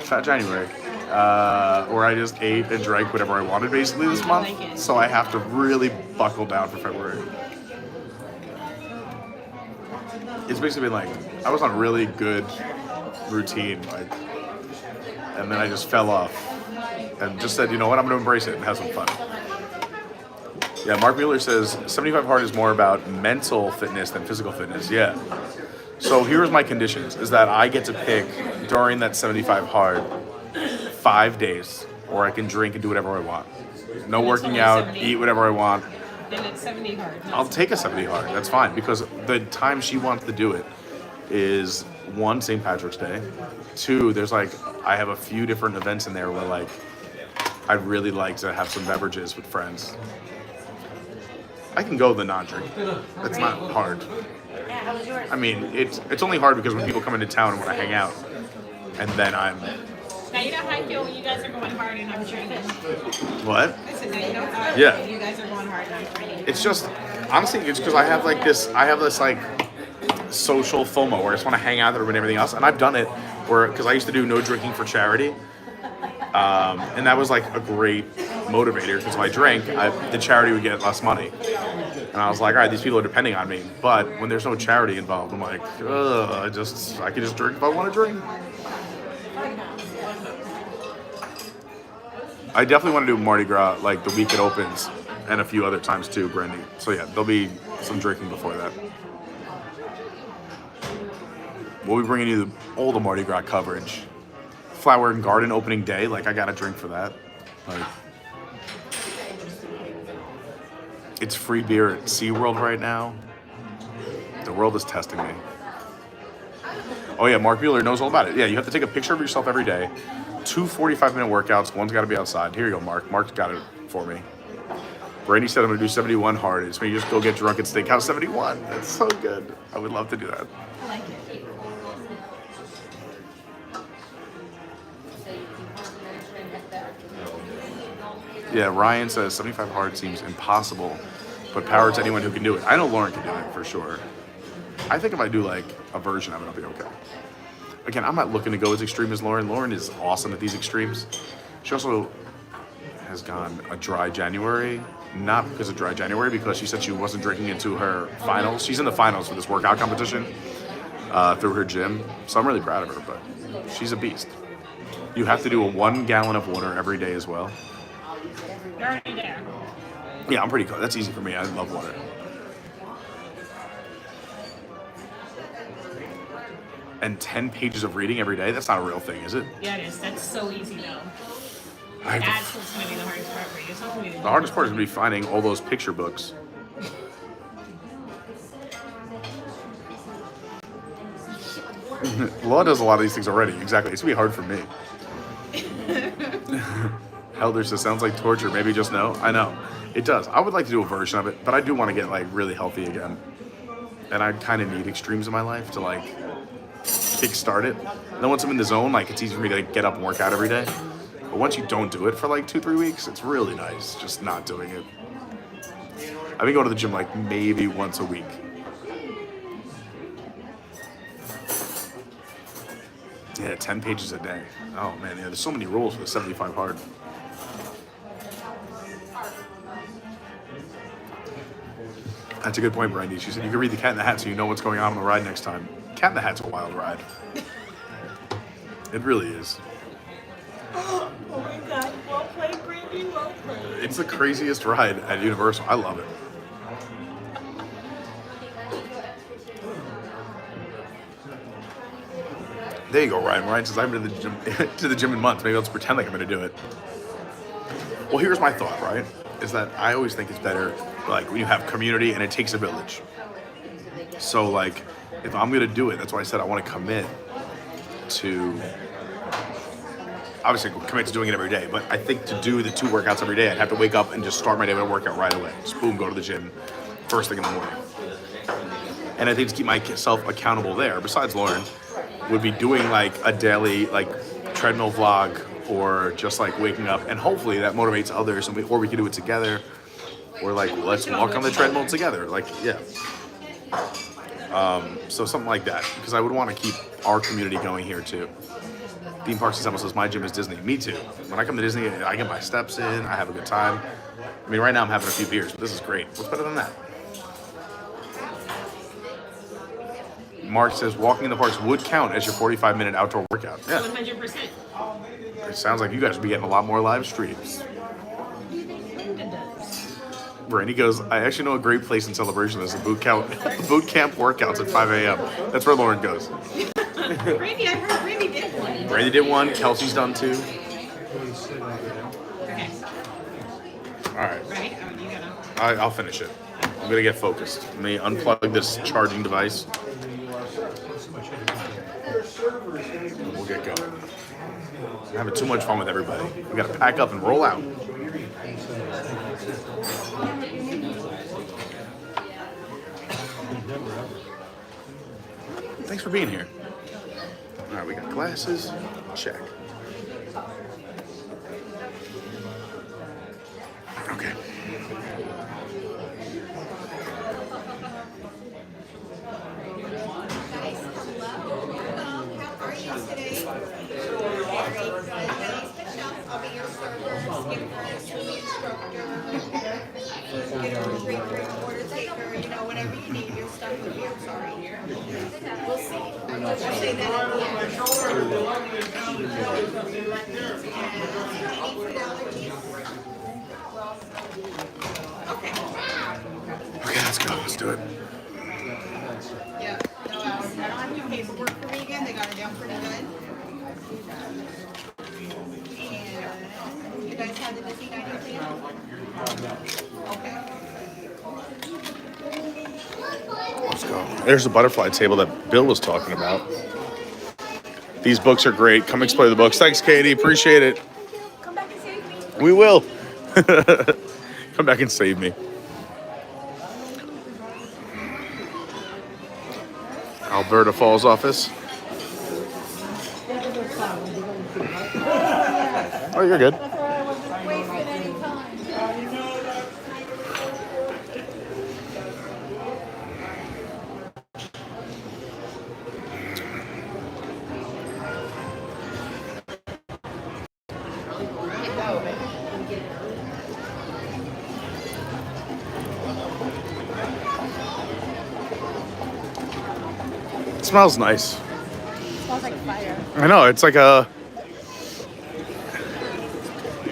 fat January. Where I just ate and drank whatever I wanted basically this month. So I have to really buckle down for February. It's basically been like, I was on a really good routine, like, and then I just fell off and just said, you know what, I'm going to embrace it and have some fun. Yeah, Mark Mueller says 75 hard is more about mental fitness than physical fitness. Yeah. So here's my conditions, is that I get to pick during that 75 hard 5 days, or I can drink and do whatever I want. No working out, 70. eat whatever I want. Then it's 70 hard. I'll take a 70 hard, that's fine, because the time she wants to do it is 1, St. Patrick's Day. 2, there's like, I have a few different events in there where like, I'd really like to have some beverages with friends. I can go the non-drink. That's not hard. I mean, it's only hard because when people come into town and want to hang out, and then I'm... Now you know how I feel when you guys are going hard and I'm training. What? I said, now you know how I feel Yeah. when you guys are going hard and I'm training. It's just, honestly, it's because I have this like social FOMO where I just want to hang out there and everything else. And I've done it where, because I used to do no drinking for charity. And that was like a great motivator because if I drank, the charity would get less money. And I was like, all right, these people are depending on me. But when there's no charity involved, I'm like, I can just drink if I want to drink. I definitely want to do Mardi Gras like the week it opens and a few other times too, Brandy. So yeah, there'll be some drinking before that. We'll be bringing you all the Mardi Gras coverage. Flower and Garden opening day, like I got a drink for that. Like, it's free beer at SeaWorld right now. The world is testing me. Oh yeah, Mark Mueller knows all about it. Yeah, you have to take a picture of yourself every day. 2 45-minute workouts, one's got to be outside. Here you go, Mark. Mark's got it for me. Brandy said I'm going to do 71 hard. It's when you just go get drunk at Steakhouse 71. That's so good. I would love to do that. I like it. Yeah, Ryan says 75 hard seems impossible, but power to anyone who can do it. I know Lauren can do it for sure. I think if I do like a version of it, I'll be okay. Again, I'm not looking to go as extreme as Lauren. Lauren is awesome at these extremes. She also has gone a dry January, not because of dry January, because she said she wasn't drinking into her finals. She's in the finals for this workout competition through her gym. So I'm really proud of her, but she's a beast. You have to do a 1 gallon of water every day as well. You're already there. Yeah, I'm pretty close. That's easy for me. I love water. And 10 pages of reading every day? That's not a real thing, is it? Yeah, it is. That's so easy though. That's what's going to be the hardest part for you. It's not going to be The hardest part is going to be finding all those picture books. Law does a lot of these things already. Exactly. It's going to be hard for me. Helder says, sounds like torture. Maybe just no. I know. It does. I would like to do a version of it, but I do want to get like really healthy again. And I kind of need extremes in my life to like kickstart it. And then once I'm in the zone, like it's easy for me to like, get up and work out every day. But once you don't do it for like 2-3 weeks, it's really nice just not doing it. I've been going to the gym like maybe once a week. Yeah, 10 pages a day. Oh man, yeah, there's so many rules for the 75 hard. That's a good point, Brandy. She said you can read the Cat in the Hat so you know what's going on the ride next time. Cat in the Hat's a wild ride. It really is. Oh my God! Well played, Brandy. Well played. It's the craziest ride at Universal. I love it. There you go, Ryan. Ryan says I haven't been to the gym in months. Maybe I'll just pretend like I'm going to do it. Well, here's my thought, right? Is that I always think it's better like when you have community and it takes a village. So like, if I'm gonna do it, that's why I said I want to commit to, obviously commit to doing it every day, but I think to do the 2 workouts every day, I'd have to wake up and just start my day with a workout right away. Just boom, go to the gym first thing in the morning. And I think to keep myself accountable there, besides Lauren, would be doing like a daily like treadmill vlog, or just like waking up, and hopefully that motivates others, and or we can do it together, or like let's walk on the treadmill together, like yeah. So something like that, because I would want to keep our community going here too. Theme Parks Ensemble says my gym is Disney. Me too. When I come to Disney, I get my steps in, I have a good time. I mean, right now I'm having a few beers, but this is great. What's better than that? Mark says walking in the parks would count as your 45-minute outdoor workout. Yeah. 100%. It sounds like you guys would be getting a lot more live streams. Brandy goes, I actually know a great place in Celebration. There's a boot camp workouts at 5 a.m. That's where Lauren goes. Brandy, I heard Brandy did one. Brandy did one. Kelsey's done 2. Okay. All right. Right? Oh, you gotta. I'll finish it. I'm going to get focused. Let me unplug this charging device. We'll get going. I'm having too much fun with everybody. We got to pack up and roll out. Thanks for being here. All right, we got glasses. Check. Okay. I'll be your server, skipper, swimming instructor, food getter, drink, order taker, you know, whatever you need, your stuff with you. I'm sorry. We'll see. I'll say that at the end. Okay, let's go. Let's do it. Yeah. No, I don't have to do paperwork for me again. They got it down pretty good. And you guys have the Disney dining plan? Okay. Let's go. There's the butterfly table that Bill was talking about. These books are great. Come explore the books. Thanks, Katie. Appreciate it. Come back and save me. We will. Come back and save me. Alberta Falls office. Oh, you're good. It smells nice. It smells like fire. I know, it's like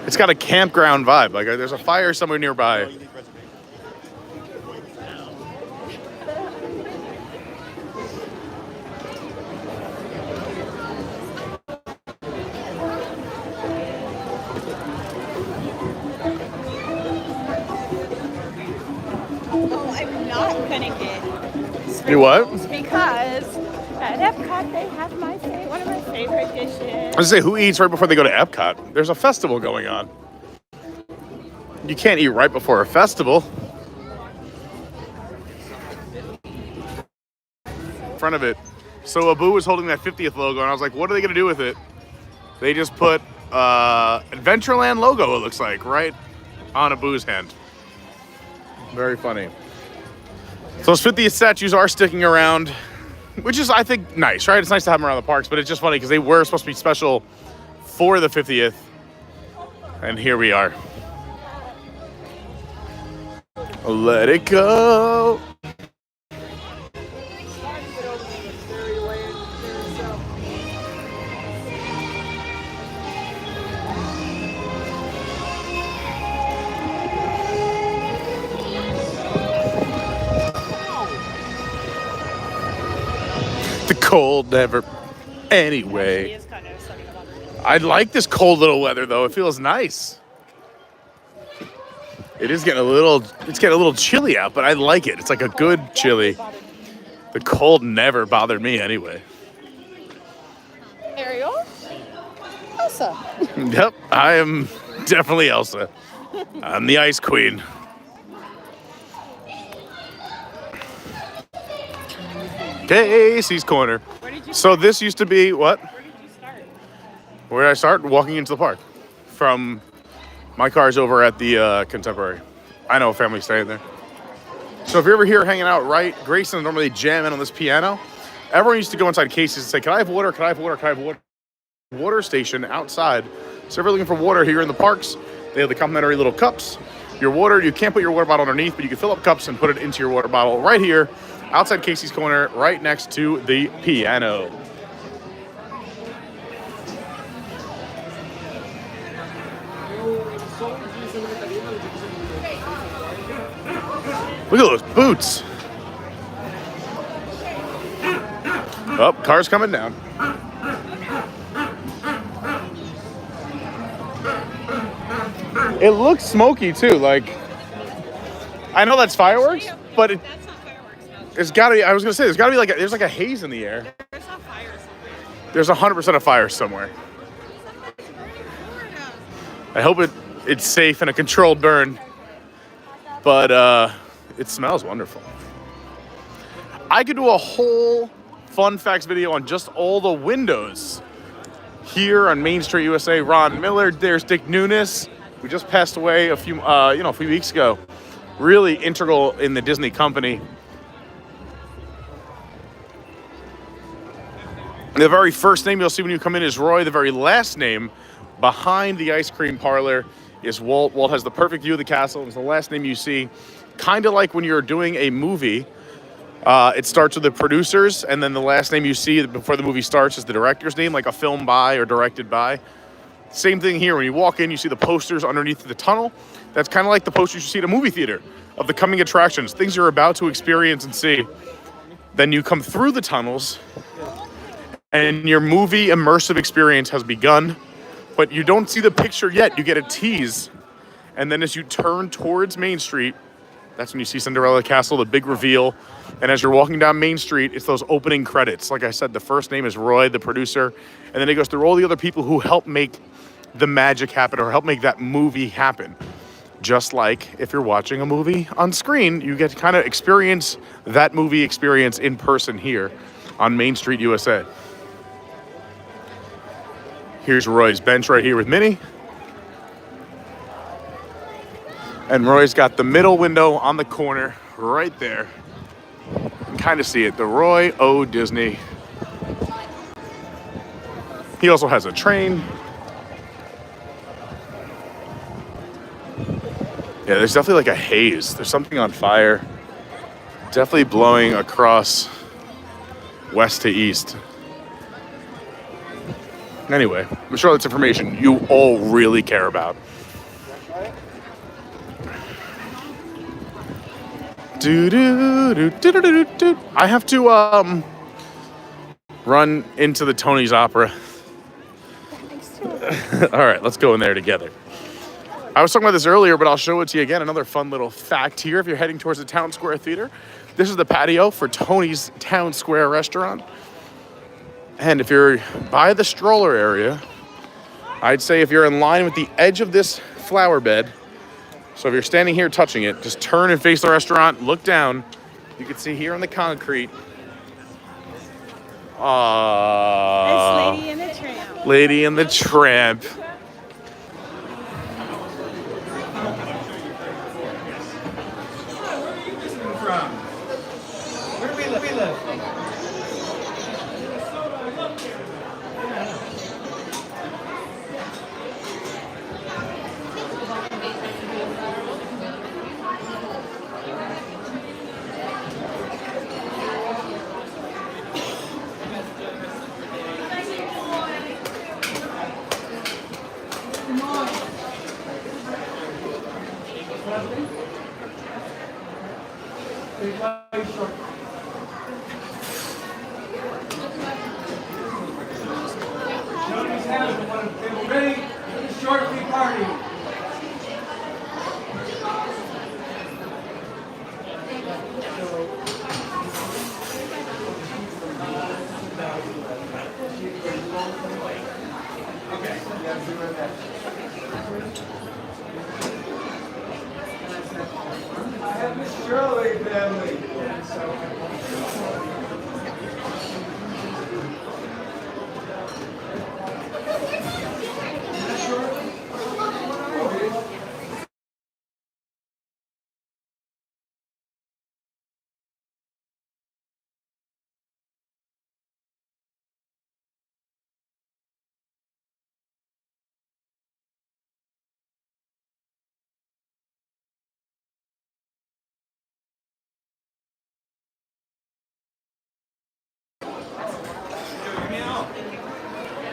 it's got a campground vibe. Like there's a fire somewhere nearby. Oh, I'm not gonna get. You what? Because at Epcot they have one of my favorite dishes. I was gonna say, who eats right before they go to Epcot? There's a festival going on. You can't eat right before a festival. In front of it. So Abu was holding that 50th logo, and I was like, what are they gonna do with it? They just put Adventureland logo, it looks like, right on Abu's hand. Very funny. So those 50th statues are sticking around, which is, I think, nice, right? It's nice to have them around the parks, but it's just funny because they were supposed to be special for the 50th, and here we are. Let it go. The cold never. Anyway, I like this cold little weather though. It feels nice. It is getting it's getting a little chilly out, but I like it. It's like a good chilly. The cold never bothered me anyway. Ariel? Elsa. Yep, I am definitely Elsa. I'm the Ice Queen. Casey's Corner. So this used to be what? Where did you start? Where did I start? Walking into the park. From my car's over at the Contemporary. I know a family staying there. So if you're ever here hanging out, right, Grayson's normally jamming on this piano. Everyone used to go inside Casey's and say, can I have water? Can I have water? Can I have water? Water station outside. So if you're looking for water here in the parks, they have the complimentary little cups. Your water, you can't put your water bottle underneath, but you can fill up cups and put it into your water bottle right here, outside Casey's Corner, right next to the piano. Look at those boots. Oh, car's coming down. It looks smoky too, like, I know that's fireworks, but it's gotta be, I was gonna say, there's gotta be like, there's like a haze in the air. There's a fire somewhere. There's 100% a fire somewhere. I hope it's safe and a controlled burn, but it smells wonderful. I could do a whole fun facts video on just all the windows here on Main Street USA. Ron Miller, there's Dick Nunes, who just passed away a few weeks ago. Really integral in the Disney company. The very first name you'll see when you come in is Roy. The very last name behind the ice cream parlor is Walt. Walt has the perfect view of the castle. It's the last name you see. Kind of like when you're doing a movie, it starts with the producers, and then the last name you see before the movie starts is the director's name, like a film by or directed by. Same thing here. When you walk in, you see the posters underneath the tunnel. That's kind of like the posters you see at a movie theater of the coming attractions, things you're about to experience and see. Then you come through the tunnels, and your movie immersive experience has begun, but you don't see the picture yet. You get a tease. And then as you turn towards Main Street, that's when you see Cinderella Castle, the big reveal. And as you're walking down Main Street, it's those opening credits. Like I said, the first name is Roy, the producer. And then it goes through all the other people who help make the magic happen or help make that movie happen. Just like if you're watching a movie on screen, you get to kind of experience that movie experience in person here on Main Street USA. Here's Roy's bench right here with Minnie. And Roy's got the middle window on the corner right there. You can kind of see it, the Roy O. Disney. He also has a train. Yeah, there's definitely like a haze. There's something on fire. Definitely blowing across west to east. Anyway, I'm sure that's information you all really care about. I have to run into the Tony's Opera. All right, let's go in there together. I was talking about this earlier, but I'll show it to you again. Another fun little fact here. If you're heading towards the Town Square Theater, this is the patio for Tony's Town Square Restaurant. And if you're by the stroller area, I'd say if you're in line with the edge of this flower bed, so if you're standing here touching it, just turn and face the restaurant, look down. You can see here on the concrete. It's Lady and the Tramp. Lady and the Tramp. Where do we live? Ready? Short party.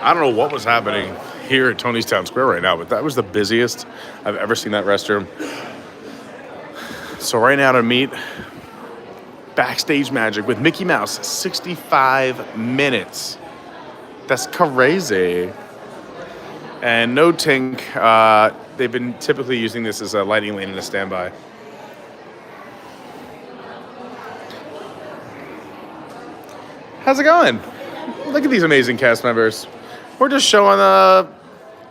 I don't know what was happening here at Tony's Town Square right now, but that was the busiest I've ever seen that restroom. So right now to meet Backstage Magic with Mickey Mouse, 65 minutes. That's crazy. And no Tink. They've been typically using this as a lighting lane and a standby. How's it going? Look at these amazing cast members. We're just showing a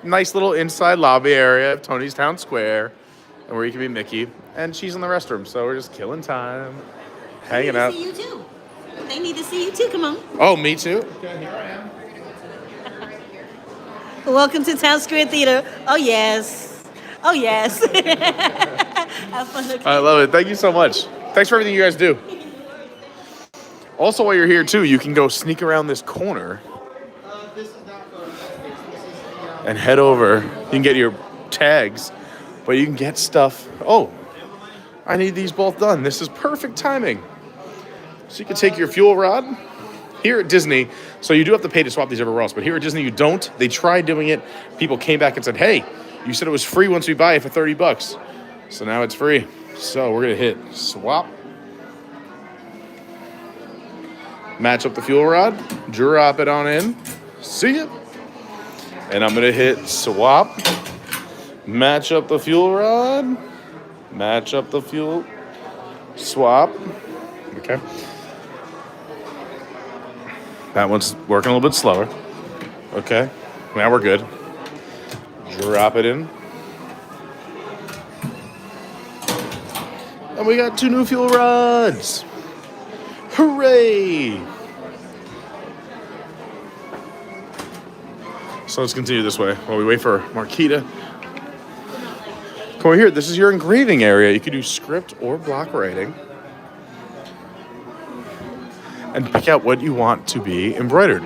nice little inside lobby area of Tony's Town Square, and where you can be Mickey. And she's in the restroom, so we're just killing time, hanging out. They need to see you too. They need to see you too. Come on. Oh, me too? Okay, here I am. Welcome to Town Square Theater. Oh yes. Oh yes. Have fun. Okay? I love it. Thank you so much. Thanks for everything you guys do. Also, while you're here too, you can go sneak around this corner and head over. You can get your tags, but you can get stuff. Oh, I need these both done. This is perfect timing. So you can take your fuel rod here at Disney. So you do have to pay to swap these everywhere else, but here at Disney you don't. They tried doing it. People came back and said, hey, you said it was free once we buy it for $30. So now it's free. So we're gonna hit swap. Match up the fuel rod, drop it on in, see ya. And I'm gonna hit swap, match up the fuel rod, match up the fuel, swap, okay. That one's working a little bit slower. Okay, now we're good. Drop it in. And we got 2 new fuel rods. Hooray! So let's continue this way while we wait for Marquita. Come over here. This is your engraving area. You can do script or block writing. And pick out what you want to be embroidered.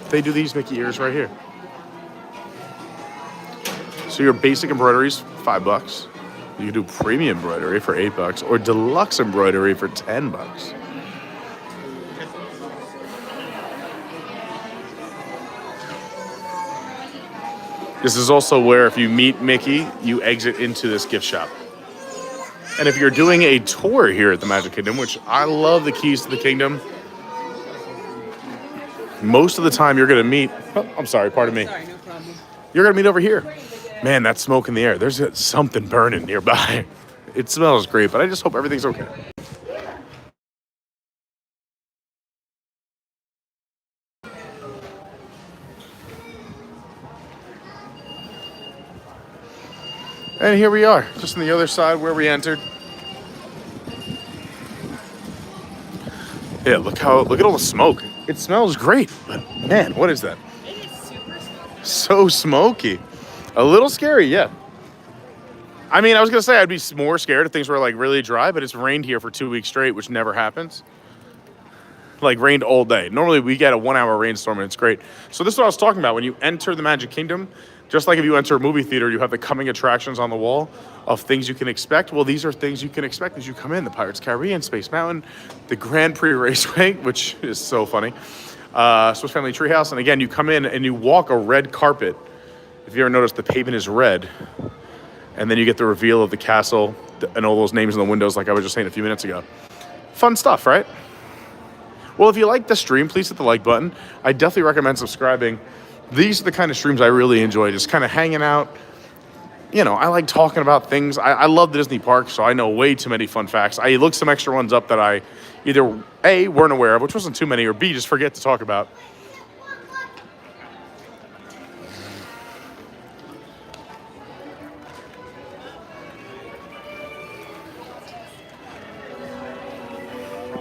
They do these Mickey ears right here. So your basic embroidery is $5. You can do premium embroidery for $8 or deluxe embroidery for $10. This is also where if you meet Mickey, you exit into this gift shop. And if you're doing a tour here at the Magic Kingdom, which I love the keys to the kingdom, most of the time you're gonna meet, oh, I'm sorry, pardon me. Sorry, no problem. You're gonna meet over here. Man, that smoke in the air. There's something burning nearby. It smells great, but I just hope everything's okay. And here we are, just on the other side where we entered. Yeah, look at all the smoke. It smells great, but man, what is that? It is super smoky. So smoky. A little scary, yeah. I mean, I was gonna say I'd be more scared if things were like really dry, but it's rained here for 2 weeks straight, which never happens. Like rained all day. Normally we get a 1 hour rainstorm and it's great. So this is what I was talking about. When you enter the Magic Kingdom, just like if you enter a movie theater, you have the coming attractions on the wall of things you can expect. Well, these are things you can expect as you come in. The Pirates Caribbean, Space Mountain, the Grand Prix Raceway, which is so funny. Swiss Family Treehouse. And again, you come in and you walk a red carpet. If you ever noticed, the pavement is red. And then you get the reveal of the castle and all those names in the windows like I was just saying a few minutes ago. Fun stuff, right? Well, if you like the stream, please hit the like button. I definitely recommend subscribing. These are the kind of streams I really enjoy, just kind of hanging out. You know, I like talking about things. I love the Disney park, so I know way too many fun facts. I looked some extra ones up that I either A, weren't aware of, which wasn't too many, or B, just forget to talk about.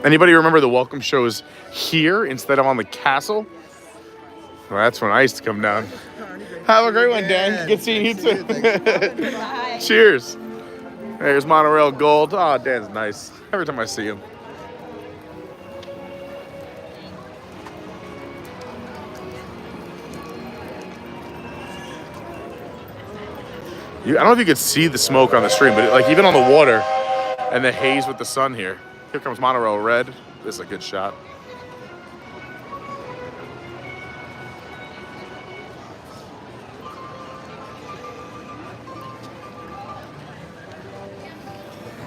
Anybody remember the welcome shows here instead of on the castle? Well, that's when I used to come down. Have a great one, Dan. Good seeing you too. Cheers. There's Monorail Gold. Oh, Dan's nice. Every time I see him. I don't know if you could see the smoke on the stream, but like even on the water and the haze with the sun here. Here comes Monorail Red. This is a good shot.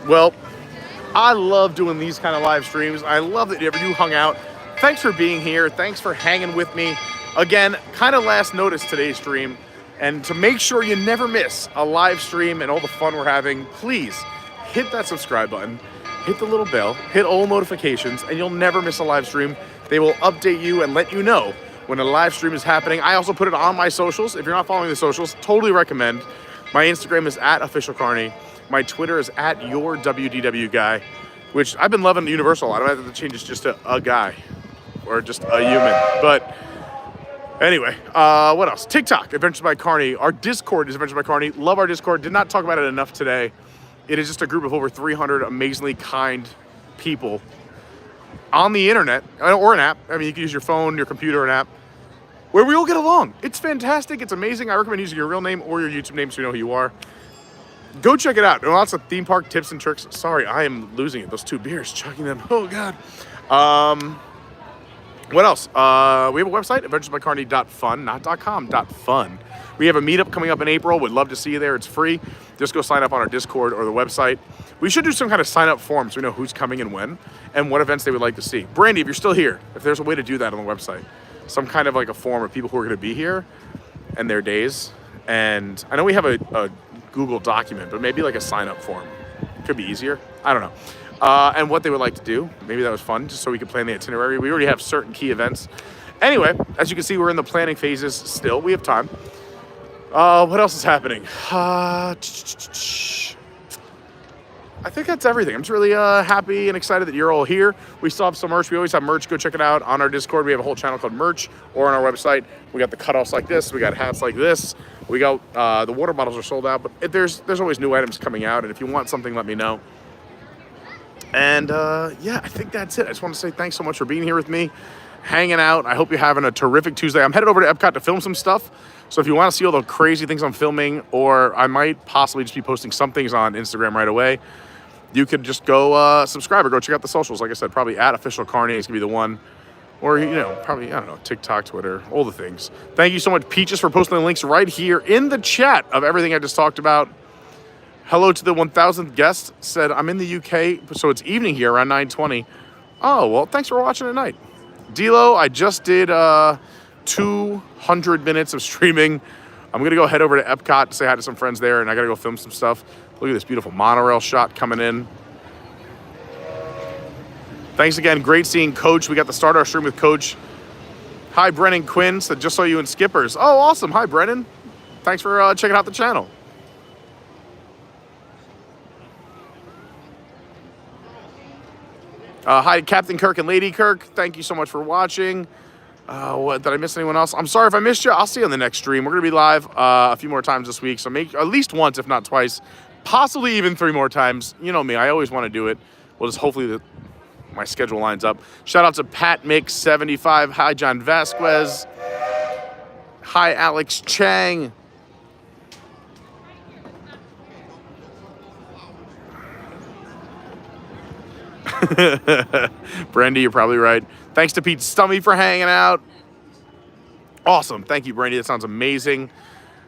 Well, I love doing these kind of live streams. I love that you hung out. Thanks for being here. Thanks for hanging with me. Again, kind of last notice today's stream. And to make sure you never miss a live stream and all the fun we're having, please hit that subscribe button, hit the little bell, hit all notifications, and you'll never miss a live stream. They will update you and let you know when a live stream is happening. I also put it on my socials. If you're not following the socials, totally recommend. My Instagram is @officialcarney. My Twitter is @yourWDWguy, which I've been loving Universal a lot. I don't have to change it just to a guy or just a human. But anyway, what else? TikTok, Adventures by Carney. Our Discord is Adventures by Carney. Love our Discord. Did not talk about it enough today. It is just a group of over 300 amazingly kind people on the internet or an app. I mean, you can use your phone, your computer, an app where we all get along. It's fantastic. It's amazing. I recommend using your real name or your YouTube name so you know who you are. Go check it out. Lots of theme park tips and tricks. Sorry, I am losing it. Those 2 beers, chugging them. Oh, God. What else? We have a website, adventuresbycarney.fun, not .com, .fun. We have a meetup coming up in April. Would love to see you there. It's free. Just go sign up on our Discord or the website. We should do some kind of sign-up form so we know who's coming and when and what events they would like to see. Brandy, if you're still here, if there's a way to do that on the website, some kind of like a form of people who are going to be here and their days. And I know we have a Google document, but maybe like a sign-up form. Could be easier. I don't know. And what they would like to do. Maybe that was fun, just so we could plan the itinerary. We already have certain key events. Anyway, as you can see, we're in the planning phases still. We have time. What else is happening? I think that's everything. I'm just really happy and excited that you're all here. We still have some merch. We always have merch. Go check it out on our Discord. We have a whole channel called Merch, or on our website. We got the cutoffs like this. We got hats like this. We got the water bottles are sold out, but there's always new items coming out. And if you want something, let me know. And yeah, I think that's it. I just want to say thanks so much for being here with me, hanging out. I hope you're having a terrific Tuesday. I'm headed over to Epcot to film some stuff. So if you want to see all the crazy things I'm filming, or I might possibly just be posting some things on Instagram right away, you could just go subscribe or go check out the socials. Like I said, probably @officialcarney is going to be the one. Or, you know, probably, I don't know, TikTok, Twitter, all the things. Thank you so much, Peaches, for posting the links right here in the chat of everything I just talked about. Hello to the 1,000th guest. Said, I'm in the UK, so it's evening here around 9:20. Oh, well, thanks for watching tonight. Dilo, I just did 200 minutes of streaming. I'm going to go head over to Epcot to say hi to some friends there, and I got to go film some stuff. Look at this beautiful monorail shot coming in. Thanks again. Great seeing Coach. We got to start our stream with Coach. Hi, Brennan Quinn. Said, just saw you in Skippers. Oh, awesome. Hi, Brennan. Thanks for checking out the channel. Hi, Captain Kirk and Lady Kirk. Thank you so much for watching. What, did I miss anyone else? I'm sorry if I missed you. I'll see you on the next stream. We're going to be live a few more times this week, so make at least once, if not twice, possibly even 3 more times. You know me. I always want to do it. Well, just hopefully my schedule lines up. Shout out to Pat Mix 75. Hi, John Vasquez. Hi, Alex Chang. Brandy, you're probably right. Thanks to Pete Stummy for hanging out. Awesome. Thank you, Brandy. That sounds amazing.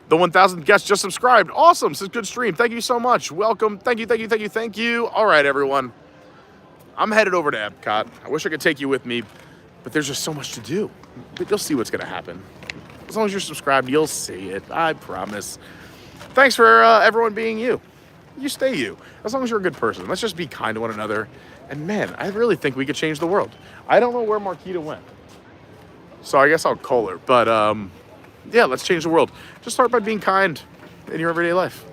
The 1,000th guest just subscribed. Awesome. This is a good stream. Thank you so much. Welcome. Thank you, thank you, thank you, thank you. All right, everyone. I'm headed over to Epcot. I wish I could take you with me, but there's just so much to do. But you'll see what's going to happen. As long as you're subscribed, you'll see it. I promise. Thanks for everyone being you. You stay you. As long as you're a good person. Let's just be kind to one another. And man, I really think we could change the world. I don't know where Marquita went, so I guess I'll call her. But yeah, let's change the world. Just start by being kind in your everyday life.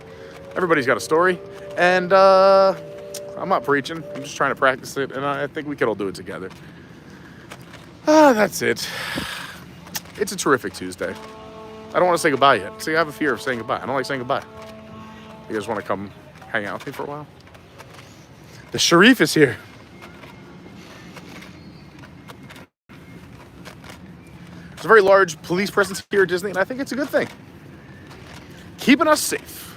Everybody's got a story. And I I'm not preaching. I'm just trying to practice it, and I think we could all do it together. That's it. It's a terrific Tuesday. I don't want to say goodbye yet. See, I have a fear of saying goodbye. I don't like saying goodbye. You guys want to come hang out with me for a while? The Sharif is here. There's a very large police presence here at Disney, and I think it's a good thing. Keeping us safe.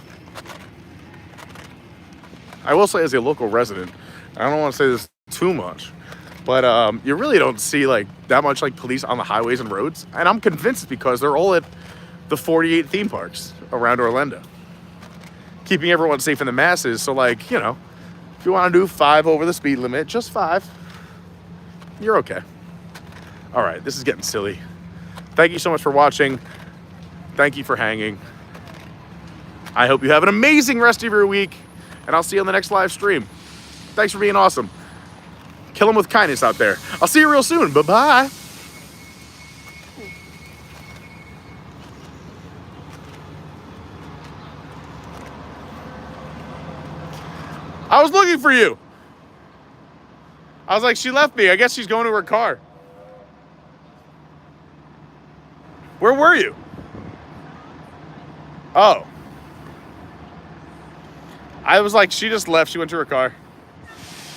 I will say, as a local resident, I don't want to say this too much, but you really don't see like that much like police on the highways and roads, and I'm convinced it's because they're all at the 48 theme parks around Orlando, keeping everyone safe in the masses. So like, you know, if you want to do 5 over the speed limit, just 5, you're okay. All right, this is getting silly. Thank you so much for watching. Thank you for hanging. I hope you have an amazing rest of your week, and I'll see you on the next live stream. Thanks for being awesome. Kill them with kindness out there. I'll see you real soon. Bye-bye. I was looking for you. I was like, she left me. I guess she's going to her car. Where were you? Oh. I was like, she just left. She went to her car.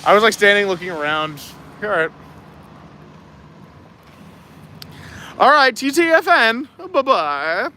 I was like standing looking around. All right. All right, TTFN. Bye-bye.